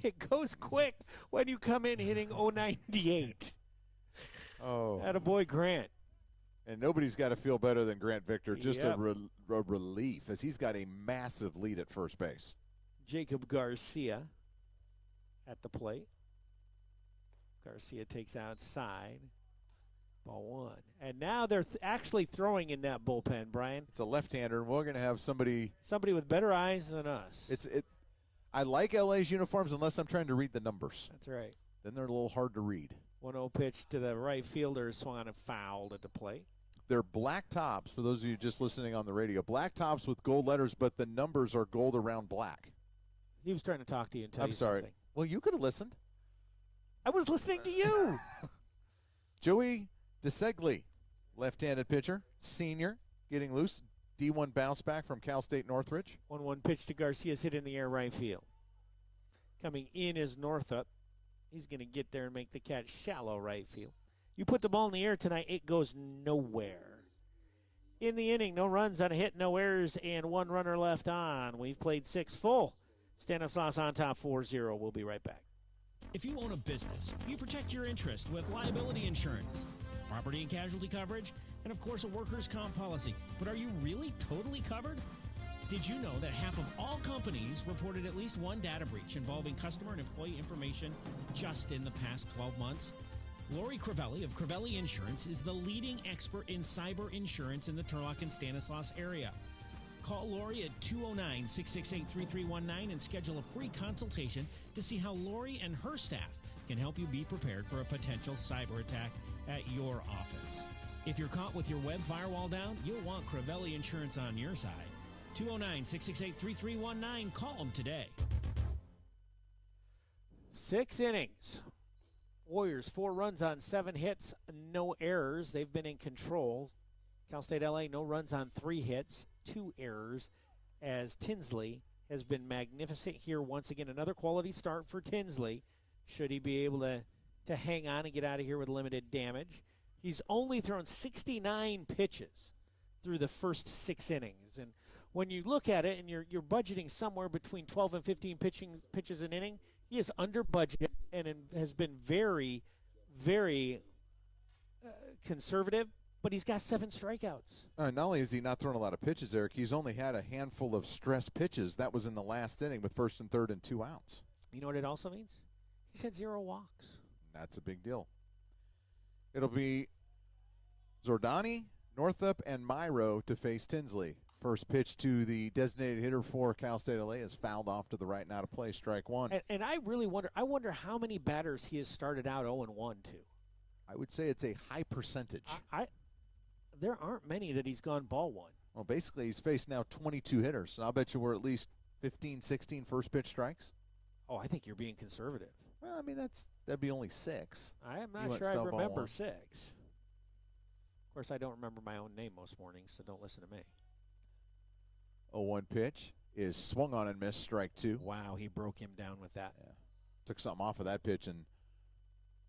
It goes quick when you come in hitting 098. Oh. Attaboy Grant. And nobody's got to feel better than Grant Victor. Just Yep. a relief as he's got a massive lead at first base. Jacob Garcia at the plate. Garcia takes outside. Ball 1. And now they're actually throwing in that bullpen, Brian. It's a left-hander, and we're going to have somebody with better eyes than us. I like LA's uniforms unless I'm trying to read the numbers. That's right. Then they're a little hard to read. 1-0 pitch to the right fielder, swung and fouled at the plate. They're black tops, for those of you just listening on the radio. Black tops with gold letters, but the numbers are gold around black. He was trying to talk to you and tell I'm you sorry. something. Well, you could have listened. I was listening to you. Joey DeSegli, left-handed pitcher, senior, getting loose. D1 bounce back from Cal State Northridge. 1-1 pitch to Garcia's hit in the air right field. Coming in is Northup. He's going to get there and make the catch shallow right field. You put the ball in the air tonight, it goes nowhere. In the inning, no runs on a hit, no errors, and 1 runner left on. We've played 6 full. Stanislaus on top 4-0. We'll be right back. If you own a business, you protect your interest with liability insurance, property and casualty coverage, and of course a workers' comp policy. But are you really totally covered? Did you know that half of all companies reported at least one data breach involving customer and employee information just in the past 12 months? Lori Crivelli of Crivelli Insurance is the leading expert in cyber insurance in the Turlock and Stanislaus area. Call Lori at 209-668-3319 and schedule a free consultation to see how Lori and her staff can help you be prepared for a potential cyber attack at your office. If you're caught with your web firewall down, you'll want Crivelli Insurance on your side. 209-668-3319. Call them today. 6 innings. Warriors 4 runs on 7 hits, no errors. They've been in control. Cal State LA, no runs on 3 hits, 2 errors, as Tinsley has been magnificent here once again. Another quality start for Tinsley. Should he be able to hang on and get out of here with limited damage? He's only thrown 69 pitches through the first 6 innings. And when you look at it and you're budgeting somewhere between 12 and 15 pitches an inning, he is under budget and has been very, very conservative, but he's got 7 strikeouts. Not only has he not thrown a lot of pitches, Eric, he's only had a handful of stress pitches. That was in the last inning with 1st and 3rd and 2 outs. You know what it also means? He's had 0 walks. That's a big deal. It'll be Zordani, Northup, and Myro to face Tinsley. First pitch to the designated hitter for Cal State LA is fouled off to the right and out of play, strike 1. And I really wonder how many batters he has started out 0-1 to. I would say it's a high percentage. there aren't many that he's gone ball one. Well, basically, he's faced now 22 hitters. And I'll bet you we're at least 15, 16 first pitch strikes. Oh, I think you're being conservative. Well, I mean, that'd be only 6. I am You not went sure I stump ball remember one. 6. Of course, I don't remember my own name most mornings, so don't listen to me. 0-1 pitch is swung on and missed, strike 2. Wow, he broke him down with that. Yeah. Took something off of that pitch, and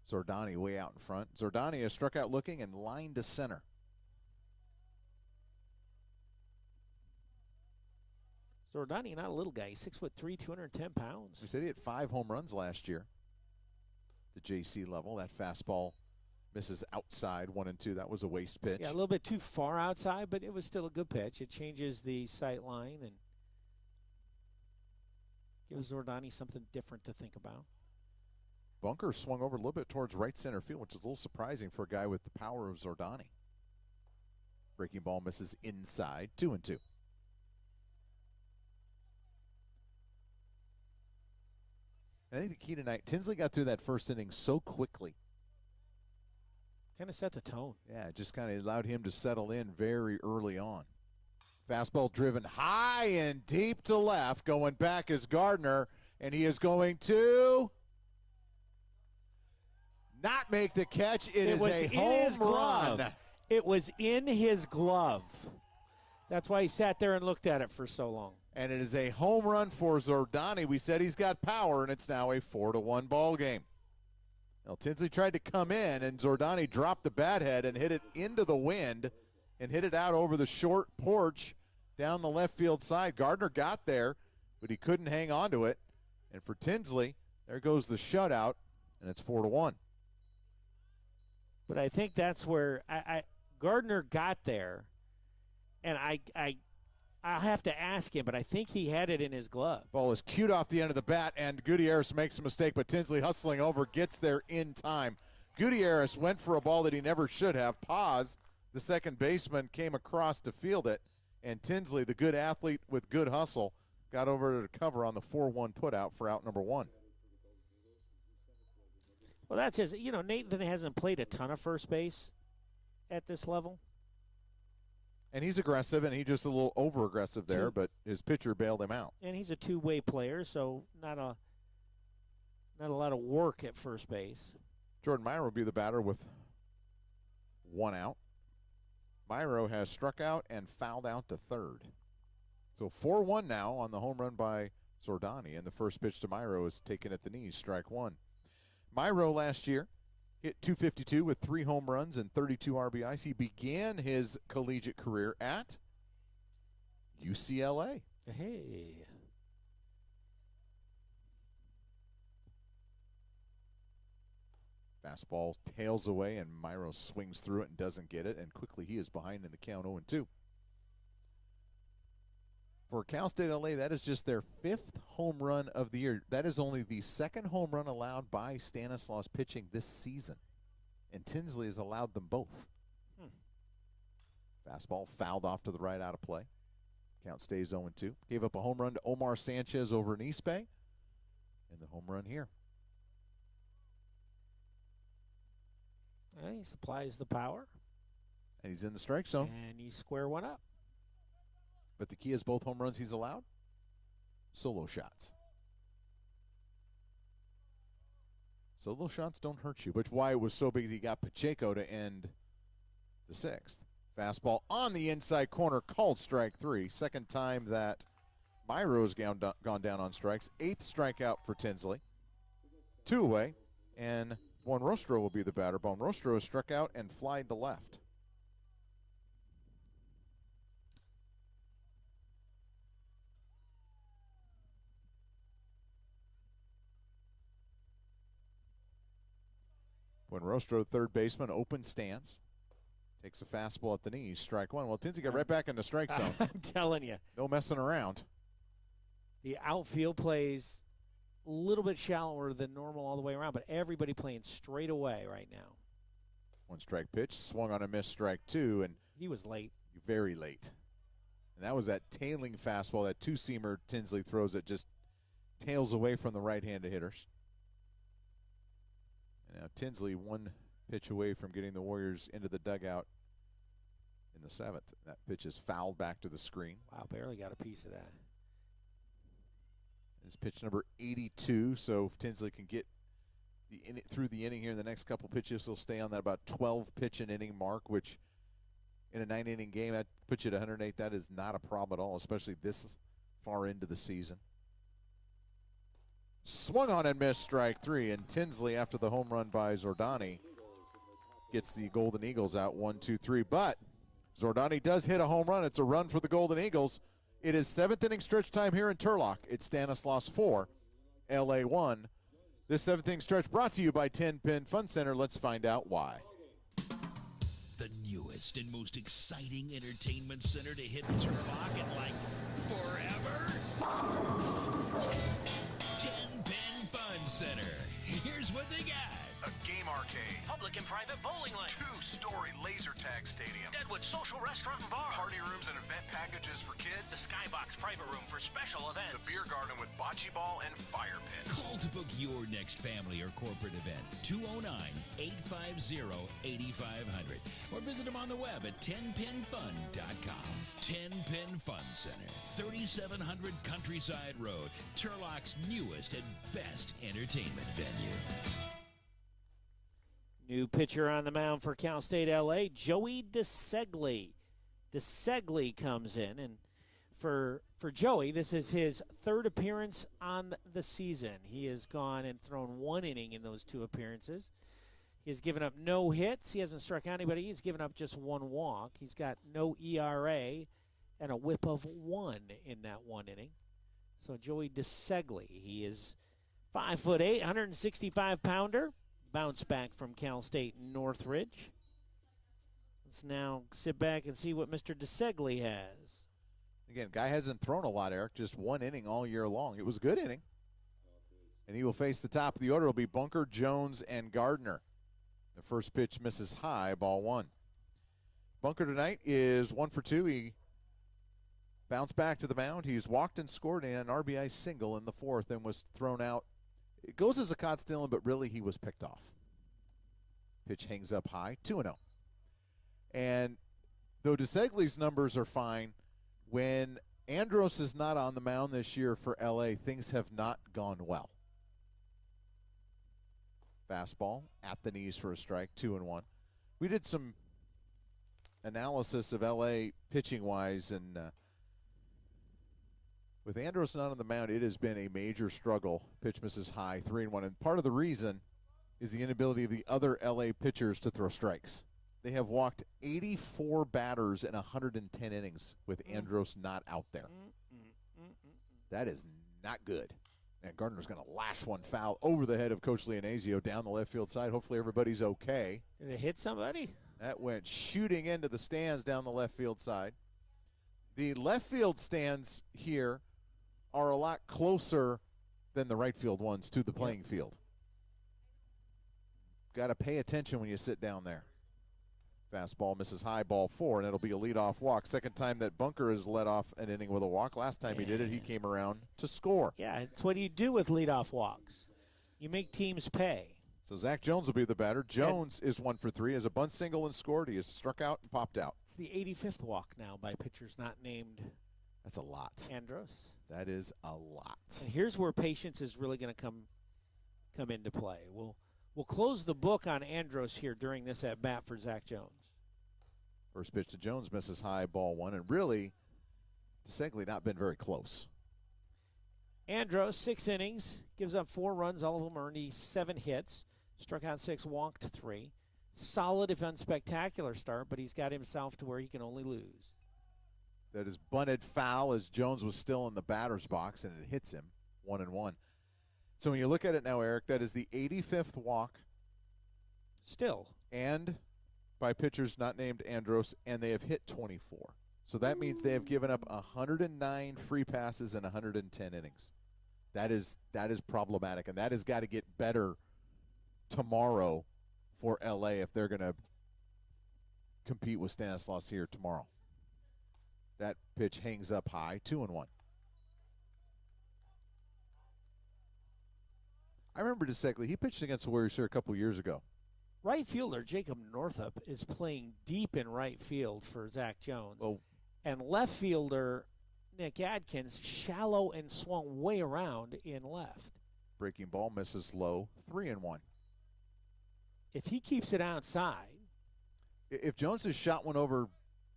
Zordani way out in front. Zordani has struck out looking and lined to center. Zordani, not a little guy. He's 6'3", 210 pounds. We said he had 5 home runs last year. The JC level, that fastball misses outside 1-2. That was a waste pitch. Yeah, a little bit too far outside, but it was still a good pitch. It changes the sight line and gives Zordani something different to think about. Bunker swung over a little bit towards right center field, which is a little surprising for a guy with the power of Zordani. Breaking ball misses inside, 2-2. I think the key tonight, Tinsley got through that first inning so quickly. Kind of set the tone. Yeah, it just kind of allowed him to settle in very early on. Fastball driven high and deep to left. Going back is Gardner, and he is going to not make the catch. It is a home run. It was in his glove. That's why he sat there and looked at it for so long. And it is a home run for Zordani. We said he's got power, and it's now a 4-1 ball game. Now, Tinsley tried to come in, and Zordani dropped the bat head and hit it into the wind and hit it out over the short porch down the left field side. Gardner got there, but he couldn't hang on to it. And for Tinsley, there goes the shutout, and it's 4-1. But I think that's where Gardner got there, and I'll have to ask him, but I think he had it in his glove. Ball is cued off the end of the bat, and Gutierrez makes a mistake, but Tinsley hustling over gets there in time. Gutierrez went for a ball that he never should have. Paz, the second baseman, came across to field it, and Tinsley, the good athlete with good hustle, got over to cover on the 4-1 putout for out number 1. Well, that's just, Nathan hasn't played a ton of first base at this level. And he's aggressive, and he just a little over-aggressive there, but his pitcher bailed him out. And he's a two-way player, so not a lot of work at first base. Jordan Myro will be the batter with 1 out. Myro has struck out and fouled out to third. So 4-1 now on the home run by Zordani, and the first pitch to Myro is taken at the knees, strike 1. Myro last year hit .252 with 3 home runs and 32 RBIs. He began his collegiate career at UCLA. Hey. Fastball tails away, and Myro swings through it and doesn't get it, and quickly he is behind in the count 0-2. For Cal State LA, that is just their 5th home run of the year. That is only the 2nd home run allowed by Stanislaus pitching this season. And Tinsley has allowed them both. Fastball fouled off to the right, out of play. Count stays 0-2. Gave up a home run to Omar Sanchez over in East Bay. And the home run here. He supplies the power. And he's in the strike zone. And you square one up. But the key is both home runs he's allowed, solo shots. Solo shots don't hurt you, which is why it was so big he got Pacheco to end the 6th. Fastball on the inside corner, called strike 3. Second time that Myro's gone down on strikes. 8th strikeout for Tinsley. 2 away, and Buenrostro will be the batter. Buenrostro is struck out and flied to left. Buenrostro, third baseman, open stance. Takes a fastball at the knees, strike 1. Well, Tinsley got right back in the strike zone. I'm telling you. No messing around. The outfield plays a little bit shallower than normal all the way around, but everybody playing straight away right now. 1 strike pitch, swung on a miss, strike 2, and he was late. Very late. And that was that tailing fastball, that 2-seamer Tinsley throws that just tails away from the right-handed hitters. And now Tinsley 1 pitch away from getting the Warriors into the dugout in the 7th. That pitch is fouled back to the screen. Wow, barely got a piece of that. It's pitch number 82, so if Tinsley can get through the inning here in the next couple pitches, he'll stay on that about 12-pitch an inning mark, which in a 9-inning game, that puts you at 108. That is not a problem at all, especially this far into the season. Swung on and missed, strike 3, and Tinsley, after the home run by Zordani, gets the Golden Eagles out 1-2-3. But Zordani does hit a home run. It's a run for the Golden Eagles. It is 7th inning stretch time here in Turlock. It's Stanislaus 4, LA 1. This 7th inning stretch brought to you by 10 Pin Fun Center. Let's find out why. The newest and most exciting entertainment center to hit Turlock in like forever. 10 Pin Fun Center. Here's what they got. A game arcade. Public and private bowling lane. 2-story laser tag stadium. Deadwood Social Restaurant and Bar. Party rooms and event packages for The kids. Skybox private room for special events. The beer garden with bocce ball and fire pit. Call to book your next family or corporate event. 209-850-8500. Or visit them on the web at 10pinfun.com. 10 Pin Fun Center, 3700 Countryside Road, Turlock's newest and best entertainment venue. New pitcher on the mound for Cal State LA, Joey DeSegli. DeSegli comes in, and for Joey, this is his 3rd appearance on the season. He has gone and thrown 1 inning in those 2 appearances. He has given up no hits. He hasn't struck anybody. He's given up just 1 walk. He's got no ERA and a whip of 1 in that 1 inning. So Joey DeSegli, he is 5'8", 165-pounder. Bounce back from Cal State Northridge. Let's now sit back and see what Mr. DeSegli has. Again, guy hasn't thrown a lot, Eric, just 1 inning all year long. It was a good inning. And he will face the top of the order. It'll be Bunker, Jones, and Gardner. The first pitch misses high, ball 1. Bunker tonight is 1 for 2. He bounced back to the mound. He's walked and scored an RBI single in the 4th and was thrown out. It goes as a caught stealing, but really he was picked off. Pitch hangs up high, 2-0. And though DeSegli's numbers are fine, when Andros is not on the mound this year for LA, things have not gone well. Fastball at the knees for a strike, 2-1. We did some analysis of LA pitching-wise, and with Andros not on the mound, it has been a major struggle. Pitch misses high, 3-1. And part of the reason is the inability of the other LA pitchers to throw strikes. They have walked 84 batters in 110 innings with Andros not out there. That is not good. And Gardner's going to lash one foul over the head of Coach Leonasio down the left field side. Hopefully everybody's okay. Did it hit somebody? That went shooting into the stands down the left field side. The left field stands here are a lot closer than the right field ones to the playing field. Got to pay attention when you sit down there. Fastball misses high, ball 4, and it'll be a leadoff walk. Second time that Bunker has led off an inning with a walk. Last time he did it, he came around to score. Yeah, it's what you do with leadoff walks. You make teams pay. So Zach Jones will be the batter. Jones is 1 for 3, has a bunt single and scored. He has struck out and popped out. It's the 85th walk now by pitchers not named. That's a lot. Andros. That is a lot. And here's where patience is really going to come into play. We'll close the book on Andros here during this at bat for Zach Jones. First pitch to Jones misses high, ball 1, and really, DeSegli not been very close. Andros, 6 innings, gives up 4 runs, all of them earned. He's 7 hits, struck out 6, walked 3. Solid, if unspectacular start, but he's got himself to where he can only lose. That is bunted foul as Jones was still in the batter's box, and it hits him 1-1. So when you look at it now, Eric, that is the 85th walk. Still. And by pitchers not named Andros, and they have hit 24. So that means they have given up 109 free passes in 110 innings. That is problematic, and that has got to get better tomorrow for LA if they're going to compete with Stanislaus here tomorrow. That pitch hangs up high, 2-1. I remember DeSegli. He pitched against the Warriors here a couple years ago. Right fielder Jacob Northup is playing deep in right field for Zach Jones. Oh. And left fielder Nick Adkins shallow and swung way around in left. Breaking ball misses low, 3-1. If he keeps it outside. If Jones has shot one over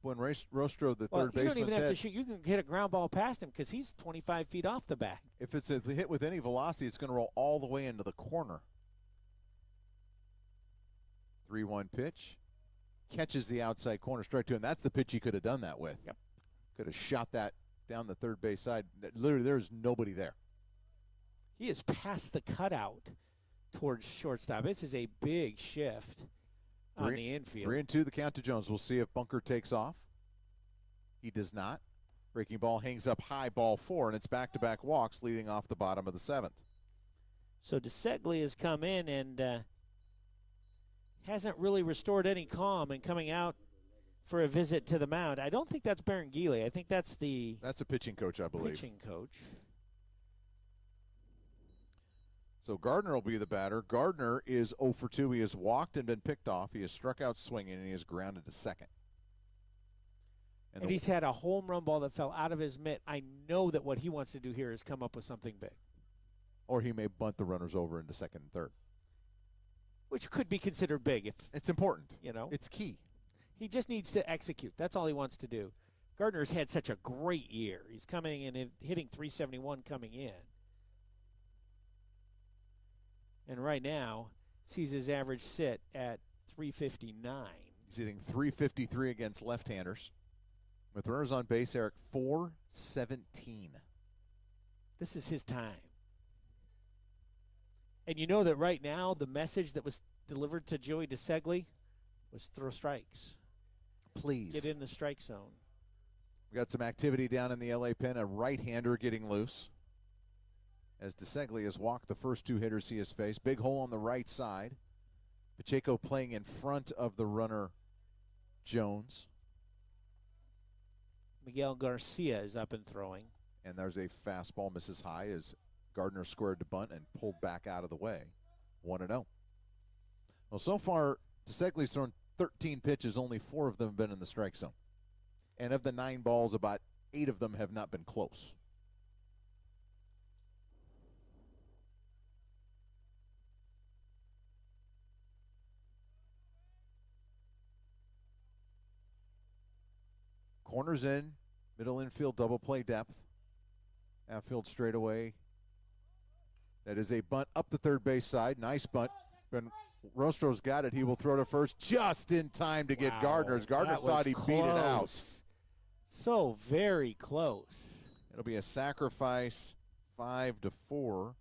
when Rostro, the third baseman's you don't even have head, to shoot. You can hit a ground ball past him because he's 25 feet off the bat. if it's a hit with any velocity, it's going to roll all the way into the corner. 3-1 pitch. Catches the outside corner, strike two, and that's the pitch he could have done that with. Yep. Could have shot that down the third base side. Literally, there's nobody there. He is past the cutout towards shortstop. This is a big shift on the infield. 3-2 the count to Jones. We'll see if Bunker takes off. He does not. Breaking ball hangs up high, ball 4, and it's back-to-back walks leading off the bottom of the 7th. So DeSegli has come in and hasn't really restored any calm and coming out for a visit to the mound. I don't think that's Baron Geely. I think that's the a pitching coach, I believe. Pitching coach. So Gardner will be the batter. Gardner is 0 for 2. He has walked and been picked off. He has struck out swinging, and he has grounded to second. And he's had a home run ball that fell out of his mitt. I know that what he wants to do here is come up with something big. Or he may bunt the runners over into second and third. Which could be considered big. If it's important. You know. It's key. He just needs to execute. That's all he wants to do. Gardner's had such a great year. He's coming in and hitting .371 coming in. And right now, sees his average sit at .359. He's hitting .353 against left-handers. With runners on base, Eric, .417. This is his time. And you know that right now, the message that was delivered to Joey DeSegli was throw strikes. Please. Get in the strike zone. We got some activity down in the LA pen. A right-hander getting loose. As DeSegli has walked the first two hitters he has faced. Big hole on the right side. Pacheco playing in front of the runner, Jones. Miguel Garcia is up and throwing. And there's a fastball, misses high as Gardner squared to bunt and pulled back out of the way. 1-0. Well, so far, DeSegli's thrown 13 pitches. Only 4 of them have been in the strike zone. And of the 9 balls, about 8 of them have not been close. Corners in, middle infield, double play depth. Outfield straightaway. That is a bunt up the third base side. Nice bunt. When Rostro's got it, he will throw to first just in time to get Gardner. Gardner thought he beat it out. So very close. It'll be a sacrifice, 5-4.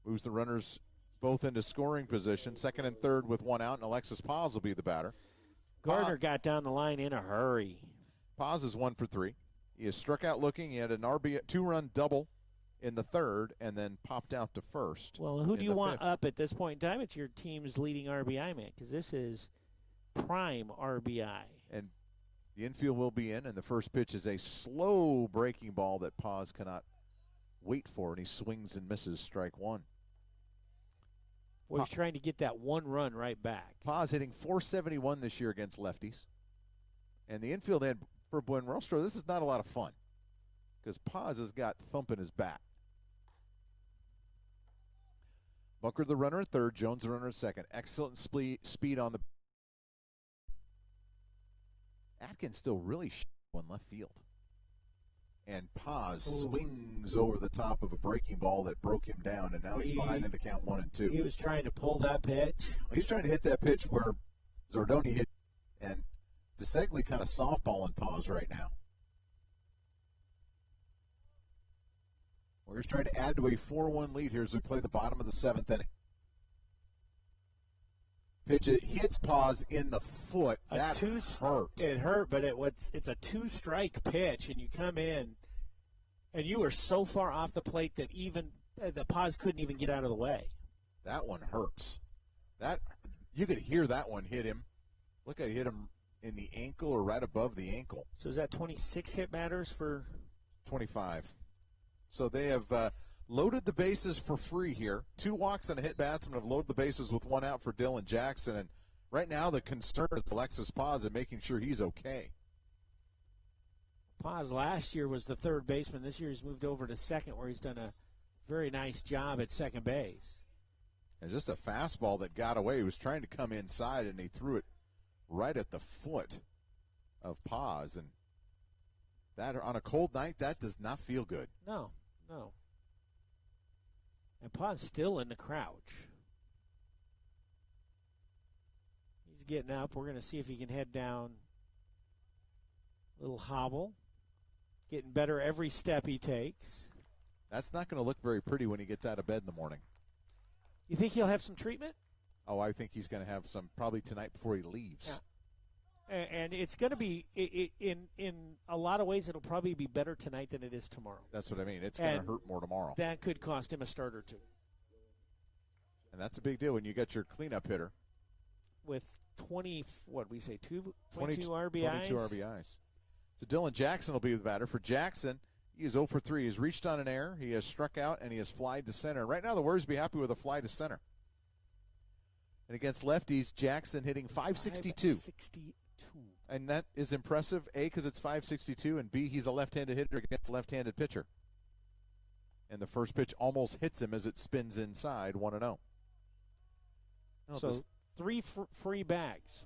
Moves the runners both into scoring position. Second and third with 1 out, and Alexis Paz will be the batter. Gardner got down the line in a hurry. Paz is 1 for 3. He is struck out looking. He had an RB 2-run double in the third and then popped out to first. Well, who do you want fifth. up at this point in time? It's your team's leading RBI man because this is prime RBI. And the infield will be in, and the first pitch is a slow breaking ball that Paz cannot wait for, and he swings and misses strike 1. Well, he's trying to get that 1 run right back. Paz hitting .471 this year against lefties. And the infield end for Buenrostro, this is not a lot of fun because Paz has got thump in his bat. Bunker the runner at third, Jones the runner at second. Excellent speed on the. Atkins still really in left field. And Paz swings over the top of a breaking ball that broke him down, and now he's behind in the count 1-2. He was trying to pull that pitch. He's trying to hit that pitch where Zardoni hit, and DeSegli kind of softballing Paz right now. We're just trying to add to a 4-1 lead here as we play the bottom of the 7th inning. Pitch, it hits Paz in the foot. That hurt. It hurt, but it's a 2-strike pitch, and you come in, and you were so far off the plate that even the Paz couldn't even get out of the way. That one hurts. That you could hear that one hit him. Look at it hit him in the ankle or right above the ankle. So is that 26 hit batters for? 25. So they have loaded the bases for free here. 2 walks and a hit batsman have loaded the bases with 1 out for Dylan Jackson. And Right now, the concern is Alexis Paz and making sure he's okay. Paz last year was the third baseman. This year he's moved over to second, where he's done a very nice job at second base. And just a fastball that got away. He was trying to come inside, and he threw it right at the foot of Paz. And that, on a cold night, that does not feel good. No. And Paz still in the crouch. He's getting up. We're going to see if he can head down. Little hobble. Getting better every step he takes. That's not going to look very pretty when he gets out of bed in the morning. You think he'll have some treatment? Oh, I think he's going to have some probably tonight before he leaves. Yeah. And it's going to be, in a lot of ways, it'll probably be better tonight than it is tomorrow. That's what I mean. It's going to hurt more tomorrow. That could cost him a start or two. And that's a big deal when you got your cleanup hitter. With 22 RBIs? 22 RBIs. So Dylan Jackson will be the batter. For Jackson, he is 0 for 3. He's reached on an error. He has struck out, and he has flied to center. Right now, the Warriors be happy with a fly to center. And against lefties, Jackson hitting 562. And that is impressive, A, because it's 562, and B, he's a left-handed hitter against a left-handed pitcher. And the first pitch almost hits him as it spins inside, 1-0. So 3 free bags.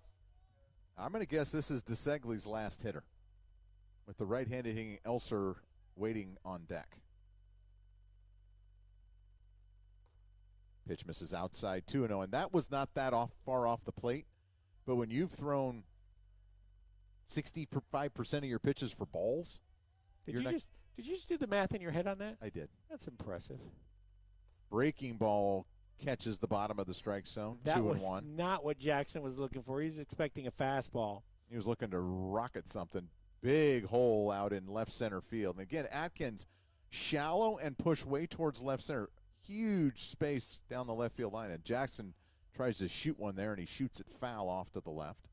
I'm going to guess this is DeSegli's last hitter, with the right-handed hitting Elser waiting on deck. Pitch misses outside, 2-0, and that was not that far off the plate. But when you've thrown 65% of your pitches for balls, did you just do the math in your head on that? I did. That's impressive. Breaking ball catches the bottom of the strike zone, 2-1. That was not what Jackson was looking for. He was expecting a fastball. He was looking to rocket something. Big hole out in left center field. And again, Atkins shallow and push way towards left center. Huge space down the left field line. And Jackson tries to shoot one there, and he shoots it foul off to the left.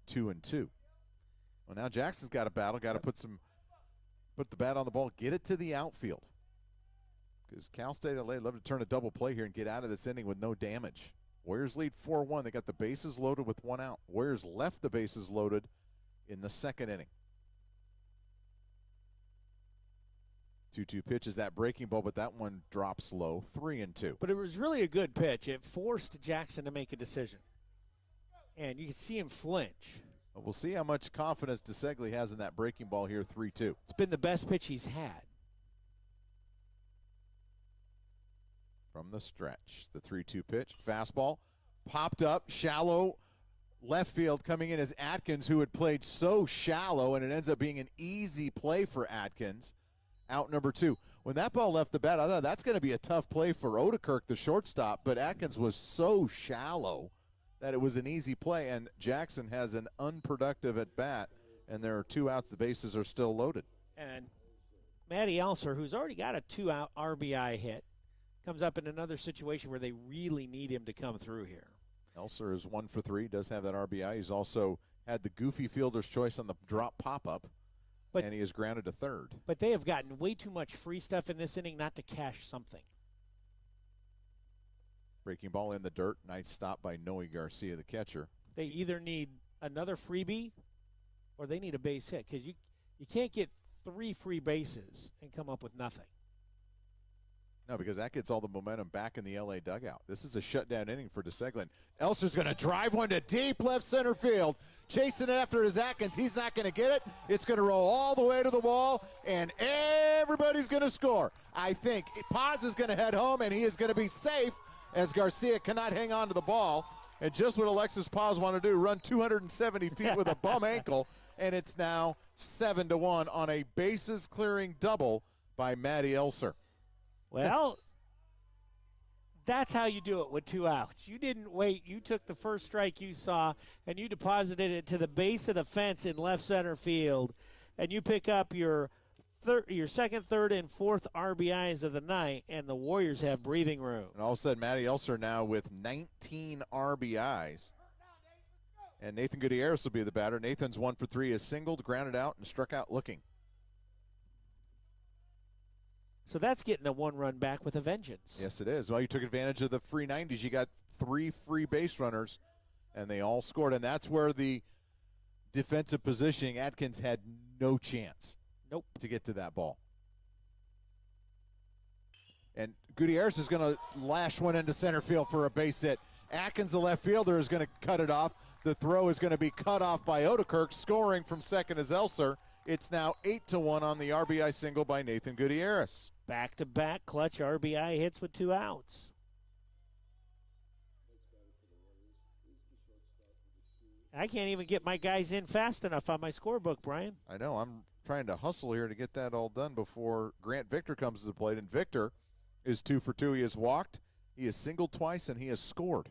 2-2. Well, now Jackson's got a battle. Got to put the bat on the ball. Get it to the outfield. Because Cal State LA love to turn a double play here and get out of this inning with no damage. Warriors lead 4-1. They got the bases loaded with 1 out. Warriors left the bases loaded in the second inning. 2-2 pitch is that breaking ball, but that one drops low, 3-2. But it was really a good pitch. It forced Jackson to make a decision. And you can see him flinch. We'll see how much confidence DeSegli has in that breaking ball here, 3-2. It's been the best pitch he's had. From the stretch, the 3-2 pitch. Fastball popped up, shallow left field coming in as Atkins, who had played so shallow, and it ends up being an easy play for Atkins. Out number 2. When that ball left the bat, I thought that's going to be a tough play for Odekirk, the shortstop, but Atkins was so shallow that it was an easy play, and Jackson has an unproductive at bat, and there are 2 outs. The bases are still loaded. And Matty Elser, who's already got a 2-out RBI hit, comes up in another situation where they really need him to come through here. Elser is 1 for 3, does have that RBI. He's also had the goofy fielder's choice on the drop pop-up, and he is grounded to third. But they have gotten way too much free stuff in this inning not to cash something. Breaking ball in the dirt. Nice stop by Noe Garcia, the catcher. They either need another freebie or they need a base hit, because you can't get 3 free bases and come up with nothing. No, because that gets all the momentum back in the L.A. dugout. This is a shutdown inning for DeSeglin. Elser's going to drive one to deep left center field. Chasing it after his Atkins. He's not going to get it. It's going to roll all the way to the wall, and everybody's going to score. I think Paz is going to head home, and he is going to be safe as Garcia cannot hang on to the ball. And just what Alexis Paz wanted to do, run 270 feet with a bum ankle, and it's now 7-1 on a bases-clearing double by Matty Elser. Well, that's how you do it with 2 outs. You didn't wait. You took the first strike you saw, and you deposited it to the base of the fence in left center field, and you pick up your second, third, and fourth RBIs of the night, and the Warriors have breathing room. And all of a sudden, Matty Elser now with 19 RBIs. And Nathan Gutierrez will be the batter. Nathan's 1 for 3, is singled, grounded out, and struck out looking. So that's getting a 1-run back with a vengeance. Yes, it is. Well, you took advantage of the free 90s. You got 3 free base runners and they all scored. And that's where the defensive positioning, Atkins had no chance to get to that ball. And Gutierrez is going to lash one into center field for a base hit. Atkins, the left fielder, is going to cut it off. The throw is going to be cut off by Odekirk. Scoring from second is Elser. It's now 8-1 on the RBI single by Nathan Gutierrez. Back-to-back clutch RBI hits with 2 outs. I can't even get my guys in fast enough on my scorebook, Brian. I know. I'm trying to hustle here to get that all done before Grant Victor comes to the plate. And Victor is 2 for 2. He has walked, he has singled twice, and he has scored.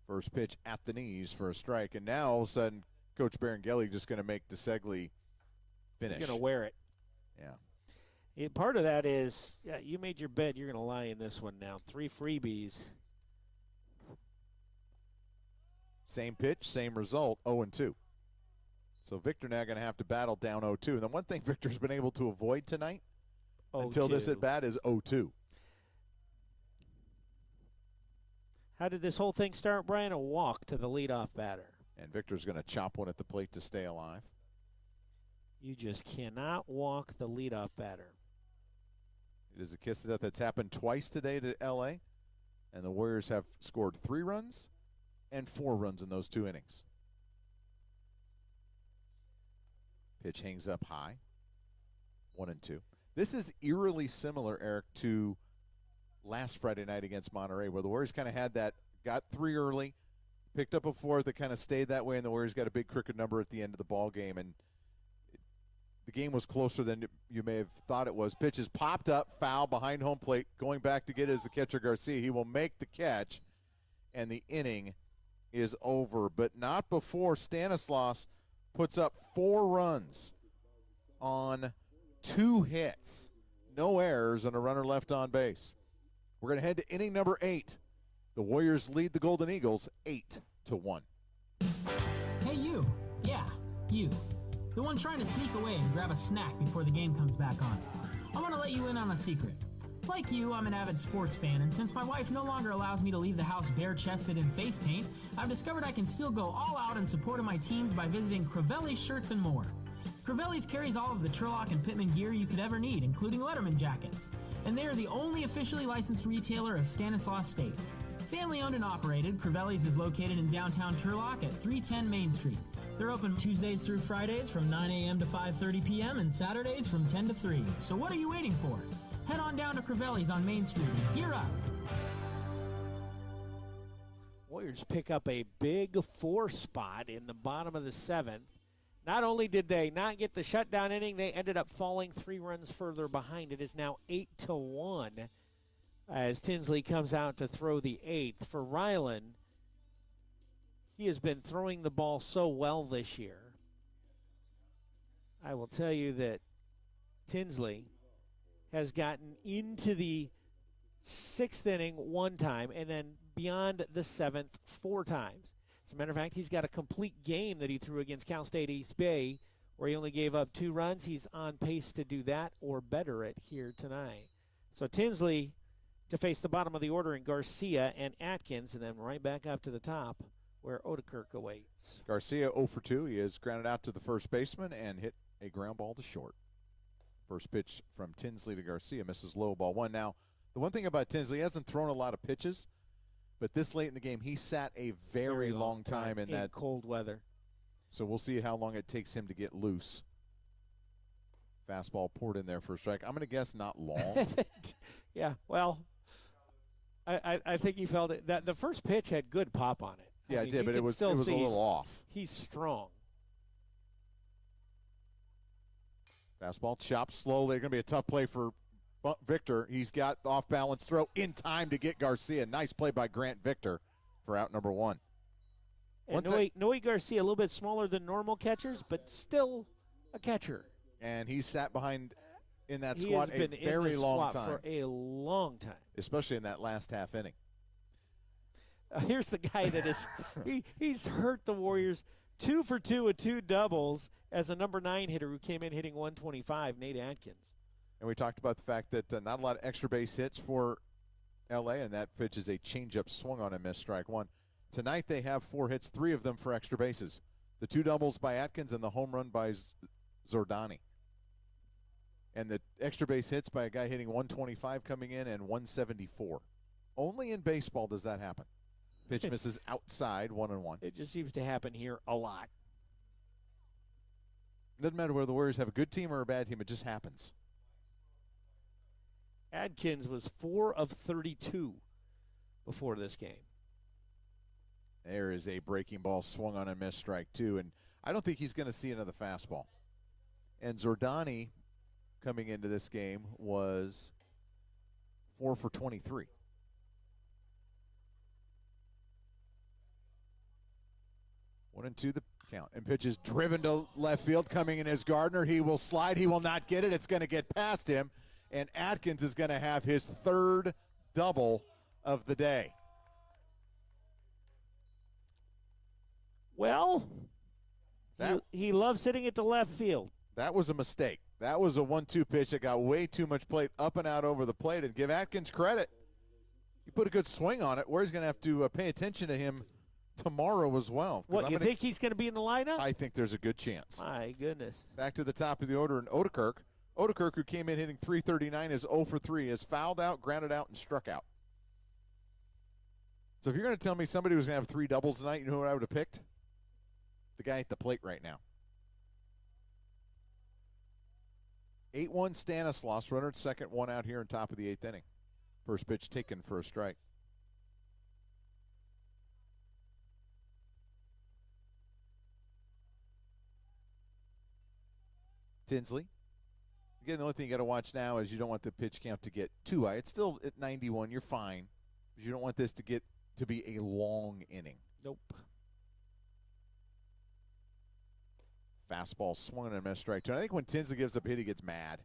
First pitch at the knees for a strike. And now, all of a sudden, Coach Berengeli just going to make DeSegli finish. He's going to wear it. Yeah. Part of that is, you made your bet. You're going to lie in this one now. 3 freebies. Same pitch, same result, 0-2. So Victor now going to have to battle down 0-2. And the one thing Victor's been able to avoid tonight until this at-bat is 0-2. How did this whole thing start, Brian? A walk to the leadoff batter. And Victor's going to chop one at the plate to stay alive. You just cannot walk the leadoff batter. It is a kiss to death that's happened twice today to L.A., and the Warriors have scored 3 runs and 4 runs in those 2 innings. Pitch hangs up high, 1-2. This is eerily similar, Eric, to last Friday night against Monterey, where the Warriors kind of had that, got 3 early, picked up a 4th that kind of stayed that way, and the Warriors got a big crooked number at the end of the ball game, and the game was closer than you may have thought it was. Pitches popped up, foul behind home plate, going back to get it as the catcher Garcia. He will make the catch, and the inning is over, but not before Stanislaus puts up 4 runs on 2 hits, no errors, and a runner left on base. We're going to head to inning number 8. The Warriors lead the Golden Eagles 8-1. Hey, you. Yeah, you. The one trying to sneak away and grab a snack before the game comes back on. I want to let you in on a secret. Like you, I'm an avid sports fan, and since my wife no longer allows me to leave the house bare-chested in face paint, I've discovered I can still go all out in support of my teams by visiting Crivelli's Shirts and More. Crivelli's carries all of the Turlock and Pittman gear you could ever need, including Letterman jackets. And they are the only officially licensed retailer of Stanislaus State. Family owned and operated, Crivelli's is located in downtown Turlock at 310 Main Street. They're open Tuesdays through Fridays from 9 a.m. to 5:30 p.m. and Saturdays from 10 to 3. So what are you waiting for? Head on down to Crivelli's on Main Street and gear up. Warriors pick up a big 4 spot in the bottom of the 7th. Not only did they not get the shutdown inning, they ended up falling 3 runs further behind. It is now 8-1 as Tinsley comes out to throw the 8th. For Ryland, he has been throwing the ball so well this year. I will tell you that Tinsley has gotten into the 6th inning 1 time and then beyond the 7th 4 times. As a matter of fact, he's got a complete game that he threw against Cal State East Bay where he only gave up 2 runs. He's on pace to do that or better it here tonight. So Tinsley to face the bottom of the order in Garcia and Atkins, and then right back up to the top where Odekirk awaits. Garcia 0 for 2. He is grounded out to the first baseman and hit a ground ball to short. First pitch from Tinsley to Garcia misses low, ball 1. Now, the one thing about Tinsley, he hasn't thrown a lot of pitches, but this late in the game, he sat a very long time in that cold weather. So we'll see how long it takes him to get loose. Fastball poured in there for a strike. I'm going to guess not long. Yeah, well, I think he felt it. That the first pitch had good pop on it. Yeah, it did, but it was a little off. He's strong. Fastball chopped slowly. Going to be a tough play for Victor. He's got the off-balance throw in time to get Garcia. Nice play by Grant Victor for out number 1. And Noe Garcia, a little bit smaller than normal catchers, but still a catcher. And he sat behind in that squad a very long time. For a long time. Especially in that last half inning. Here's the guy that is he's hurt the Warriors 2 for 2 with 2 doubles as a number 9 hitter who came in hitting 125, Nate Atkins. And we talked about the fact that not a lot of extra base hits for L.A., and that pitch is a changeup swung on and missed, strike one. Tonight they have 4 hits, 3 of them for extra bases. The 2 doubles by Atkins and the home run by Zordani. And the extra base hits by a guy hitting 125 coming in and 174. Only in baseball does that happen. Pitch misses outside, 1-1. It just seems to happen here a lot. Doesn't matter whether the Warriors have a good team or a bad team, it just happens. Adkins was 4 of 32 before this game. There is a breaking ball swung on and missed, strike two. And I don't think he's going to see another fastball. And Zordani coming into this game was 4 for 23. One and two the count. And pitch is driven to left field. Coming in as Gardner. He will slide. He will not get it. It's going to get past him. And Atkins is going to have his 3rd double of the day. Well, he loves hitting it to left field. That was a mistake. That was a 1-2 pitch that got way too much plate up and out over the plate. And give Atkins credit. He put a good swing on it. Warriors going to have to pay attention to him tomorrow as well. What, you think he's going to be in the lineup? I think there's a good chance. My goodness. Back to the top of the order in Odekirk. Odekirk, who came in hitting .339, is 0 for 3, is fouled out, grounded out, and struck out. So if you're going to tell me somebody was going to have 3 doubles tonight, you know what I would have picked? The guy at the plate right now. 8-1 Stanislaus, runner at second, 1 out here in top of the 8th inning. First pitch taken for a strike. Tinsley. Again, the only thing you got to watch now is you don't want the pitch count to get too high. It's still at 91. You're fine. But you don't want this to get to be a long inning. Nope. Fastball swung and a missed, strike two. I think when Tinsley gives up a hit, he gets mad.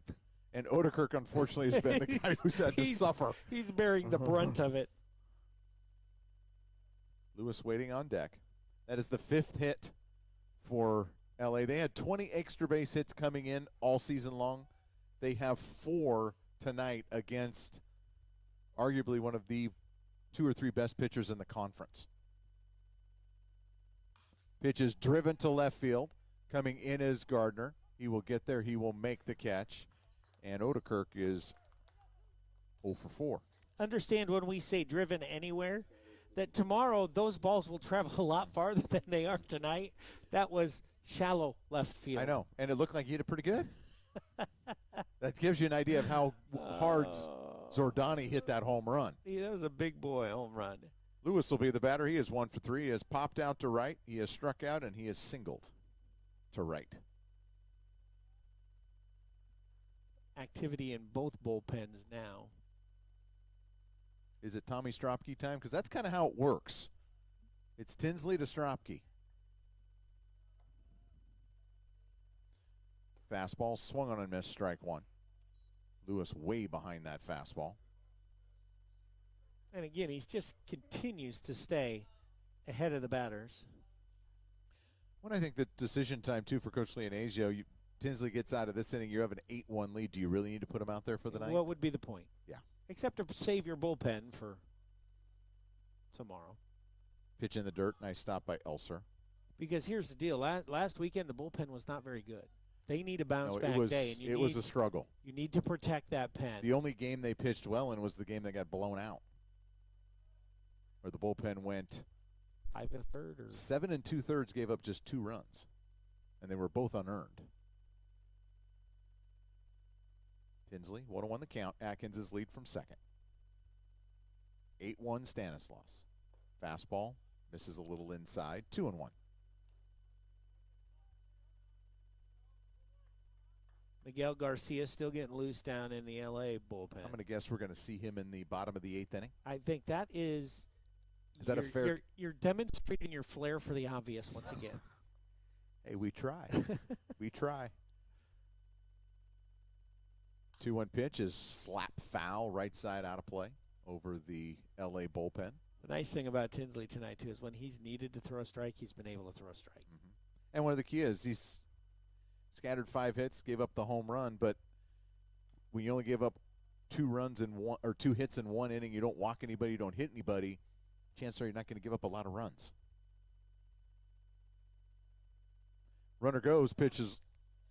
And Odekirk, unfortunately, has been the guy who's had to suffer. He's bearing the brunt of it. Lewis waiting on deck. That is the 5th hit for L.A. They had 20 extra base hits coming in all season long. They have 4 tonight against arguably one of the 2 or 3 best pitchers in the conference. Pitch is driven to left field. Coming in is Gardner. He will get there. He will make the catch. And Odekirk is 0 for 4. Understand when we say driven anywhere, that tomorrow those balls will travel a lot farther than they are tonight. That was shallow left field. I know. And it looked like he hit it pretty good. That gives you an idea of how hard Zordani hit that home run. Yeah, that was a big boy home run. Lewis will be the batter. He is 1 for 3. He has popped out to right. He has struck out, and he has singled to right. Activity in both bullpens now. Is it Tommy Stropke time? Because that's kind of how it works. It's Tinsley to Stropke. Fastball swung on and missed, strike one. Lewis way behind that fastball. And again, he just continues to stay ahead of the batters. When I think the decision time, too, for Coach Leonasio, Tinsley gets out of this inning, you have an 8-1 lead. Do you really need to put him out there for the night? What would be the point? Yeah. Except to save your bullpen for tomorrow. Pitch in the dirt. Nice stop by Elser. Because here's the deal. Last weekend, the bullpen was not very good. They need a bounce-back day. And it was a struggle. You need to protect that pen. The only game they pitched well in was the game that got blown out, where the bullpen went 5 1/3 or 7 2/3, gave up just 2 runs, and they were both unearned. Tinsley, 1-1 the count. Atkins is lead from second. 8-1 Stanislaus. Fastball misses a little inside. 2-1. Miguel Garcia still getting loose down in the L.A. bullpen. I'm going to guess we're going to see him in the bottom of the 8th inning. I think that is. Is that a fair? You're demonstrating your flair for the obvious once again. Hey, we try. We try. 2-1 pitch is slap foul, right side out of play over the L.A. bullpen. The nice thing about Tinsley tonight, too, is when he's needed to throw a strike, he's been able to throw a strike. Mm-hmm. And one of the key is he's scattered 5 hits, gave up the home run, but when you only give up 2 hits in 1 inning, you don't walk anybody, you don't hit anybody, chances are you're not going to give up a lot of runs. Runner goes, pitch is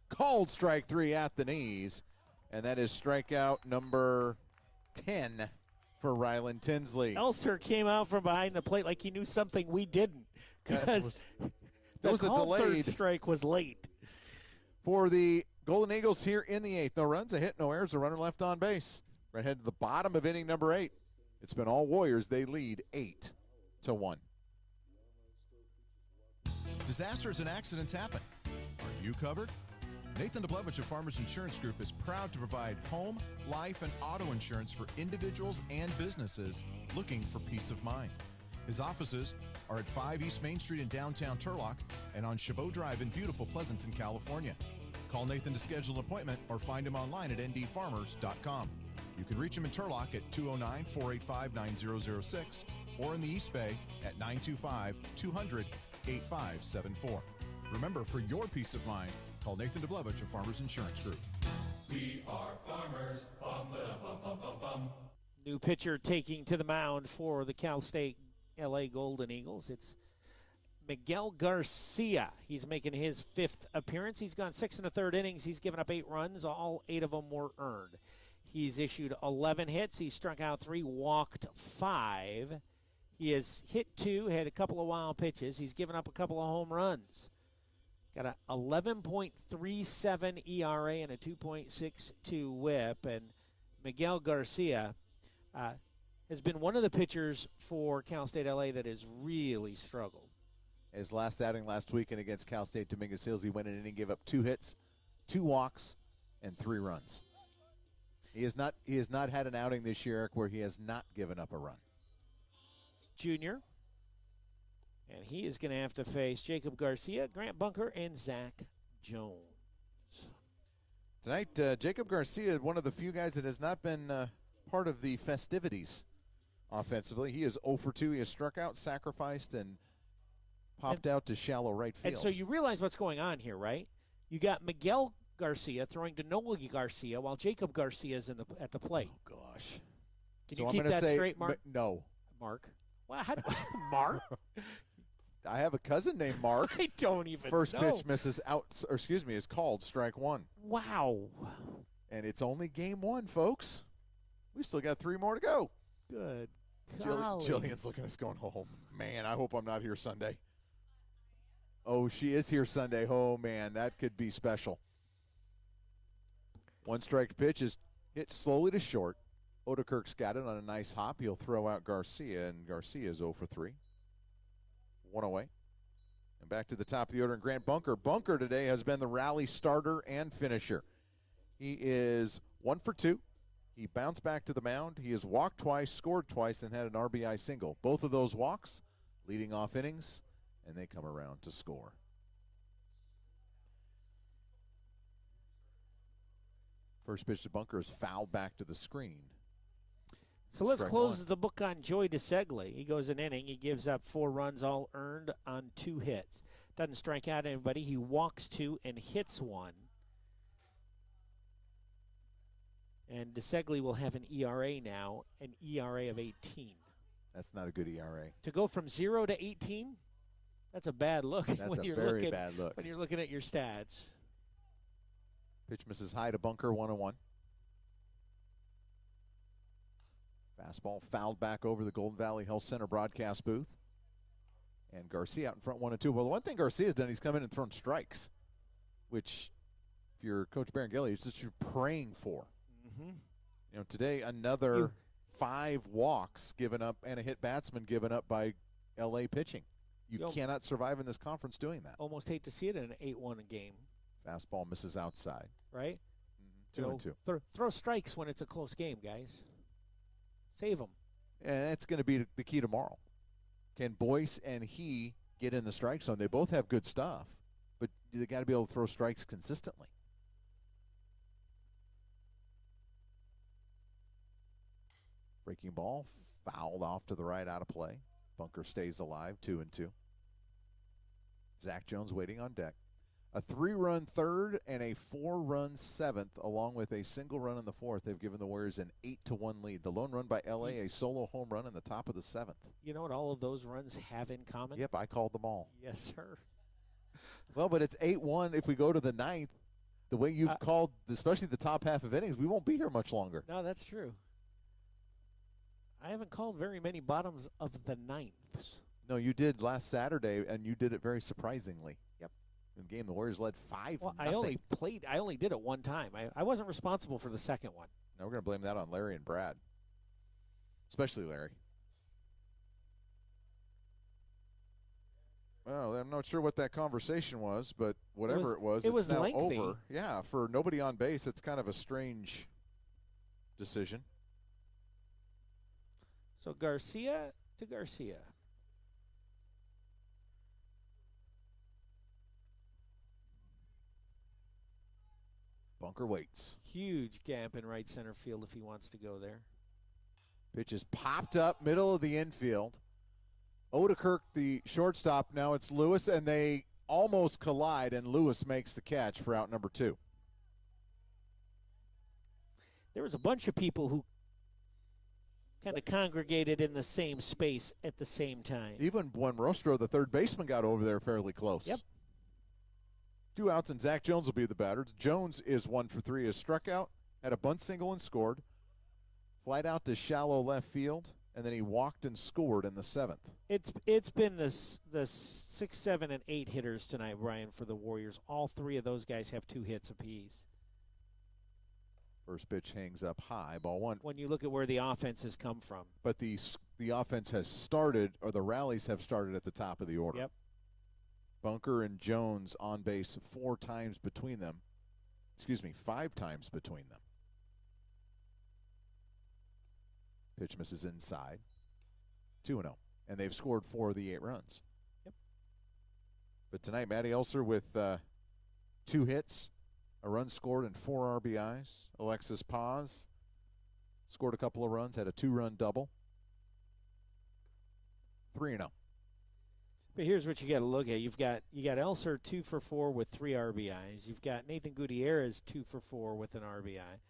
called, strike 3 at the knees, and that is strikeout number 10 for Ryland Tinsley. Elser came out from behind the plate like he knew something we didn't, because the third strike was late. For the Golden Eagles here in the 8th, no runs, a hit, no errors, a runner left on base. Right head to the bottom of inning number 8. It's been all Warriors. They lead 8-1. Disasters and accidents happen. Are you covered? Nathan DeBlevich of Farmers Insurance Group is proud to provide home, life, and auto insurance for individuals and businesses looking for peace of mind. His offices are at 5 East Main Street in downtown Turlock and on Chabot Drive in beautiful Pleasanton, California. Call Nathan to schedule an appointment or find him online at ndfarmers.com. You can reach him in Turlock at 209-485-9006 or in the East Bay at 925-200-8574. Remember, for your peace of mind, call Nathan DeBlevich of Farmers Insurance Group. We are farmers. Bum, ba-dum, bum, bum, bum. New pitcher taking to the mound for the Cal State LA Golden Eagles. It's Miguel Garcia. He's making his 5th appearance. He's gone 6 1/3 innings. He's given up 8 runs. All 8 of them were earned. He's issued 11 hits. He struck out 3, walked 5. He has hit 2, had a couple of wild pitches. He's given up a couple of home runs. Got a 11.37 ERA and a 2.62 WHIP. And Miguel Garcia has been one of the pitchers for Cal State LA that has really struggled. His last outing last weekend against Cal State Dominguez Hills, he went in and he gave up 2 hits, 2 walks, and 3 runs. He has not had an outing this year, Eric, where he has not given up a run. Junior. And he is going to have to face Jacob Garcia, Grant Bunker, and Zach Jones. Tonight, Jacob Garcia, one of the few guys that has not been part of the festivities offensively. He is 0 for 2. He has struck out, sacrificed, and popped out to shallow right field. And so you realize what's going on here, right? You got Miguel Garcia throwing to Noah Garcia while Jacob Garcia is at the plate. Oh, gosh. Can so you I'm keep that say straight, Mark? No. Mark? Well, Mark? I have a cousin named Mark. I don't even First know. pitch misses out, or excuse me, is called strike 1. Wow. And it's only game 1, folks. We still got 3 more to go. Good. Jillian's looking at us going, oh, man, I hope I'm not here Sunday. Oh, she is here Sunday. Oh, man, that could be special. 1 strike pitch is hit slowly to short. Odekirk's got it on a nice hop. He'll throw out Garcia, and Garcia is 0 for 3. 1 away. And back to the top of the order, and Grant Bunker. Bunker today has been the rally starter and finisher. He is 1 for 2. He bounced back to the mound. He has walked twice, scored twice, and had an RBI single. Both of those walks leading off innings, and they come around to score. First pitch to Bunker is fouled back to the screen. So let's Strike close 1. the book on Joy DeSegle. He goes an inning. He gives up 4 runs, all earned on 2 hits. Doesn't strike out anybody. He walks 2 and hits 1. And DeSegle will have an ERA now, an ERA of 18. That's not a good ERA. To go from 0 to 18, that's a bad look. That's a very bad look. When you're looking at your stats. Pitch misses high to Bunker, 1-1. Fastball fouled back over the Golden Valley Health Center broadcast booth. And Garcia out in front 1-2. Well, the one thing Garcia's done, he's come in and thrown strikes, which, if you're Coach Barangeli, it's just you're praying for. Mm-hmm. You know, today another 5 walks given up and a hit batsman given up by L.A. pitching. You cannot survive in this conference doing that. Almost hate to see it in an 8-1 game. Fastball misses outside. Right? 2-2. Throw strikes when it's a close game, guys. Save them. And that's going to be the key tomorrow. Can Boyce and he get in the strike zone? They both have good stuff, but they got to be able to throw strikes consistently. Breaking ball, fouled off to the right, out of play. Bunker stays alive, 2-2. Zach Jones waiting on deck. A 3-run third and a 4-run seventh, along with a single run in the fourth. They've given the Warriors an 8-1 lead. The lone run by L.A., a solo home run in the top of the seventh. You know what all of those runs have in common? Yep, I called them all. Yes, sir. Well, but it's 8-1 if we go to the ninth. The way you've called, especially the top half of innings, we won't be here much longer. No, that's true. I haven't called very many bottoms of the ninths. No, you did last Saturday, and you did it very surprisingly. Yep. In the game, the Warriors led 5-0. Well, I only did it one time. I wasn't responsible for the second one. Now we're going to blame that on Larry and Brad, especially Larry. Well, I'm not sure what that conversation was, but whatever it was, it's now lengthy. over. Yeah, for nobody on base, it's kind of a strange decision. So Garcia to Garcia. Bunker waits. Huge gap in right center field if he wants to go there. Pitch is popped up, middle of the infield. Odekirk, the shortstop, now it's Lewis, and they almost collide, and Lewis makes the catch for out number 2. There was a bunch of people who kind of congregated in the same space at the same time. Even when Rostro, the third baseman, got over there fairly close. Yep. 2 outs, and Zach Jones will be the batter. Jones is 1 for 3, has struck out, had a bunt single and scored. Flight out to shallow left field, and then he walked and scored in the 7th. It's been the 6, 7, and 8 hitters tonight, Brian, for the Warriors. All 3 of those guys have 2 hits apiece. First pitch hangs up high, ball 1. When you look at where the offense has come from. But the offense has started, or the rallies have started at the top of the order. Yep. Bunker and Jones on base 4 times between them. 5 times between them. Pitch misses inside. 2-0. And they've scored 4 of the 8 runs. Yep. But tonight, Matty Elser with 2 hits, a run scored, and 4 RBIs. Alexis Paz scored a couple of runs, had a 2-run double. 3-0. But here's what you got to look at. You got Elser 2 for 4 with 3 RBIs. You've got Nathan Gutierrez 2 for 4 with an RBI.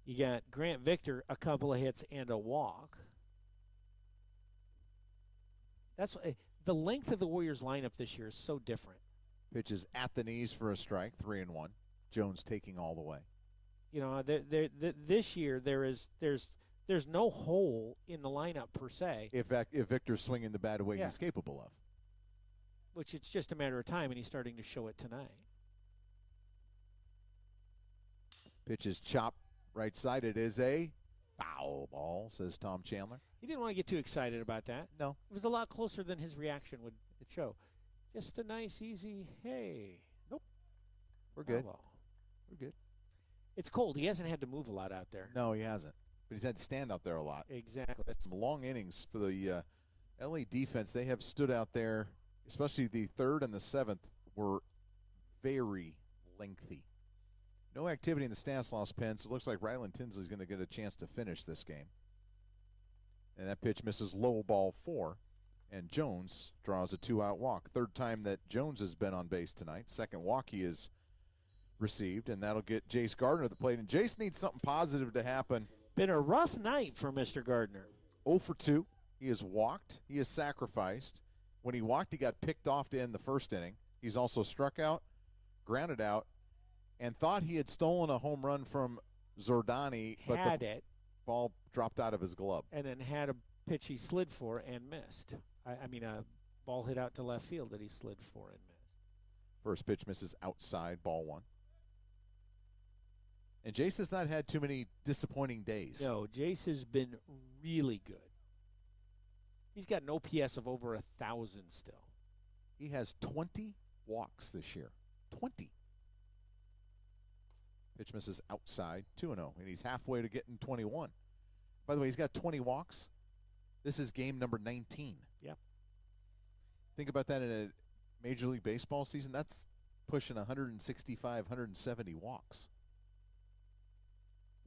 You got Grant Victor a couple of hits and a walk. That's the length of the Warriors lineup this year is so different. Pitches at the knees for a strike, 3-1. Jones taking all the way. You know, this year there's no hole in the lineup per se. If Victor's swinging the bat away, he's capable of. Which it's just a matter of time, and he's starting to show it tonight. Pitch is chopped right side. It is a foul ball, says Tom Chandler. He didn't want to get too excited about that. No. It was a lot closer than his reaction would show. Just a nice, easy, hey. Nope. We're good. Ball. We're good. It's cold. He hasn't had to move a lot out there. No, he hasn't. But he's had to stand out there a lot. Exactly. That's some long innings for the LA defense. They have stood out there, especially the 3rd and the 7th were very lengthy. No activity in the Stanislaus pen, so it looks like Ryland Tinsley's going to get a chance to finish this game. And that pitch misses low, ball 4. And Jones draws a 2-out walk. 3rd time that Jones has been on base tonight. 2nd walk he has received, and that'll get Jace Gardner to the plate. And Jace needs something positive to happen. Been a rough night for Mr. Gardner. 0 for 2. He has walked. He has sacrificed. When he walked, he got picked off to end the 1st inning. He's also struck out, grounded out, and thought he had stolen a home run from Zordani, but the ball dropped out of his glove. And then had a pitch he slid for and missed. I mean, a ball hit out to left field that he slid for and missed. First pitch misses outside, ball 1. And Jace has not had too many disappointing days. No, Jace has been really good. He's got an OPS of over 1,000 still. He has 20 walks this year. 20. Pitch misses outside, 2-0. And he's halfway to getting 21. By the way, he's got 20 walks. This is game number 19. Yep. Think about that in a Major League Baseball season. That's pushing 165, 170 walks.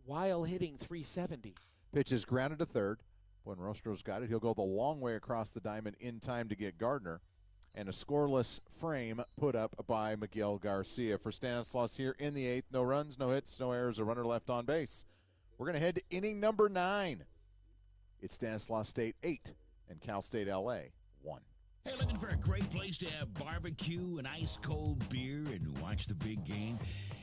While hitting 370. Pitch is grounded to 3rd. When Rostro's got it, he'll go the long way across the diamond in time to get Gardner. and a scoreless frame put up by Miguel Garcia. For Stanislaus here in the 8th, no runs, no hits, no errors, a runner left on base. We're going to head to inning number 9. It's Stanislaus State 8 and Cal State LA 1. Hey, looking for a great place to have barbecue and ice-cold beer and watch the big game?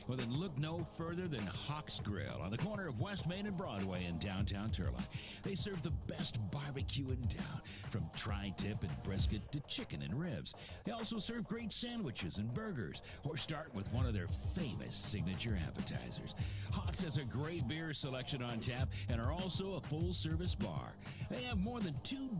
Well, then look no further than Hawk's Grill on the corner of West Main and Broadway in downtown Turlock. They serve the best barbecue in town, from tri-tip and brisket to chicken and ribs. They also serve great sandwiches and burgers, or start with one of their famous signature appetizers. Hawk's has a great beer selection on tap and are also a full-service bar. They have more than 24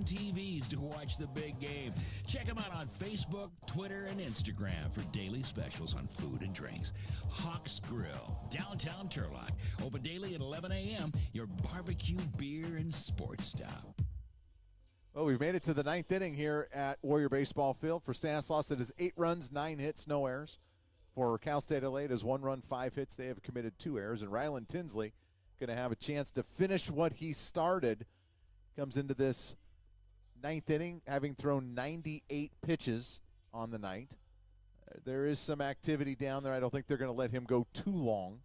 TVs to watch the big game. Check them out on Facebook, Twitter, and Instagram for daily specials on food and drinks. Hawk's Grill, downtown Turlock. Open daily at 11 a.m. Your barbecue, beer, and sports stop. Well, we've made it to the 9th inning here at Warrior Baseball Field. For Stanislaus, it is 8 runs, 9 hits, no errors. For Cal State LA, it is 1 run, 5 hits. They have committed 2 errors. And Rylan Tinsley going to have a chance to finish what he started. Comes into this 9th inning, having thrown 98 pitches on the night. There is some activity down there. I don't think they're going to let him go too long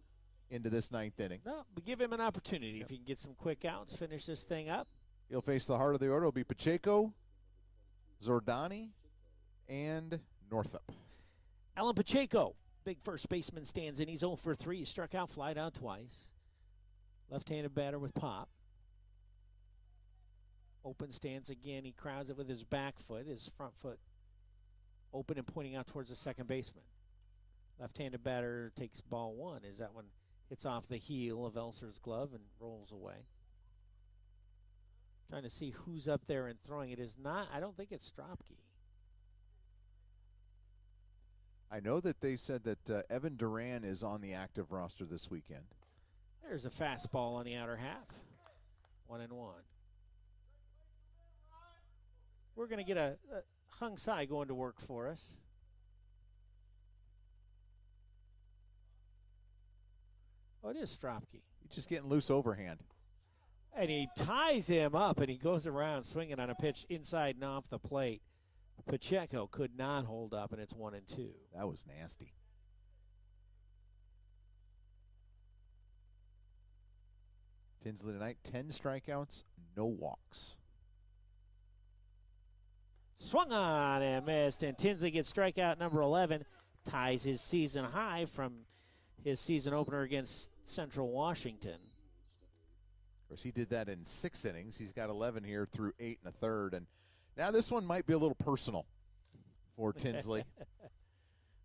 into this 9th inning. No, but give him an opportunity. If he can get some quick outs, finish this thing up. He'll face the heart of the order. It'll be Pacheco, Zordani, and Northup. Alan Pacheco, big first baseman, stands in. He's 0 for 3. He struck out, flied out twice. Left-handed batter with pop. Open stance again. He crowds it with his back foot, his front foot open and pointing out towards the second baseman. Left-handed batter takes ball 1 as that one hits off the heel of Elser's glove and rolls away. Trying to see who's up there and throwing. It is not, I don't think it's Stropke. I know that they said that Evan Duran is on the active roster this weekend. There's a fastball on the outer half. 1-1. We're going to get a Hung Sai going to work for us. Oh, it is Stropke. He's just getting loose overhand. And he ties him up, and he goes around swinging on a pitch inside and off the plate. Pacheco could not hold up, and it's 1-2. That was nasty. Tinsley tonight, 10 strikeouts, no walks. Swung on and missed, and Tinsley gets strikeout number 11, ties his season high from his season opener against Central Washington. Of course, he did that in 6 innings. He's got 11 here through 8 1/3. And now this one might be a little personal for Tinsley.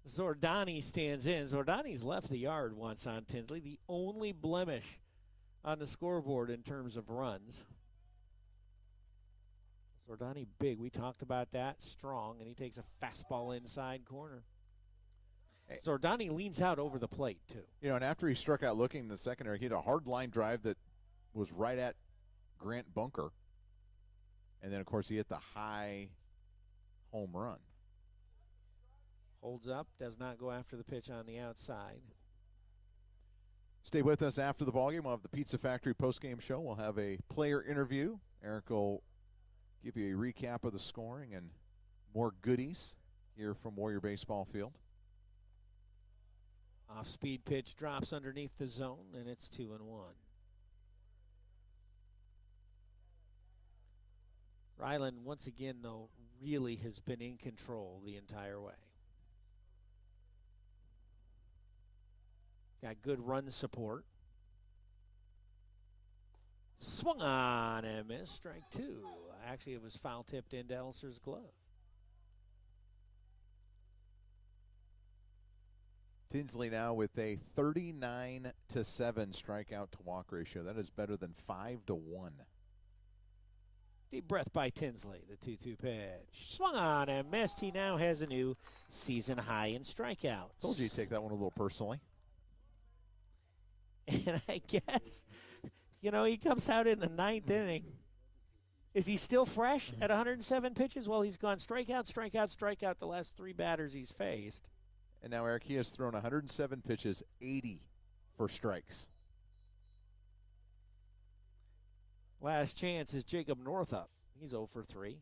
Zordani stands in. Zordani's left the yard once on Tinsley, the only blemish on the scoreboard in terms of runs. Zordani big. We talked about that. Strong, and he takes a fastball inside corner. Zordani leans out over the plate, too. You know, and after he struck out looking in the secondary, he had a hard line drive that was right at Grant Bunker. And then, of course, he hit the high home run. Holds up, does not go after the pitch on the outside. Stay with us after the ballgame. We'll have the Pizza Factory postgame show. We'll have a player interview. Eric will give you a recap of the scoring and more goodies here from Warrior Baseball Field. Off-speed pitch drops underneath the zone, and it's 2-1. Ryland, once again, though, really has been in control the entire way. Got good run support. Swung on and missed. Strike 2. Actually, it was foul tipped into Elser's glove. Tinsley now with a 39-7 strikeout to walk ratio. That is better than 5-1. Deep breath by Tinsley, the 2-2 pitch. Swung on and missed. He now has a new season high in strikeouts. Told you you'd take that one a little personally. And I guess, you know, he comes out in the 9th inning. Is he still fresh at 107 pitches? Well, he's gone strikeout, strikeout, strikeout the last 3 batters he's faced. And now, Eric, he has thrown 107 pitches, 80 for strikes. Last chance is Jacob Northup. He's 0 for 3.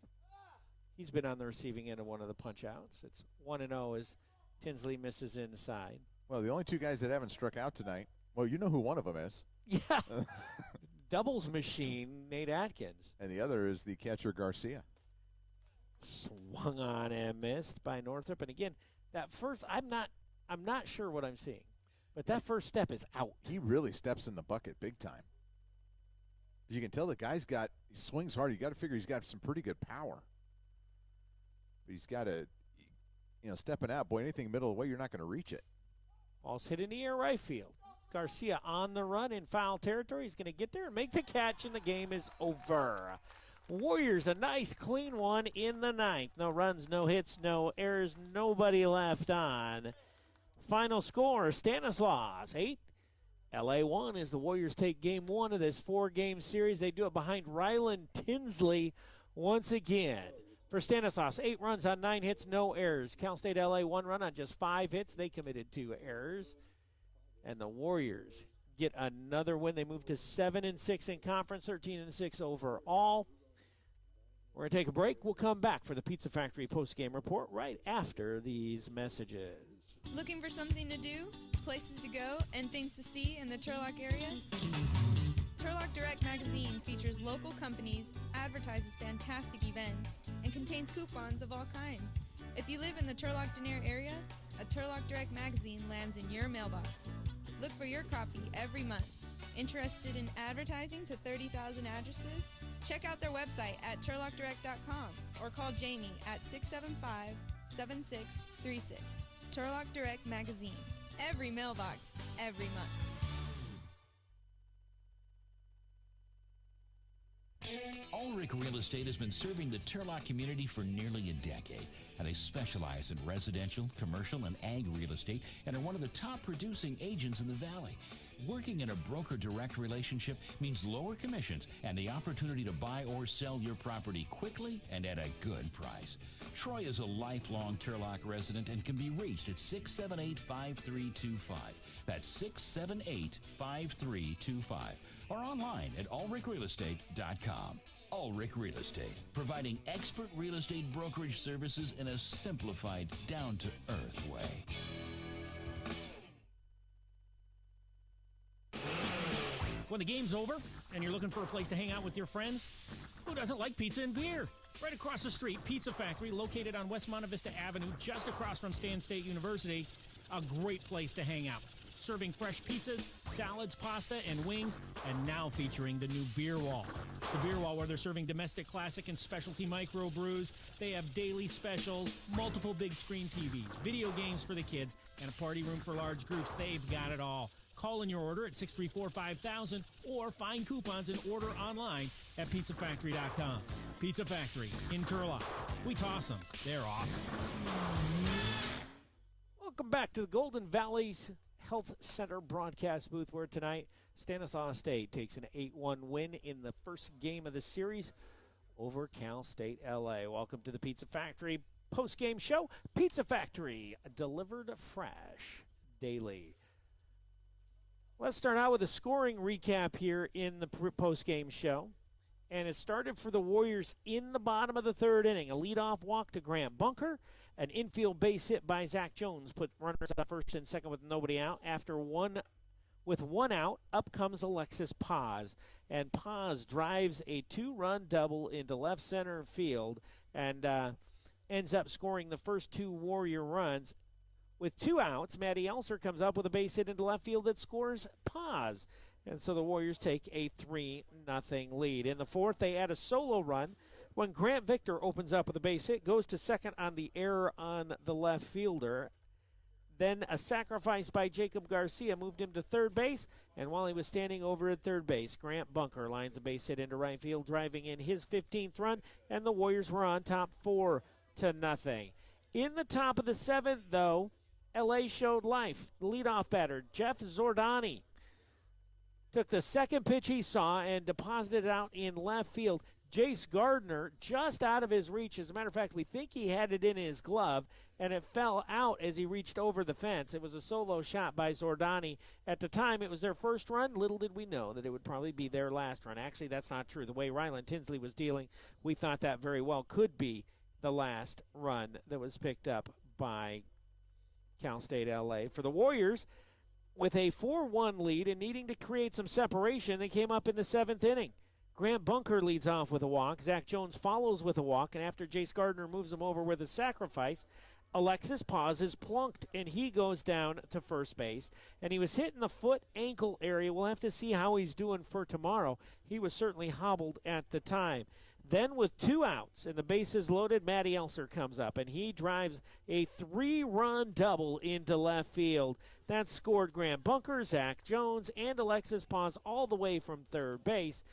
He's been on the receiving end of one of the punch-outs. It's 1-0 as Tinsley misses inside. Well, the only two guys that haven't struck out tonight, well, you know who one of them is. Yeah. Doubles machine, Nate Atkins. And the other is the catcher, Garcia. Swung on and missed by Northrop. And again, that first, I'm not sure what I'm seeing, but that first step is out. He really steps in the bucket big time. You can tell the guy's he swings hard. You got to figure he's got some pretty good power. But he's got to, stepping out, boy, anything middle of the way, you're not going to reach it. Ball's hit in the air right field. Garcia on the run in foul territory. He's going to get there and make the catch, and the game is over. Warriors, a nice clean one in the ninth. No runs, no hits, no errors, nobody left on. Final score, Stanislaus 8, LA 1 as the Warriors take game one of this 4-game series. They do it behind Ryland Tinsley once again. For Stanislaus, 8 runs on 9 hits, no errors. Cal State LA 1 run on just 5 hits. They committed 2 errors. And the Warriors get another win. They move to 7-6 in conference, 13-6 overall. We're going to take a break. We'll come back for the Pizza Factory post-game report right after these messages. Looking for something to do, places to go, and things to see in the Turlock area? Turlock Direct magazine features local companies, advertises fantastic events, and contains coupons of all kinds. If you live in the Turlock-Denier area, a Turlock Direct magazine lands in your mailbox. Look for your copy every month. Interested in advertising to 30,000 addresses? Check out their website at turlockdirect.com or call Jamie at 675-7636. Turlock Direct magazine. Every mailbox, every month. Ulrich Real Estate has been serving the Turlock community for nearly a decade, and they specialize in residential, commercial, and ag real estate and are one of the top producing agents in the valley. Working in a broker-direct relationship means lower commissions and the opportunity to buy or sell your property quickly and at a good price. Troy is a lifelong Turlock resident and can be reached at 678-5325. That's 678-5325. Or online at ulrichrealestate.com. Ulrich Real Estate, providing expert real estate brokerage services in a simplified, down-to-earth way. When the game's over and you're looking for a place to hang out with your friends, who doesn't like pizza and beer? Right across the street, Pizza Factory, located on West Monte Vista Avenue, just across from Stan State University. A great place to hang out. Serving fresh pizzas, salads, pasta, and wings, and now featuring the new beer wall. The beer wall, where they're serving domestic, classic, and specialty microbrews. They have daily specials, multiple big screen TVs, video games for the kids, and a party room for large groups. They've got it all. Call in your order at 634-5000 or find coupons and order online at pizzafactory.com. Pizza Factory in Turlock. We toss them. They're awesome. Welcome back to the Golden Valley's Health Center broadcast booth, where tonight Stanislaus State takes an 8-1 win in the first game of the series over Cal State LA. Welcome to the Pizza Factory post-game show. Pizza Factory, delivered fresh daily. Let's start out with a scoring recap here in the post-game show. And it started for the Warriors in the bottom of the third inning. A leadoff walk to Grant Bunker. An infield base hit by Zach Jones put runners on first and second with nobody out. With one out, up comes Alexis Paz. And Paz drives a 2-run double into left center field and ends up scoring the first 2 Warrior runs. With 2 outs, Matty Elser comes up with a base hit into left field that scores Paz. And so the Warriors take a 3-0 lead. In the fourth, they add a solo run when Grant Victor opens up with a base hit, goes to second on the error on the left fielder. Then a sacrifice by Jacob Garcia moved him to third base, and while he was standing over at third base, Grant Bunker lines a base hit into right field, driving in his 15th run, and the Warriors were on top 4-0. In the top of the seventh, though, LA showed life. The leadoff batter, Jeff Zordani, took the second pitch he saw and deposited it out in left field. Jace Gardner just out of his reach. As a matter of fact, we think he had it in his glove, and it fell out as he reached over the fence. It was a solo shot by Zordani. At the time, it was their first run. Little did we know that it would probably be their last run. Actually, that's not true. The way Ryland Tinsley was dealing, we thought that very well could be the last run that was picked up by Cal State LA. For the Warriors, with a 4-1 lead and needing to create some separation, they came up in the 7th inning. Grant Bunker leads off with a walk. Zach Jones follows with a walk, and after Jace Gardner moves him over with a sacrifice, Alexis Paz is plunked, and he goes down to first base. And he was hit in the foot-ankle area. We'll have to see how he's doing for tomorrow. He was certainly hobbled at the time. Then with 2 outs and the bases loaded, Matty Elser comes up, and he drives a 3-run double into left field. That scored Grant Bunker, Zach Jones, and Alexis Paz all the way from third base.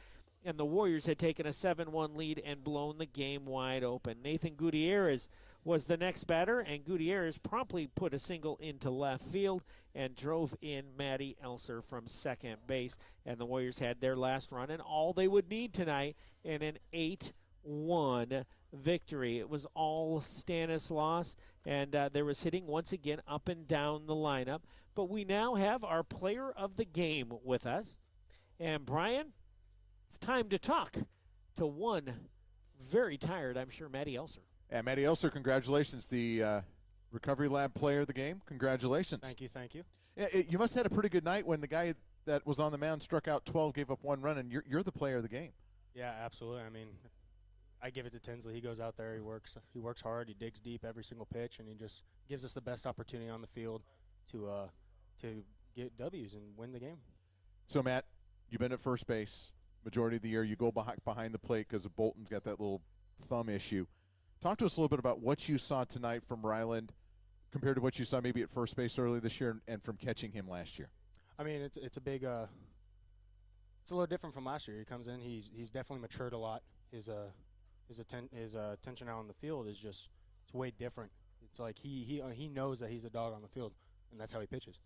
And the Warriors had taken a 7-1 lead and blown the game wide open. Nathan Gutierrez was the next batter, and Gutierrez promptly put a single into left field and drove in Matty Elser from second base. And the Warriors had their last run and all they would need tonight in an 8-1 victory. It was all Stanislaus, and there was hitting once again up and down the lineup. But we now have our player of the game with us. And Brian, it's time to talk to one very tired, I'm sure, Matty Elser. And Matty Elser, congratulations, the Recovery Lab player of the game. Congratulations. Thank you, thank you. Yeah, you must have had a pretty good night when the guy that was on the mound struck out 12, gave up 1 run, and you're the player of the game. Yeah, absolutely. I mean, I give it to Tinsley. He goes out there, he works hard, he digs deep every single pitch, and he just gives us the best opportunity on the field to get W's and win the game. So, Matt, you've been at first base majority of the year. You go behind the plate because Bolton's got that little thumb issue. Talk to us a little bit about what you saw tonight from Ryland compared to what you saw maybe at first base early this year and from catching him last year. I mean, it's a big it's a little different from last year. He comes in, he's definitely matured a lot. His attention out on the field is just it's way different. It's like he knows that he's a dog on the field, and that's how he pitches.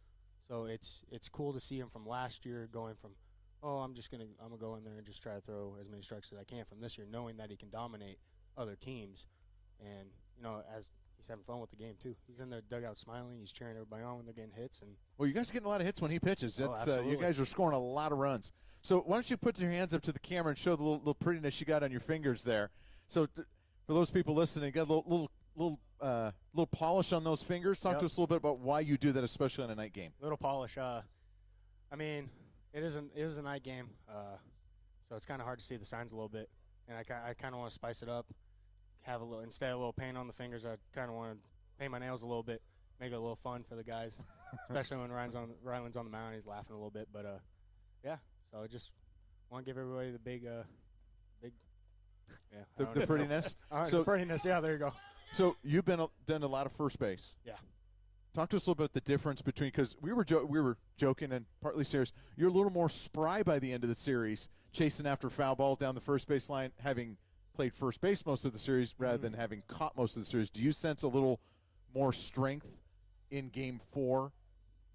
So it's cool to see him from last year going from I'm gonna go in there and just try to throw as many strikes as I can from this year, knowing that he can dominate other teams. And, as he's having fun with the game, too. He's in the dugout smiling. He's cheering everybody on when they're getting hits. And well, you guys are getting a lot of hits when he pitches. Absolutely. You guys are scoring a lot of runs. So why don't you put your hands up to the camera and show the little prettiness you got on your fingers there. So for those people listening, got a little polish on those fingers. Talk to us a little bit about why you do that, especially on a night game. Little polish. I mean, it is a night game, so it's kind of hard to see the signs a little bit. And I kind of want to spice it up. Have instead of a little paint on the fingers, I kind of want to paint my nails a little bit, make it a little fun for the guys, especially when Ryland's on the mound. He's laughing a little bit, but so I just want to give everybody the big, the prettiness. All right, the prettiness. Yeah, there you go. So you've done a lot of first base. Yeah. Talk to us a little bit the difference between, because we were joking and partly serious. You're a little more spry by the end of the series, chasing after foul balls down the first base line, having played first base most of the series rather than having caught most of the series. Do you sense a little more strength in Game 4,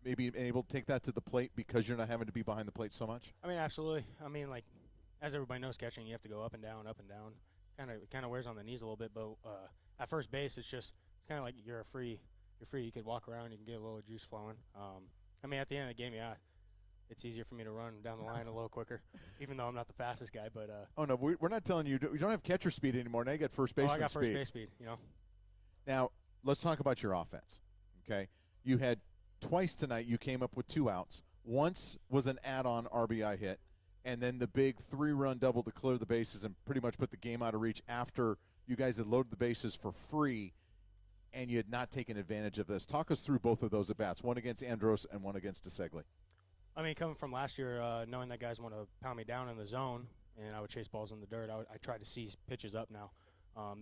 maybe able to take that to the plate because you're not having to be behind the plate so much? I mean, absolutely. I mean, like, as everybody knows, catching, you have to go up and down, up and down. Kind of wears on the knees a little bit, but at first base, it's kind of like you're free. You could walk around, you can get a little juice flowing. I mean, at the end of the game, it's easier for me to run down the line a little quicker, even though I'm not the fastest guy. But oh no, we're not telling you. We don't have catcher speed anymore. Now you got first baseman speed. I got first base speed. Now let's talk about your offense. Okay, you had twice tonight. You came up with 2 outs. Once was an add-on RBI hit, and then the big 3-run double to clear the bases and pretty much put the game out of reach after you guys had loaded the bases for free, and you had not taken advantage of this. Talk us through both of those at-bats, one against Andros and one against DeSegli. I mean, coming from last year, knowing that guys want to pound me down in the zone, and I would chase balls in the dirt, I try to seize pitches up now.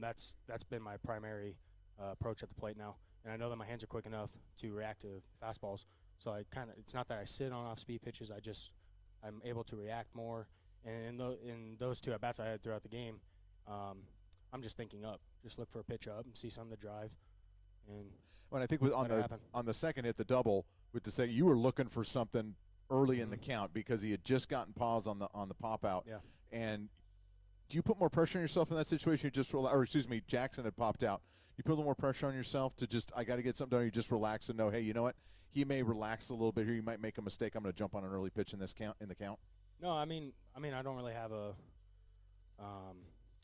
That's been my primary approach at the plate now, and I know that my hands are quick enough to react to fastballs. So it's not that I sit on off-speed pitches. I'm able to react more. And in those 2 at-bats I had throughout the game, I'm just thinking up. Just look for a pitch up and see something to drive. And I think on the second hit, the double with DeSegli, you were looking for something early in the count because he had just gotten pause on the pop out. Yeah. And do you put more pressure on yourself in that situation? Jackson had popped out. You put a little more pressure on yourself to just, I got to get something done. You just relax and know, hey, you know what? He may relax a little bit here. You might make a mistake. I'm going to jump on an early pitch in the count. No, I mean, I don't really have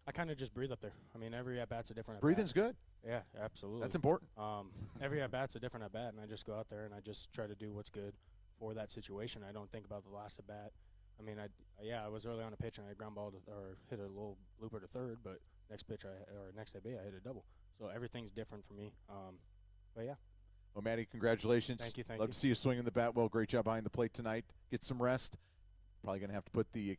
I kind of just breathe up there. I mean, every at-bat's a different at-bat. Breathing's good. Yeah, absolutely. That's important. Every at-bat's a different at-bat, and I just go out there and I just try to do what's good for that situation. I don't think about the last at-bat. I mean, I was early on a pitch and I ground balled or hit a little blooper to third, but next at bat I hit a double. So everything's different for me. But yeah. Well, Matty, congratulations. Thank you. Love to see you swinging the bat well. Great job behind the plate tonight. Get some rest. Probably going to have to put the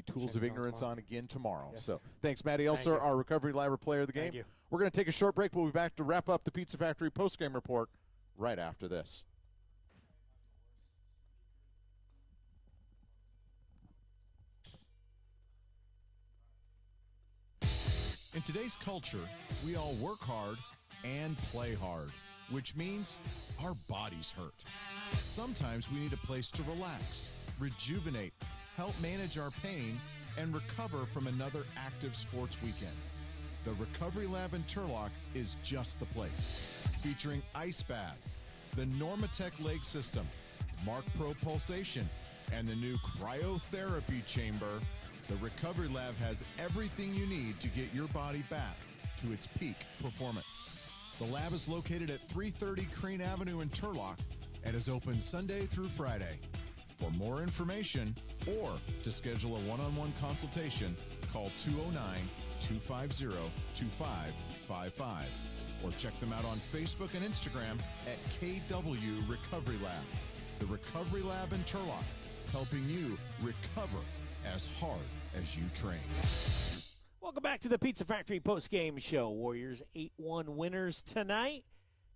tools of ignorance on again tomorrow. Yes, so sir. thanks, Matty Elser, our Recovery Lab player of the game. Thank you. We're going to take a short break. We'll be back to wrap up the Pizza Factory postgame report right after this. In today's culture, we all work hard and play hard, which means our bodies hurt. Sometimes we need a place to relax, rejuvenate, help manage our pain, and recover from another active sports weekend. The Recovery Lab in Turlock is just the place. Featuring ice baths, the Normatec leg system, Mark Pro Pulsation, and the new cryotherapy chamber, the Recovery Lab has everything you need to get your body back to its peak performance. The lab is located at 330 Crane Avenue in Turlock and is open Sunday through Friday. For more information or to schedule a one-on-one consultation, call 209-250-2555 or check them out on Facebook and Instagram at KW Recovery Lab. The Recovery Lab in Turlock, helping you recover as hard as you train. Welcome back to the Pizza Factory postgame show. Warriors 8-1 winners tonight.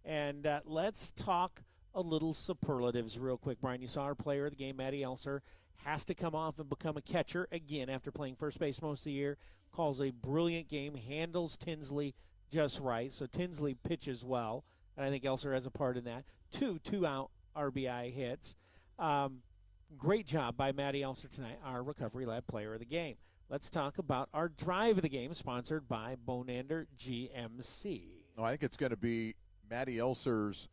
And let's talk a little superlatives real quick. Brian, you saw our player of the game, Matty Elser, has to come off and become a catcher again after playing first base most of the year. Calls a brilliant game, handles Tinsley just right. So Tinsley pitches well, and I think Elser has a part in that. Two-out RBI hits. Great job by Matty Elser tonight, our Recovery Lab player of the game. Let's talk about our drive of the game, sponsored by Bonander GMC. I think it's going to be Matty Elser's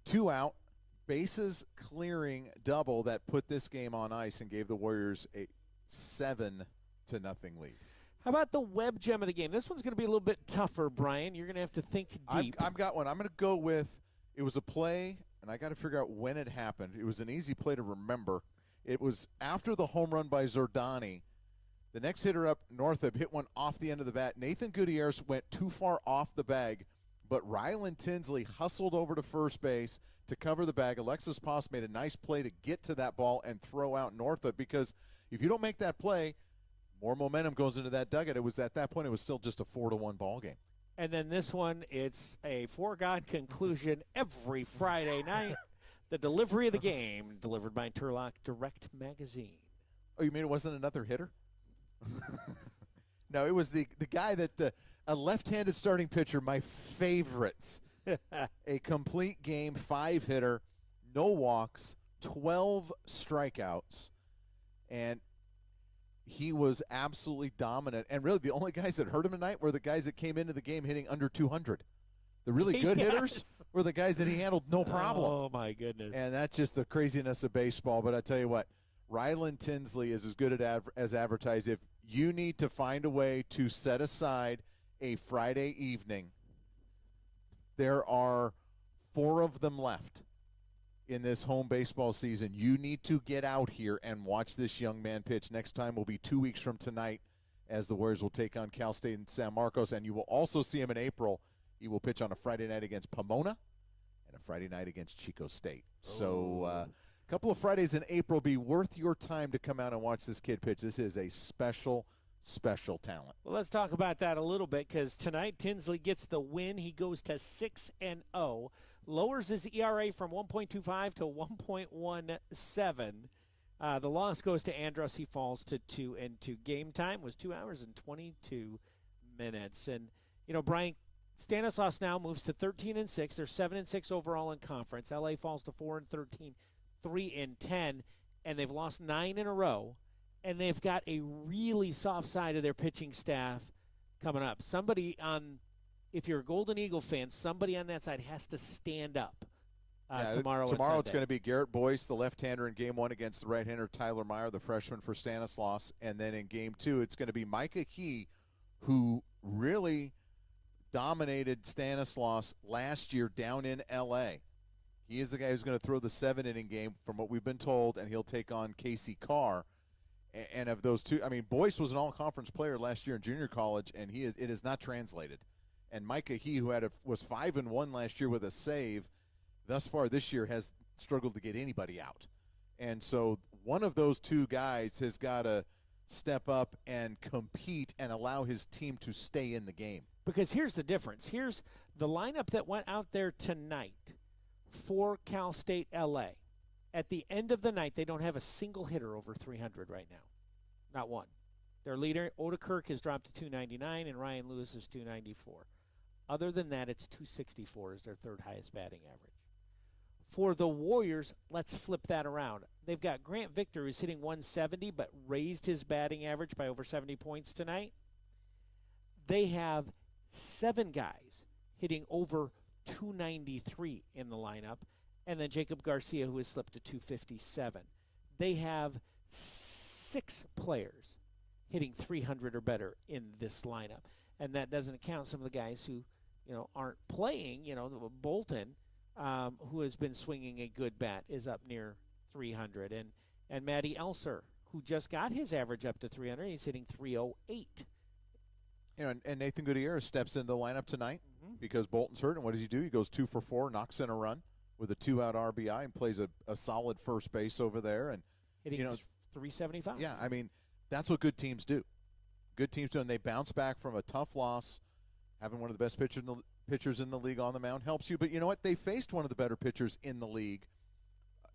2-out, bases-clearing double that put this game on ice and gave the Warriors a 7-0 lead. How about the web gem of the game? This one's going to be a little bit tougher, Brian. You're going to have to think deep. I've got one. I'm going to go with, it was a play, and I got to figure out when it happened. It was an easy play to remember. It was after the home run by Zordani. The next hitter up, Northup, hit one off the end of the bat. Nathan Gutierrez went too far off the bag, but Rylan Tinsley hustled over to first base to cover the bag. Alexis Poss made a nice play to get to that ball and throw out Northup, because if you don't make that play, more momentum goes into that dugout. It was at that point, it was still just a 4-1 ball game. And then this one, it's a foregone conclusion every Friday night. The delivery of the game, delivered by Turlock Direct Magazine. Oh, you mean it wasn't another hitter? No, it was the guy that a left-handed starting pitcher, my favorites. A complete game 5-hitter, no walks, 12 strikeouts, and he was absolutely dominant. And really, the only guys that hurt him tonight were the guys that came into the game hitting under 200. The really good hitters were the guys that he handled no problem. Oh, my goodness. And that's just the craziness of baseball. But I tell you what, Rylan Tinsley is as good as advertised. If you need to find a way to set aside a Friday evening, there are 4 of them left in this home baseball season. You need to get out here and watch this young man pitch. Next time will be 2 weeks from tonight, as the Warriors will take on Cal State and San Marcos. And you will also see him in April. He will pitch on a Friday night against Pomona and a Friday night against Chico State. So a couple of Fridays in April be worth your time to come out and watch this kid pitch. This is a special talent. Well, let's talk about that a little bit, because tonight Tinsley gets the win. He goes to 6-0, lowers his ERA from 1.25 to 1.17. The loss goes to Andros. He falls to 2-2. Game time was 2 hours and 22 minutes. And, you know, Brian, Stanislaus now moves to 13-6. They're 7-6 overall in conference. LA falls to 4-13, 3-10, and they've lost 9 in a row. And they've got a really soft side of their pitching staff coming up. Somebody on, if you're a Golden Eagle fan, somebody on that side has to stand up tomorrow. Tomorrow it's going to be Garrett Boyce, the left-hander, in Game 1 against the right-hander Tyler Meyer, the freshman for Stanislaus. And then in Game 2, it's going to be Micah Key who really dominated Stanislaus last year down in L.A. He is the guy who's going to throw the 7-inning game from what we've been told, and he'll take on Casey Carr. And of those two, I mean, Boyce was an all-conference player last year in junior college, and it is not translated. And Micah He, who was 5-1 last year with a save, thus far this year has struggled to get anybody out. And so one of those two guys has got to step up and compete and allow his team to stay in the game. Because here's the difference. Here's the lineup that went out there tonight for Cal State LA. At the end of the night, they don't have a single hitter over 300 right now. Not one. Their leader, Oda Kirk, has dropped to 299, and Ryan Lewis is 294. Other than that, it's 264 is their third highest batting average. For the Warriors, let's flip that around. They've got Grant Victor, who's hitting 170, but raised his batting average by over 70 points tonight. They have 7 guys hitting over 293 in the lineup, and then Jacob Garcia, who has slipped to 257. They have 6 players hitting 300 or better in this lineup, and that doesn't count some of the guys who, aren't playing. Bolton, who has been swinging a good bat, is up near 300, and Matty Elser, who just got his average up to 300, he's hitting 308. And Nathan Gutierrez steps into the lineup tonight because Bolton's hurt, and what does he do? He goes 2 for 4, knocks in a run with a 2-out RBI, and plays a solid first base over there, and hitting 375. Yeah, I mean, that's what good teams do. Good teams do, and they bounce back from a tough loss. Having one of the best pitchers in the league on the mound helps you. But you know what? They faced one of the better pitchers in the league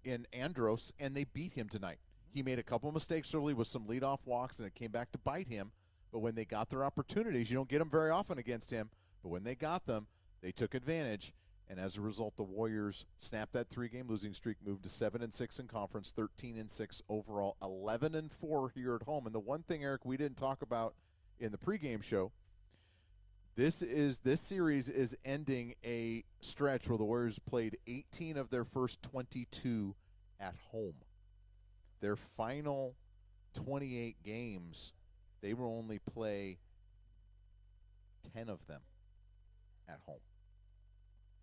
in Andros, and they beat him tonight. He made a couple of mistakes early with some leadoff walks, and it came back to bite him. But when they got their opportunities, you don't get them very often against him, but when they got them, they took advantage. And as a result, the Warriors snapped that 3-game losing streak, moved to 7-6 in conference, 13-6 overall, 11-4 here at home. And the one thing, Eric, we didn't talk about in the pregame show, this series is ending a stretch where the Warriors played 18 of their first 22 at home. Their final 28 games, they will only play 10 of them at home.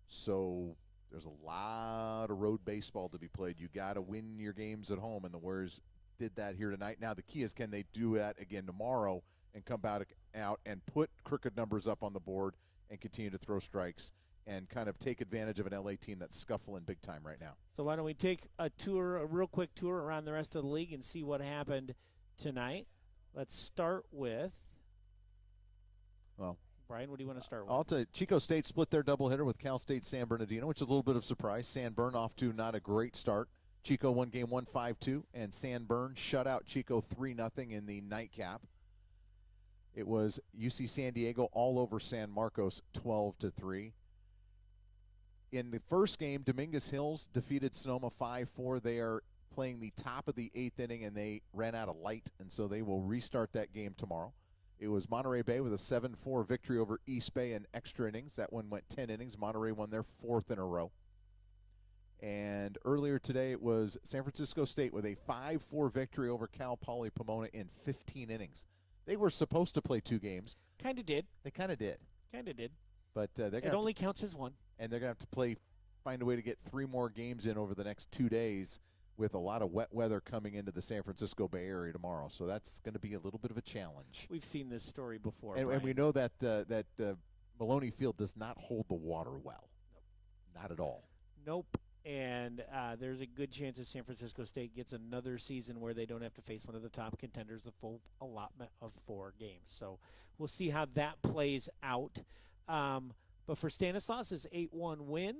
So there's a lot of road baseball to be played. You got to win your games at home, and the Warriors did that here tonight. Now the key is, can they do that again tomorrow and come out and put crooked numbers up on the board and continue to throw strikes and kind of take advantage of an LA team that's scuffling big time right now. So why don't we take a real quick tour around the rest of the league and see what happened tonight. Let's start with, Brian, what do you want to start with? I'll tell you, Chico State split their doubleheader with Cal State San Bernardino, which is a little bit of a surprise. San Bern off to not a great start. Chico won game 1 5-2, and San Bern shut out Chico 3-0 in the nightcap. It was UC San Diego all over San Marcos 12-3. In the first game, Dominguez Hills defeated Sonoma 5-4. They are playing the top of the 8th inning, and they ran out of light, and so they will restart that game tomorrow. It was Monterey Bay with a 7-4 victory over East Bay in extra innings. That one went 10 innings. Monterey won their 4th in a row. And earlier today, it was San Francisco State with a 5-4 victory over Cal Poly Pomona in 15 innings. They were supposed to play 2 games. Kind of did. They kind of did. But it only counts as one. And they're going to have to find a way to get 3 more games in over the next 2 days, with a lot of wet weather coming into the San Francisco Bay Area tomorrow. So that's going to be a little bit of a challenge. We've seen this story before. And we know that Maloney Field does not hold the water well. Nope. Not at all. Nope. And there's a good chance that San Francisco State gets another season where they don't have to face one of the top contenders the full allotment of 4 games. So we'll see how that plays out. But for Stanislaus' 8-1 win,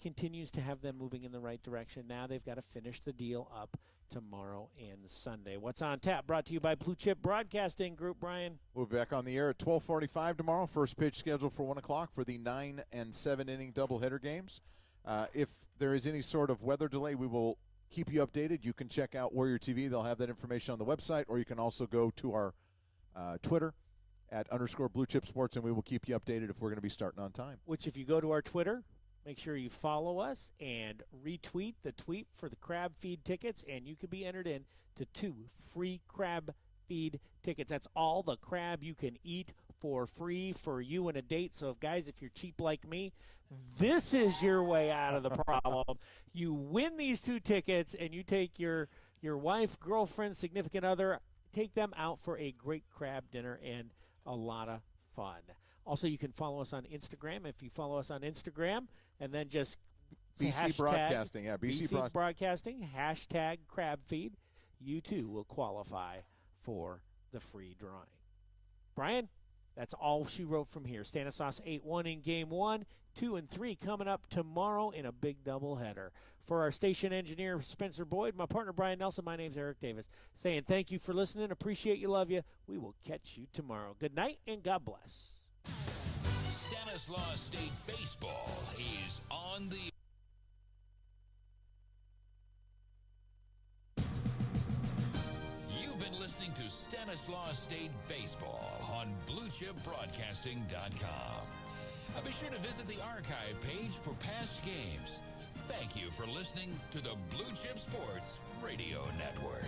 continues to have them moving in the right direction. Now they've got to finish the deal up tomorrow and Sunday. What's on tap? Brought to you by Blue Chip Broadcasting Group. Brian? We'll be back on the air at 12:45 tomorrow. First pitch scheduled for 1 o'clock for the 9 and 7 inning doubleheader games. If there is any sort of weather delay, we will keep you updated. You can check out Warrior TV. They'll have that information on the website, or you can also go to our Twitter at _Blue Chip Sports, and we will keep you updated if we're going to be starting on time. Which, if you go to our Twitter, make sure you follow us and retweet the tweet for the crab feed tickets, and you could be entered in to 2 free crab feed tickets. That's all the crab you can eat for free for you and a date. So, guys, if you're cheap like me, this is your way out of the problem. You win these 2 tickets, and you take your wife, girlfriend, significant other, take them out for a great crab dinner and a lot of fun. Also, you can follow us on Instagram. If you follow us on Instagram, and then just BC Broadcasting, yeah, BC Broadcasting, hashtag crab feed, you too will qualify for the free drawing. Brian, that's all she wrote from here. Stanislaus 8-1 in game 1, 2 and 3 coming up tomorrow in a big doubleheader. For our station engineer, Spencer Boyd, my partner, Brian Nelson, my name's Eric Davis, saying thank you for listening. Appreciate you, love you. We will catch you tomorrow. Good night and God bless. Stanislaus State Baseball is on the... You've been listening to Stanislaus State Baseball on BlueChipBroadcasting.com. Be sure to visit the archive page for past games. Thank you for listening to the Blue Chip Sports Radio Network.